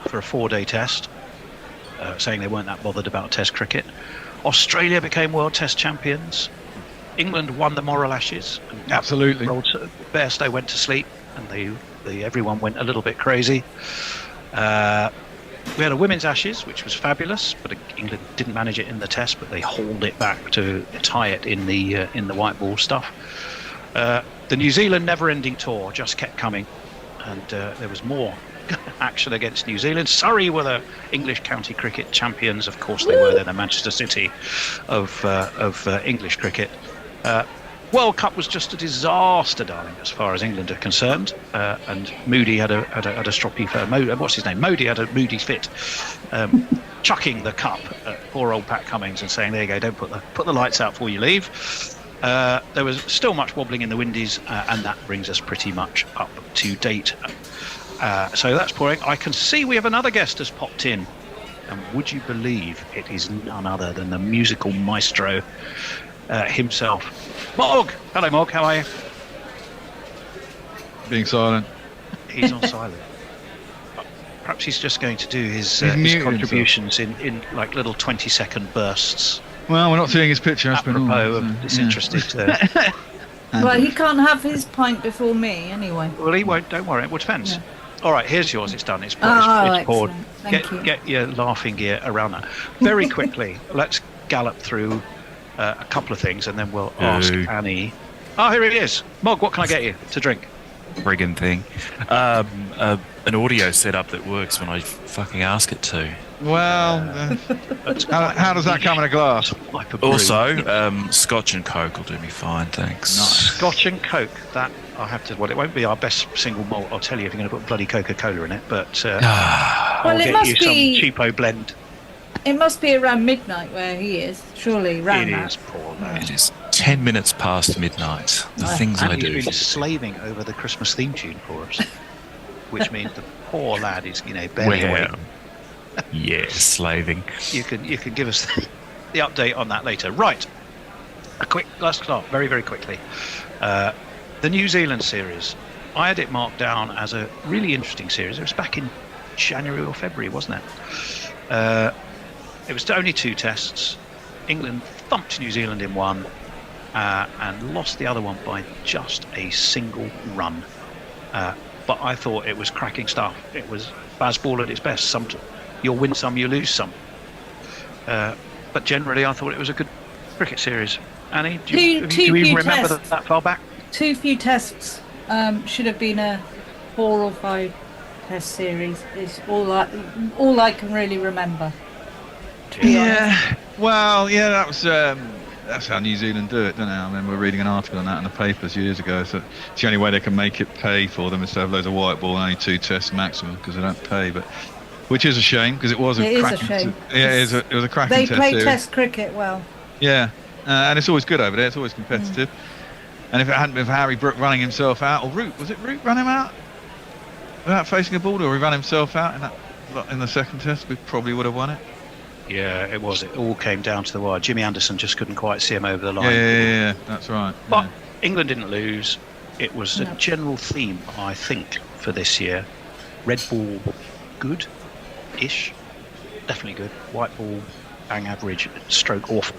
for a 4-day test, saying they weren't that bothered about Test cricket. Australia became World Test champions. England won the Moral Ashes. Absolutely. Bairstow went to sleep, and everyone went a little bit crazy. We had a women's Ashes, which was fabulous, but England didn't manage it in the Test, but they hauled it back to tie it in the white ball stuff. The New Zealand never-ending tour just kept coming, and there was more action against New Zealand. Surrey were the English county cricket champions. Of course they were. They're the Manchester City of English cricket. World Cup was just a disaster, darling, as far as England are concerned. And Moody had a stroppy. What's his name? Modi had a moody fit, chucking the cup at poor old Pat Cummings and saying, "There you go, don't put the lights out before you leave." There was still much wobbling in the Windies, and that brings us pretty much up to date. So that's pouring. I can see we have another guest has popped in, and would you believe it is none other than the musical maestro himself, Mog. Hello, Mog. How are you? Being silent. He's on silent. Perhaps he's just going to do his muted contributions in like little 20-second bursts. Well, we're not seeing his picture. Apropos of disinterested. Well, he can't have his pint before me, anyway. Well, he won't. Don't worry. It depends. Yeah. All right, here's yours. It's done. It's poured. Excellent. Thank you. Get your laughing gear around that. Very quickly, let's gallop through a couple of things, and then we'll ask Annie. Oh, here he is. Mog, what can I get you to drink? Friggin' thing. An audio setup that works when I fucking ask it to. Well, how does that come in a glass? Also, Scotch and Coke will do me fine, thanks. Nice. Scotch and Coke. That I have to. Well, it won't be our best single malt. I'll tell you if you're going to put bloody Coca-Cola in it. But I'll Well, it get must you some be- cheapo blend. It must be around midnight where he is. Surely, around It that. is, poor lad. It is 10 minutes past midnight. The things and I he's do. been slaving over the Christmas theme tune for us, which means the poor lad is, barely awake. Yeah, slaving. You can give us the update on that later. Right, let's start very, very quickly. The New Zealand series. I had it marked down as a really interesting series. It was back in January or February, wasn't it? It was only 2 tests. England thumped New Zealand in one and lost the other one by just a single run. But I thought it was cracking stuff. It was baseball at its best. You'll win some, you lose some. But generally, I thought it was a good cricket series. Annie, do you even remember that far back? Too few tests. Should have been a 4 or 5 test series. Is all I can really remember. Yeah. Well, yeah, that's how New Zealand do it, don't they? I remember reading an article on that in the papers years ago. So it's the only way they can make it pay for them is to have loads of white ball and only 2 tests maximum because they don't pay. But which is a shame because it was a cracking. Shame. Yeah, it was a cracking They test play series. test cricket well. Yeah, and it's always good over there. It's always competitive. And if it hadn't been for Harry Brook running himself out, or Root run him out without facing a ball, or he ran himself out in the second test, we probably would have won it. Yeah, it was. It all came down to the wire. Jimmy Anderson just couldn't quite see him over the line. Yeah, that's right. But England didn't lose. It was a general theme, I think, for this year. Red ball, good-ish. Definitely good. White ball, bang average, stroke awful.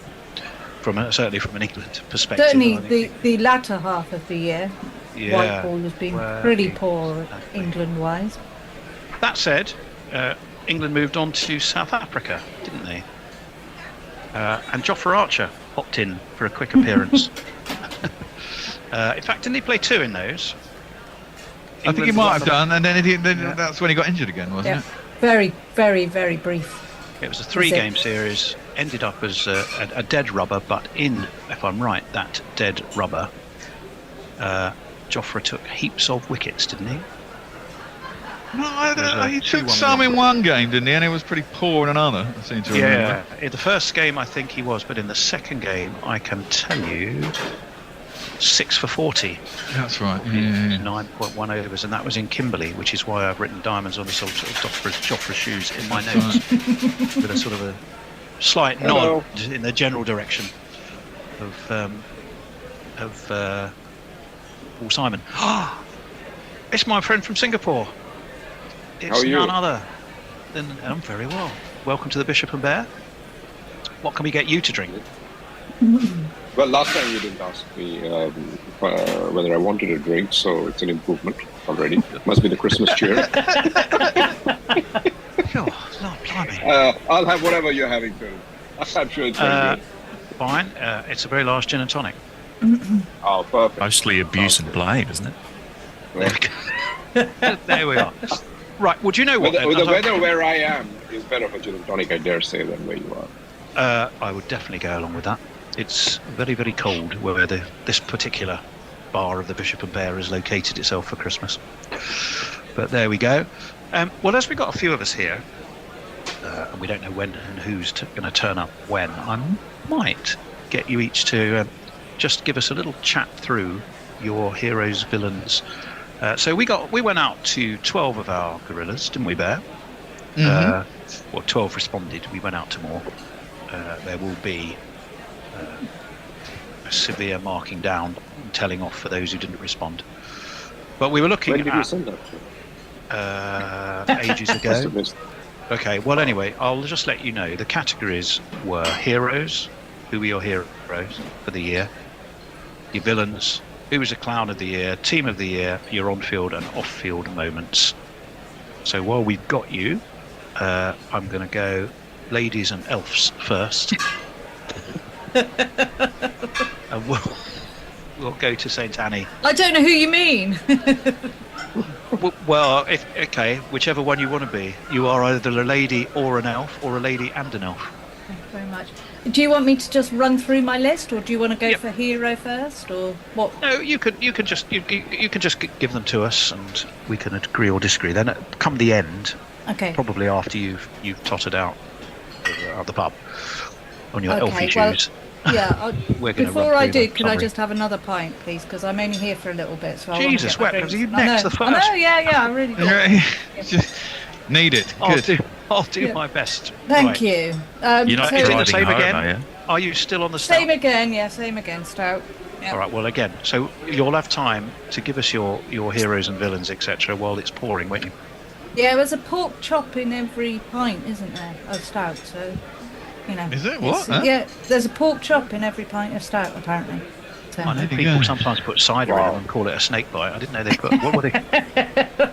Certainly from an England perspective. Certainly the latter half of the year, Yeah, white ball has been pretty poor England-wise. That said, England moved on to South Africa, didn't they? And Jofra Archer popped in for a quick appearance. In fact, didn't he play 2 in those? I think he might have done, and then that's when he got injured again, wasn't it? Very, very, very brief. It was a 3-game series, ended up as a dead rubber, but if I'm right, that dead rubber, Jofra took heaps of wickets, didn't he? No, I don't know. He took some in one game, didn't he? And it was pretty poor in another, I seem to remember. Yeah, in the first game I think he was, but in the second game I can tell you 6 for 40. That's right. 9.1 overs, and that was in Kimberley, which is why I've written diamonds on the sort of Jofra shoes in my notes, with a sort of a slight nod in the general direction of Paul Simon. It's my friend from Singapore. It's none other than I'm very well. Welcome to the Bishop and Bear. What can we get you to drink? Well, last time you didn't ask me whether I wanted a drink, so it's an improvement already. Must be the Christmas cheer. I'll have whatever you're having, Phil. I'm sure it's very good. Fine. It's a very large gin and tonic. Oh, perfect. Mostly abuse and blame, isn't it? There we are. Right. Well, do you know what? With the weather where I am is better for gin and tonic, I dare say, than where you are. I would definitely go along with that. It's very, very cold where this particular bar of the Bishop and Bear has located itself for Christmas. But there we go. Well, as we've got a few of us here, and we don't know when and who's going to turn up when, I might get you each to just give us a little chat through your heroes, villains. So we went out to 12 of our guerrillas, didn't we, Bear? Mm-hmm. 12 responded. We went out to more. There will be a severe marking down and telling off for those who didn't respond. But we were looking When did at you send that? ages ago. Okay, well, anyway, I'll just let you know. The categories were heroes, who were your heroes for the year, your villains, who was the clown of the year, team of the year, your on-field and off-field moments. So while we've got you, I'm going to go ladies and elves first. And we'll go to St. Annie. I don't know who you mean. Well, whichever one you want to be. You are either a lady or an elf, or a lady and an elf. Thank you very much. Do you want me to just run through my list, or do you want to go for hero first, or what? No, you can just give them to us, and we can agree or disagree. Then come the end, probably after you've totted out the pub on your elfie shoes. Yeah. Before I do, could I just have another pint, please? Because I'm only here for a little bit. So Jesus, I are you next the first? I know, yeah, I really do. Need it. Good. I'll do my best. Thank you. You're not driving the same home, again? are you? Are you still on the stout? Same again, stout. Yep. All right, well, again, so you'll have time to give us your heroes and villains, etc., while it's pouring, won't you? Yeah, there's a pork chop in every pint, isn't there, of stout, so, you know. Is it? What? Yeah, there's a pork chop in every pint of stout, apparently. So. I know people sometimes put cider in and call it a snake bite. I didn't know they put, what were they?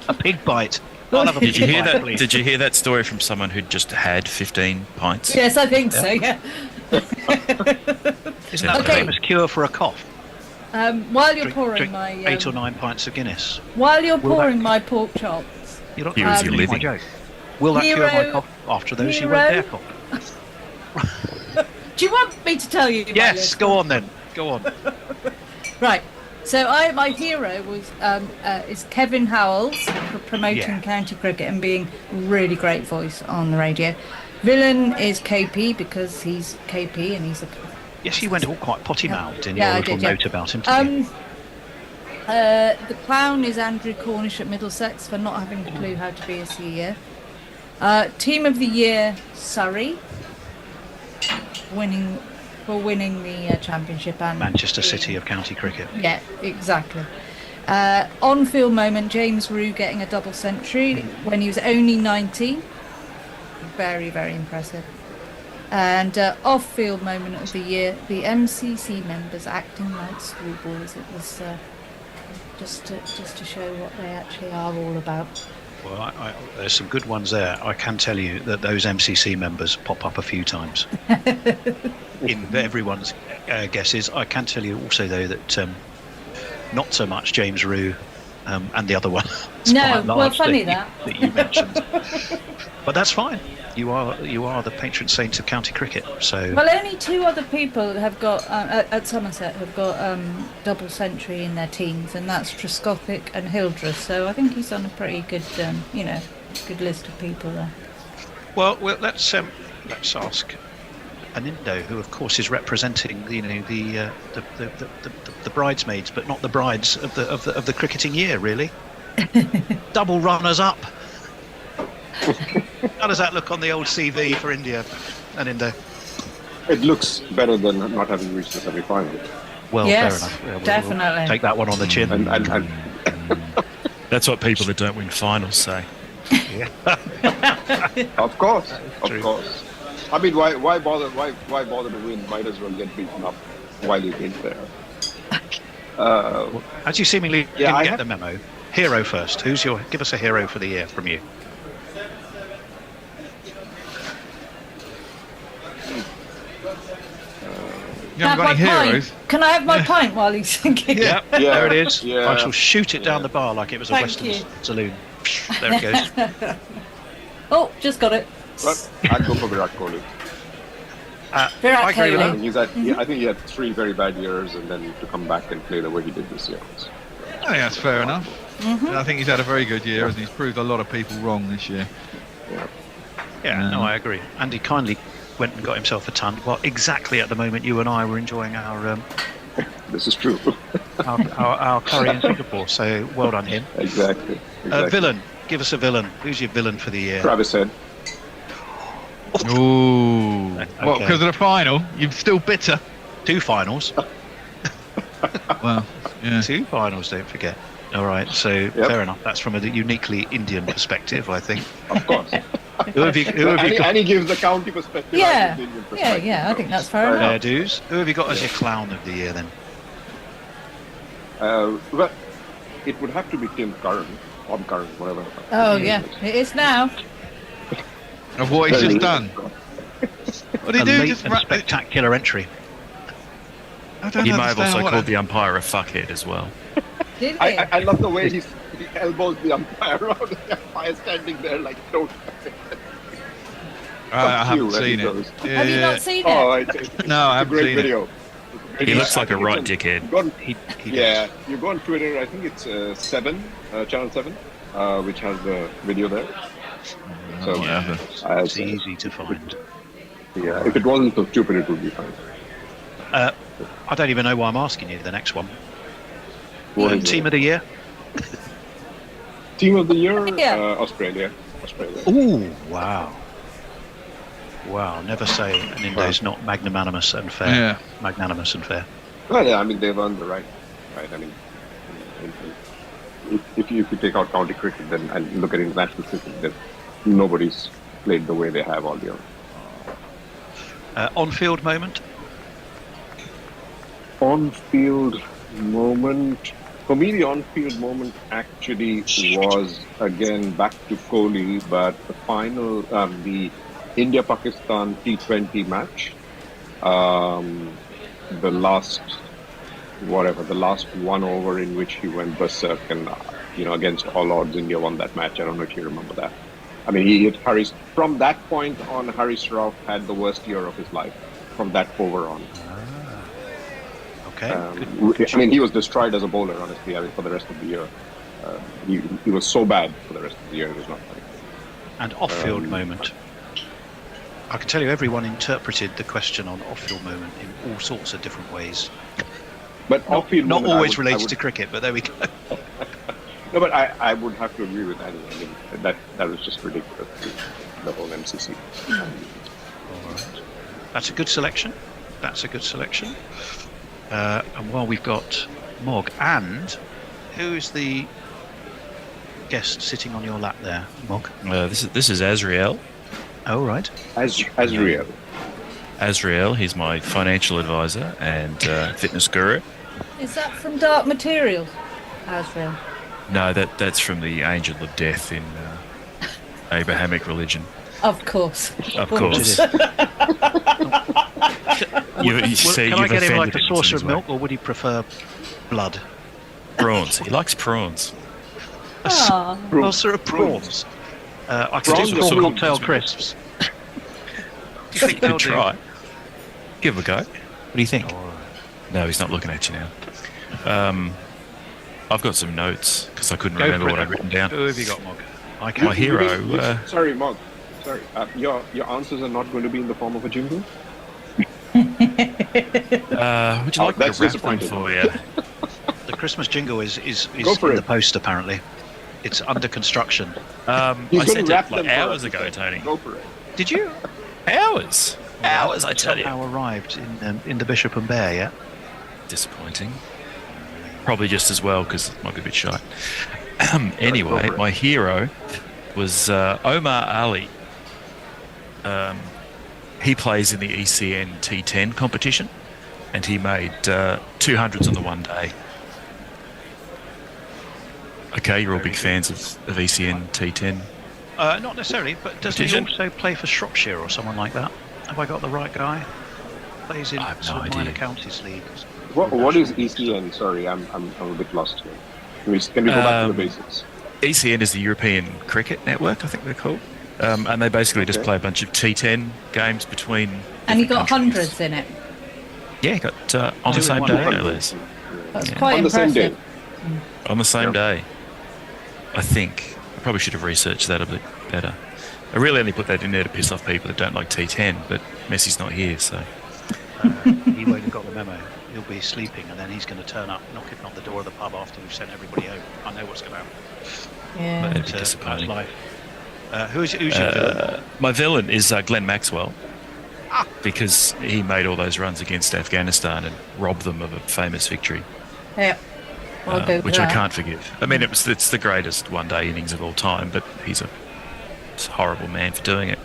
A pig bite. Did you hear that? Did you hear that story from someone who'd just had 15 pints? Yes, I think so. Yeah. Isn't that the famous cure for a cough? While you're pouring my 8 or 9 pints of Guinness. While you're pouring my pork chops. You're not living my joke. Will that cure my cough? After those, you won't dare cough. Do you want me to tell you? Yes, go on then. Go on. Right. So my hero was is Kevin Howells for promoting county cricket and being a really great voice on the radio. Villain is KP because he's KP and he's a. Yes, he went all quite potty-mouthed in your little note about him. The clown is Andrew Cornish at Middlesex for not having a clue how to be a CEO. Team of the year, Surrey, winning the championship and Manchester City of county cricket. Yeah, exactly. On-field moment, James Rue getting a double century when he was only 19. Very, very impressive. And off-field moment of the year, the MCC members acting like schoolboys. It was just to show what they actually are all about. Well, there's some good ones there. I can tell you that those MCC members pop up a few times in everyone's guesses. I can tell you also, though, that not so much James Rue and the other one. No, well, funny that you mentioned. But that's fine. You are the patron saint of county cricket. So well, only 2 other people have got at Somerset have got double century in their teams, and that's Trescothick and Hildreth. So I think he's on a pretty good, good list of people there. Well, let's ask Anindo, who of course is representing the bridesmaids, but not the brides of the cricketing year, really. Double runners up. How does that look on the old CV for India, Anindo? It looks better than not having reached the semi-final. Well, yes, fair enough. Yeah, definitely. We'll take that one on the chin. And That's what people that don't win finals say. Of course. I mean, why bother? Why bother to win? Might as well get beaten up while you're in there. As you seemingly didn't get the memo, hero first. Give us a hero for the year from you. You haven't got any heroes? Can I have my pint while he's thinking? Yeah, there it is. Yeah. I shall shoot it down the bar like it was a Western saloon. There it goes. Oh, just got it. But I'd go for Virat Kohli. Virat Kohli. I think he had 3 very bad years, and then to come back and play the way he did this year. I think that's fair enough. I think he's had a very good year, and he's proved a lot of people wrong this year. Yeah, no, I agree. And he kindly went and got himself a ton. Well, exactly at the moment you and I were enjoying our this is true. our curry in Singapore. So well done him. Exactly. Villain. Give us a villain. Who's your villain for the year? Travis Head. Ooh. Okay. What, because of the final? You're still bitter? 2 finals. Well, yeah. 2 finals, don't forget. All right, so fair enough. That's from a uniquely Indian perspective, I think. Of course. And he gives the county perspective. Yeah, I think that's fair enough. Dues. Who have you got as your clown of the year then? Well, it would have to be Tim Curran, Bob Curran, whatever. Oh yeah, it is now. Of what he's just done. What did he do? Just spectacular entry. He may have also called the umpire a fuckhead as well. Did he? I love the way he elbows the umpire around, the umpire standing there like, don't. I haven't seen it. Have you not seen it? Oh, no, I haven't seen video. it. He looks like a right dickhead. You go on Twitter, I think it's Channel 7, which has the video there. So it's easy to find. Yeah, if it wasn't so stupid, it would be fine. I don't even know why I'm asking you the next one. Team of the year? Team of the year? Australia. Ooh, wow. Wow, never say an Indo's not magnanimous and fair. Yeah. Magnanimous and fair. Well, yeah, I mean, they've earned the right. I mean, if you take out county cricket then and look at international cricket, then nobody's played the way they have all year. On-field moment? On-field moment... For me, the on-field moment actually was, again, back to Kohli, but the final, the India-Pakistan T20 match, the last one over in which he went berserk and, against all odds, India won that match. I don't know if you remember that. I mean, he hit Haris. From that point on, Haris Rauf had the worst year of his life, from that over on. Okay. I mean, he was destroyed as a bowler, honestly. I mean, for the rest of the year, he was so bad for the rest of the year. It was not funny. And off-field moment. I can tell you, everyone interpreted the question on off-field moment in all sorts of different ways. But off-field not moment, always related to cricket, but there we go. No, but I would have to agree with that. I mean, that was just ridiculous. The whole MCC. All right. That's a good selection. And while we've got Mog, and who's the guest sitting on your lap there, Mog? This is Azriel. Oh, right. Azriel. Azrael. He's my financial advisor and fitness guru. Is that from Dark Materials, Azrael? No, that's from the Angel of Death in Abrahamic religion. Of course. Of course. Can I get him like a saucer of milk, or would he prefer blood? Prawns. He likes prawns. A saucer of prawns. I could do some cocktail crisps. You could try. Give it a go. What do you think? No, he's not looking at you now. I've got some notes because I couldn't remember what I'd written down. Who have you got, Mog? My hero. Sorry, Mog. Sorry. Your answers are not going to be in the form of a jingle? Would you like me to wrap them for you? The Christmas jingle is in for the it. post, apparently. It's under construction. I sent it like hours ago, Tony. Go for it. Did you? Hours, I tell you. Somehow arrived in the Bishop and Bear, yeah? Disappointing. Probably just as well because it might be a bit shy. Anyway, my hero was Omar Ali. He plays in the ECN T10 competition, and he made 200s on the one day. Okay, you're all big fans of ECN T10. Not necessarily, but doesn't he also play for Shropshire or someone like that? Have I got the right guy? Plays in some minor counties leagues. What is ECN? Sorry, I'm a bit lost here. Can we go back to the basics? ECN is the European Cricket Network, I think they're called. And they basically just play a bunch of T10 games between. And you got countries. hundreds in it. Yeah, got on the same day, no less. That's quite impressive. On the same day. I think. I probably should have researched that a bit better. I really only put that in there to piss off people that don't like T10, but Messi's not here, so. He won't have got the memo. He'll be sleeping, and then he's going to turn up, knocking on the door of the pub after we've sent everybody home. I know what's going to happen. Yeah. That'd be disappointing. That's life. Who's your villain? My villain is Glenn Maxwell, because he made all those runs against Afghanistan and robbed them of a famous victory. Yeah. Which I can't forgive. I mean, it's the greatest one-day innings of all time, but he's a horrible man for doing it.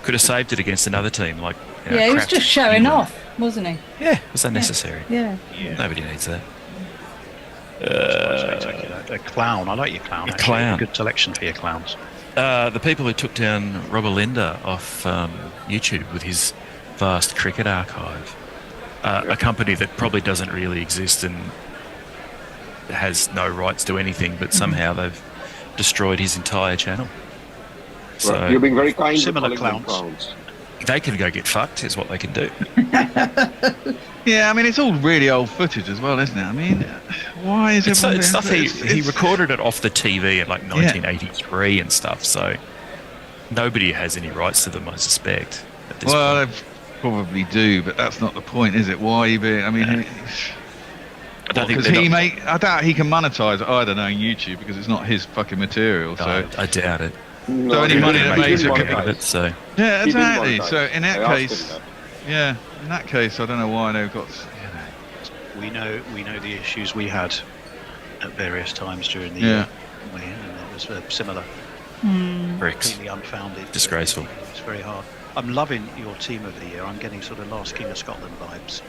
Could have saved it against another team, like he was just showing off, wasn't he? Yeah, it was unnecessary. Yeah. Nobody needs that. A clown. I like your clown. A clown. Good selection for your clowns. The people who took down Robert Linda off YouTube with his vast cricket archive, a company that probably doesn't really exist and has no rights to anything, but somehow they've destroyed his entire channel. So Right. You're being very kind to Similar calling them clowns. they can go get fucked, is what they can do. Yeah, I mean, it's all really old footage as well, isn't it? I mean, why is It's everyone... stuff he recorded it off the TV in like 1983 and stuff, so nobody has any rights to them, I suspect. At this Well, point. they probably do, but that's not the point, is it? Why are you being... I mean... I don't think Because they're not- I doubt he can monetize it either on YouTube because it's not his fucking material. So I doubt it. So any money that makes it, so yeah, He didn't exactly. monetize. So in that I asked case, him yeah, in that case, I don't know why they've got. We know the issues we had at various times during the Yeah. year, and it was similar. Bricks. Completely unfounded. Disgraceful. It's very hard. I'm loving your team of the year. I'm getting sort of Last King of Scotland vibes.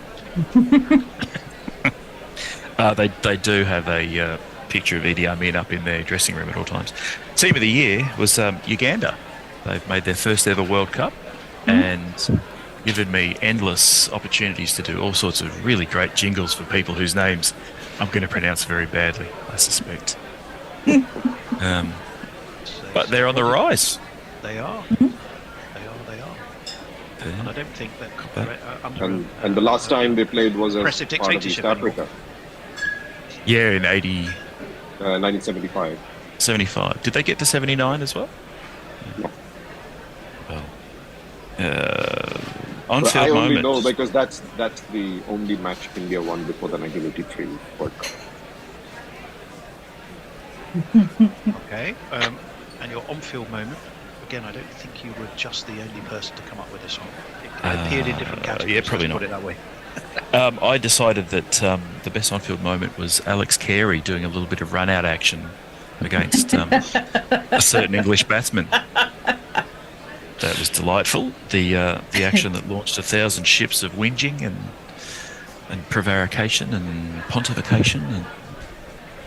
They do have a picture of Idi Amin up in their dressing room at all times. Team of the year was Uganda. They've made their first ever World Cup and given me endless opportunities to do all sorts of really great jingles for people whose names I'm going to pronounce very badly, I suspect. But they're on the rise. They are. They are. And I don't think that under And the last time they played was as Oppressive part of East dictatorship anymore. Africa, Yeah, in 1975. 75. Did they get to 79 as well? No. Well, But on-field I only moment. know because that's the only match India won before the 1983 World Cup. Okay. And your on-field moment. Again, I don't think you were just the only person to come up with this one. It appeared in different categories. Yeah, probably let's not. Put it that way. I decided that the best on-field moment was Alex Carey doing a little bit of run-out action against a certain English batsman. That was delightful. The action that launched 1,000 ships of whinging and prevarication and pontification and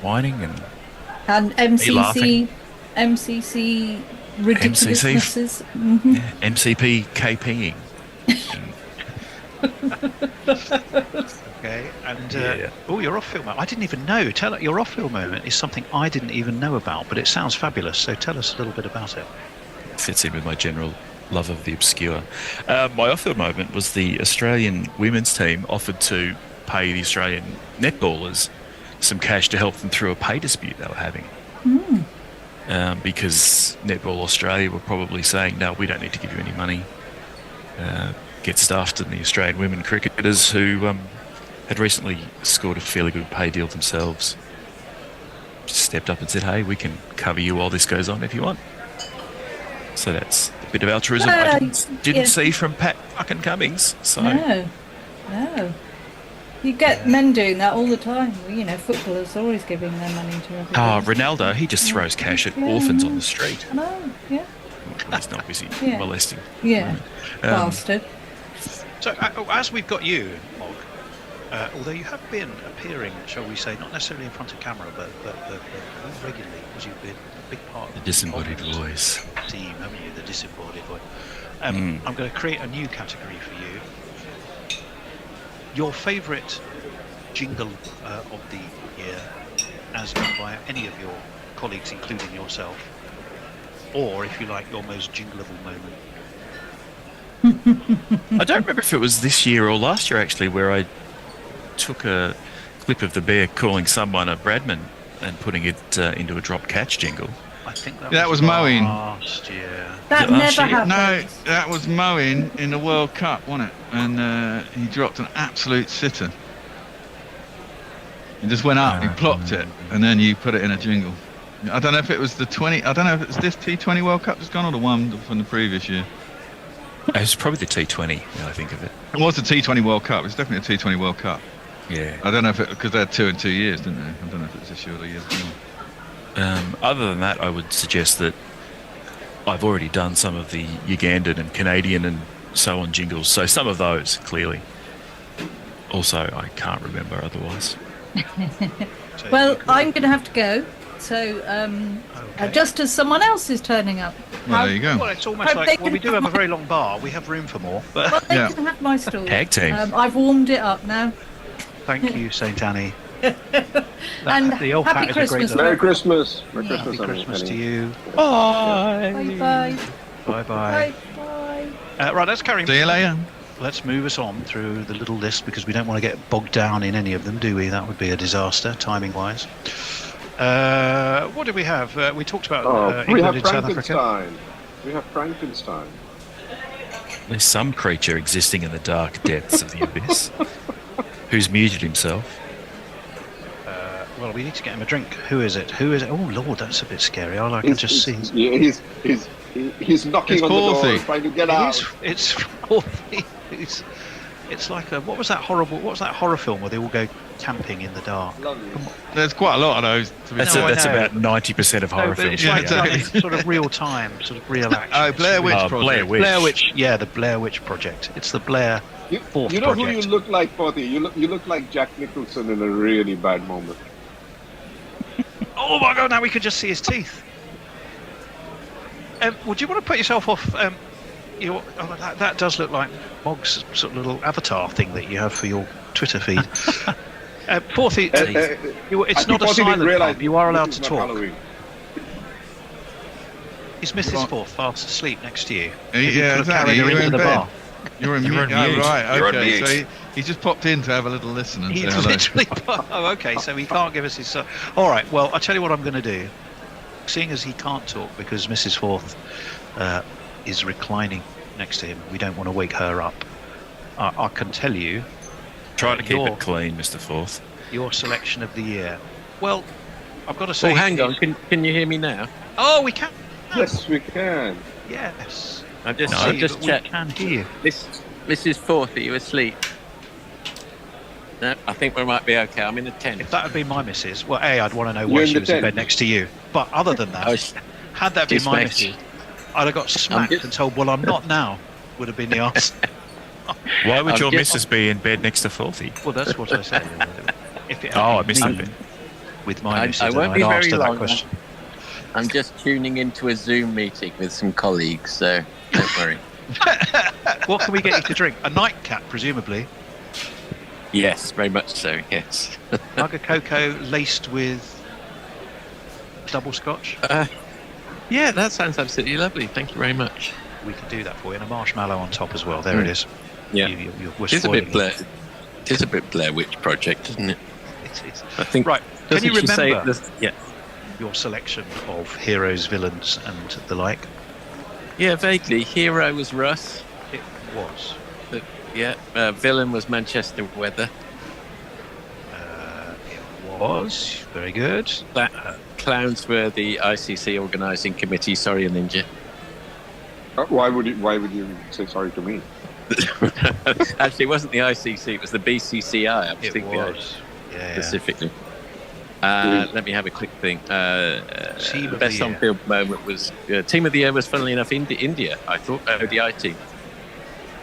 whining and MCC ridiculousnesses. MCP KPing. Okay, and your off-field moment. I didn't even know. Your off-field moment is something I didn't even know about, but it sounds fabulous. So tell us a little bit about it. Fits in with my general love of the obscure. My off-field moment was the Australian women's team offered to pay the Australian netballers some cash to help them through a pay dispute they were having. Because Netball Australia were probably saying, no, we don't need to give you any money. Get stuffed, and the Australian women cricketers who had recently scored a fairly good pay deal themselves just stepped up and said, hey, we can cover you while this goes on if you want. So that's a bit of altruism I didn't see from Pat fucking Cummings. So. No. You get men doing that all the time. Well, footballers are always giving their money to everybody. Ronaldo, he just throws cash at orphans on the street. I know, yeah. He's not busy molesting. Yeah, bastard. So, as we've got you, Mog, although you have been appearing, shall we say, not necessarily in front of camera, but regularly, because you've been a big part of the disembodied voice team, haven't you? The disembodied voice. I'm going to create a new category for you. Your favourite jingle of the year, as done by any of your colleagues, including yourself, or, if you like, your most jingleable moment. I don't remember if it was this year or last year, actually, where I took a clip of the bear calling someone a Bradman and putting it into a drop catch jingle. I think that was mowing. Last year. That never happened. No, that was mowing in the World Cup, wasn't it? And he dropped an absolute sitter. He just went up, he plopped it, and then you put it in a jingle. I don't know if it was the 20. I don't know if it's this T20 World Cup that's gone or the one from the previous year. It was probably the T20, now I think of it. It was the T20 World Cup. It's definitely a T20 World Cup. Yeah. I don't know if it, because they had 2 in 2 years, didn't they? I don't know if it was this year or the year before. Other than that, I would suggest that I've already done some of the Ugandan and Canadian and so on jingles. So some of those, clearly. Also, I can't remember otherwise. Well, I'm going to have to go. So, just as someone else is turning up. Well, there you go. Well, it's almost like, we do have a very long bar. We have room for more. But well, they can have my story. Tag team. I've warmed it up now. Thank you, St. Annie. And the old happy Pat is a Christmas. great Merry Christmas. Merry Yeah. Christmas, Happy Christmas to you. Bye. Bye. Bye-bye. Bye. Right, let's carry on. See you later. Let's move us on through the little list, because we don't want to get bogged down in any of them, do we? That would be a disaster, timing-wise. What do we have? We talked about we England have in South Africa. Frankenstein. We have Frankenstein. There's some creature existing in the dark depths of the abyss who's muted himself. Well, we need to get him a drink. Who is it? Who is it? Oh, Lord, that's a bit scary. All I can just see. Yeah, he's knocking on the door, trying to get out. It's It's like what was that horror film where they all go camping in the dark? There's quite a lot of those. That's about 90% of horror films. It's like it's sort of real time, sort of real action. Oh, Blair Witch Project. Blair Witch, yeah, the Blair Witch Project. It's the Blair Fourth You know Project. who you look like, Potty? You look like Jack Nicholson in a really bad moment. Oh my God! Now we can just see his teeth. Would you want to put yourself off? That does look like Mog's sort of little avatar thing that you have for your Twitter feed. Porthy, it's not a silent pub. You are allowed to talk. Is Mrs. Forth fast asleep next to you? Yeah, exactly. You're in the bar. You're in mute. Oh, right, okay. So he just popped in to have a little listen and say hello. Literally. Oh, okay. So he can't give us his. All right. Well, I'll tell you what I'm going to do. Seeing as he can't talk because Mrs. Forth is reclining next to him, we don't want to wake her up. I can tell you. Try to keep it clean, Mr. Forth. Your selection of the year. Well, I've got to say. Oh, hang on. Can you hear me now? Oh, we can. Yes, we can. Yes. I've just checked. We can hear. Mrs. Forth, are you asleep? No, I think we might be okay. I'm in the tent. If that had been my missus, well, I'd want to know why she was in bed next to you. But other than that, had that been my missus, I'd have got smacked and told, well, I'm not now, would have been the answer. Why would your missus be in bed next to Filthy? Well, that's what I said. If it I had missed been that me bit. with my missus, I won't I'd be asked very her that long. question. I'm just tuning into a Zoom meeting with some colleagues, so don't worry. What can we get you to drink? A nightcap, presumably. Yes, very much so, yes. Mug of cocoa laced with double scotch. Yeah, that sounds absolutely lovely. Thank you very much. We can do that for you, and a marshmallow on top as well. There it is. Yeah, we're it is a spoiling bit Blair. It is a bit Blair Witch Project, isn't it? It is. I think. Right. Can you doesn't she say remember your selection of heroes, villains, and the like? Yeah, vaguely. Hero was Russ. It was. Villain was Manchester Weather. It was. Very good. Clowns were the ICC organising committee. Sorry, Ninja. Why would you say sorry to me? Actually, it wasn't the ICC. It was the BCCI. I was thinking was. specifically. Let me have a quick think. Best on-field moment was Team of the Year was, funnily enough, India. I thought ODI team.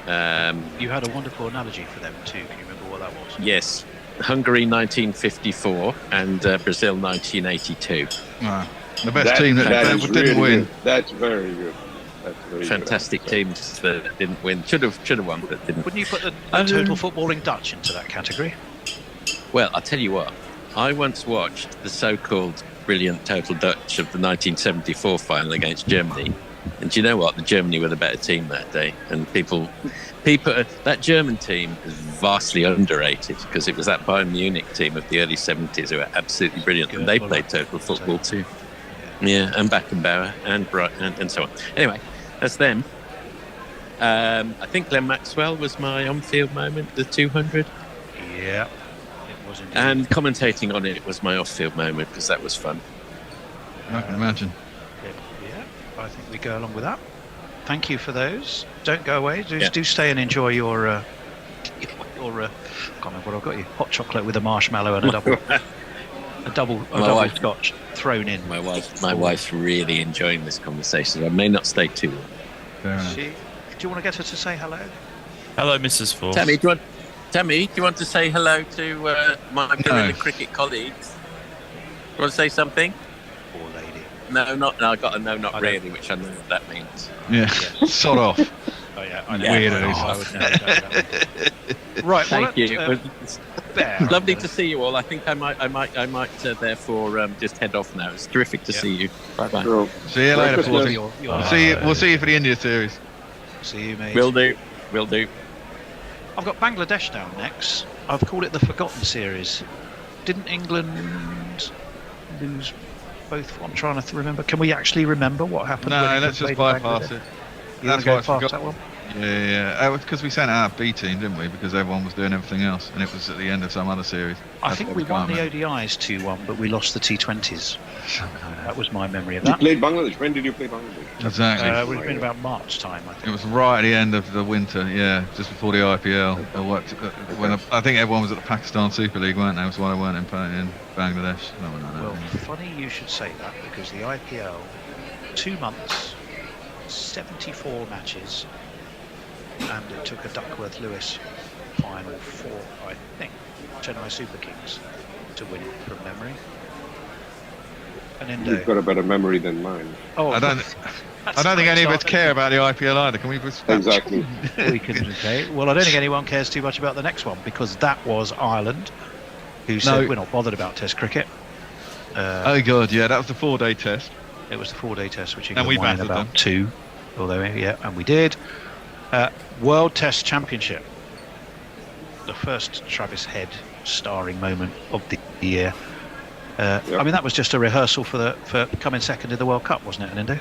You had a wonderful analogy for them too. Can you remember what that was? Yes, Hungary 1954 and Brazil 1982. The best team that didn't win. Good. That's very good. That's very fantastic teams that didn't win. Should have won, but didn't. Wouldn't you put the total footballing Dutch into that category? Well, I'll tell you what. I once watched the so-called brilliant Total Dutch of the 1974 final against Germany. And do you know what? The Germany were the better team that day. And people, that German team is vastly underrated because it was that Bayern Munich team of the early 70s who were absolutely brilliant. And they played total football too. Yeah, and Beckenbauer and Bright and so on. Anyway, that's them. I think Glenn Maxwell was my on-field moment, the 200. Yeah. Indeed. And commentating on it was my off-field moment because that was fun. I can imagine. Yeah, I think we go along with that. Thank you for those. Don't go away. Do stay and enjoy your I can't remember what I've got you. Hot chocolate with a marshmallow and a double scotch thrown in. My wife's really enjoying this conversation. I may not stay too long. Do you want to get her to say hello? Hello, Mrs. Force. Tammy, do you want to say hello to my Gorilla Cricket colleagues? Do you want to say something? Poor lady. No, not. No, I got a no, not really, which I know what that means. Yeah, sod off. Oh yeah, I know. Weirdos. I would know. Right. Thank you. Bear, lovely to see you all. I think I might therefore just head off now. It's terrific to see you. Bye bye. Sure. See you later, Forty. We'll see you for the India series. See you, mate. Will do. Will do. I've got Bangladesh down next. I've called it the Forgotten Series. Didn't England lose both? I'm trying to remember. Can we actually remember what happened? No, let's just bypass it. That's why I forgot that one. Yeah. Because we sent out our B team, didn't we? Because everyone was doing everything else, and it was at the end of some other series. I think we won the ODIs 2-1, but we lost the T20s. That was my memory of You that. played Bangladesh. When did you play Bangladesh? Exactly. It would have been about March time, I think. It was right at the end of the winter, just before the IPL. I think everyone was at the Pakistan Super League, weren't they? That's why they weren't in Bangladesh. Well, funny you should say that, because the IPL, 2 months, 74 matches, and it took a Duckworth-Lewis final for, I think, Chennai Super Kings to win it from memory. You've got a better memory than mine. Oh, I don't think any of us care about the IPL either. Can we respect? Exactly. We can. Okay. Well, I don't think anyone cares too much about the next one, because that was Ireland, who said we're not bothered about Test cricket. Oh god, yeah, that was the 4-day test. It was the 4-day test, which and we won battered about them. 2. Although, and we did. World Test Championship. The first Travis Head starring moment of the year. I mean, that was just a rehearsal for coming second in the World Cup, wasn't it, Anindo?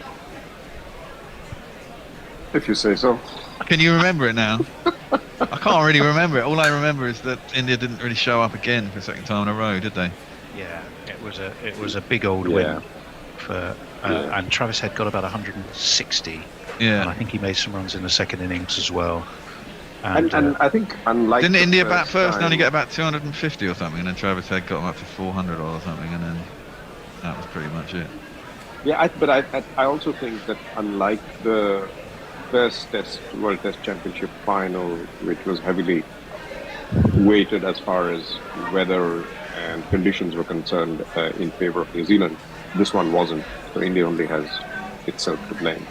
If you say so. Can you remember it now? I can't really remember it. All I remember is that India didn't really show up again for a second time in a row, did they? Yeah, it was a big old win for, and Travis Head got about 160. Yeah, and I think he made some runs in the second innings as well. And I think, unlike didn't India bat first and only get about 250 or something, and then Travis Head got them up to 400 or something, and then that was pretty much it. Yeah, but I also think that unlike the first World Test Championship final, which was heavily weighted as far as weather and conditions were concerned in favor of New Zealand, this one wasn't. So India only has itself to blame.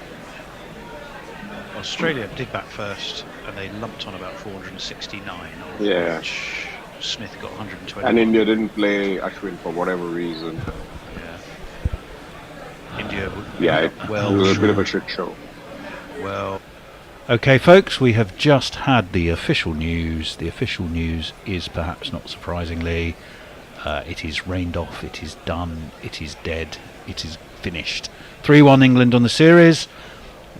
Australia did bat first, and they lumped on about 469. Of Yeah. which Smith got 120. And India didn't play Ashwin for whatever reason. India. It was a bit of a shit show. Well. Okay, folks, we have just had the official news. The official news is, perhaps not surprisingly, it is rained off, it is done, it is dead, it is finished. 3-1 England on the series.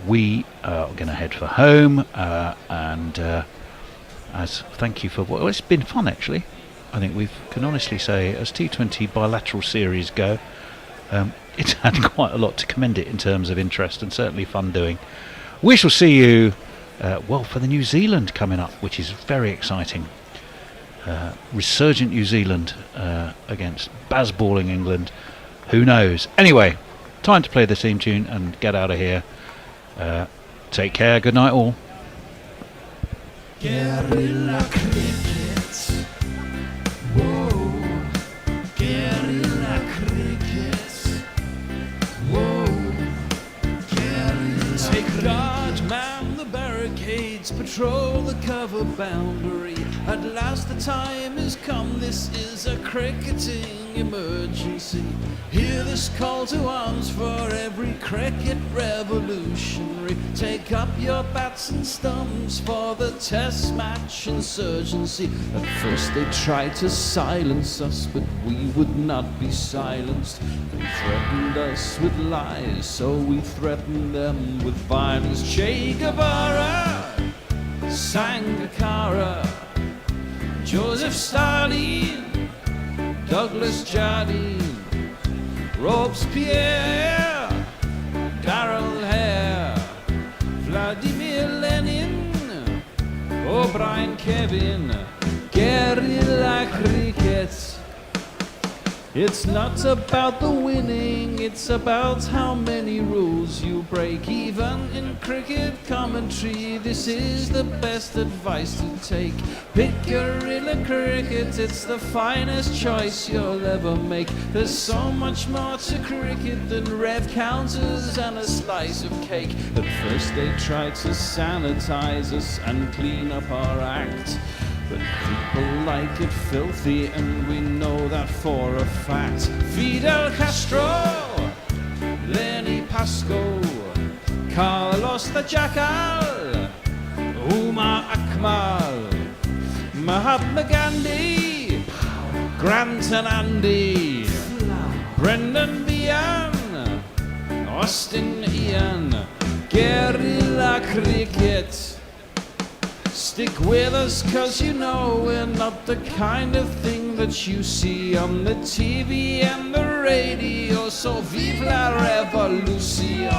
We are going to head for home, and as thank you for well, it's been fun actually. I think we can honestly say, as T20 bilateral series go, it's had quite a lot to commend it in terms of interest and certainly fun doing. We shall see you, for the New Zealand coming up, which is very exciting. Resurgent New Zealand against Bazballing England. Who knows? Anyway, time to play the theme tune and get out of here. Take care. Good night, all. Guerrilla cricket. Whoa. Guerrilla cricket. Whoa. Guerrilla. Take guard, man the barricades, patrol the cover boundary. At last the time has come, this is a cricketing emergency. Hear this call to arms for every cricket revolutionary. Take up your bats and stumps for the test match insurgency. At first they tried to silence us, but we would not be silenced. They threatened us with lies, so we threatened them with violence. Che Guevara, Sangakkara, Joseph Stalin, Douglas Jardine, Robespierre, Darrell Hare, Vladimir Lenin, O'Brien Kevin, guerrilla cricket. It's not about the winning, it's about how many rules you break. Even in cricket commentary, this is the best advice to take. Pick guerrilla cricket, it's the finest choice you'll ever make. There's so much more to cricket than rev counters and a slice of cake. At first they tried to sanitize us and clean up our act, but people like it filthy, and we know that for a fact. Fidel Castro, Lenny Pascoe, Carlos the Jackal, Umar Akmal, Mahatma Gandhi, Grant and Andy, Brendan Behan, Austin Ian, guerrilla cricket. Stick with us, cause you know we're not the kind of thing that you see on the TV and the radio. So vive la revolution.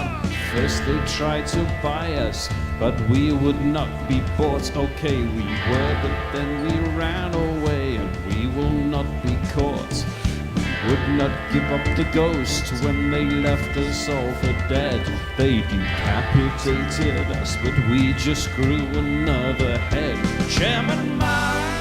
First they tried to buy us, but we would not be bought. Okay, we were, but then we ran away, and we will not be caught. Would not give up the ghost when they left us all for dead. They decapitated us, but we just grew another head. Chairman Mao,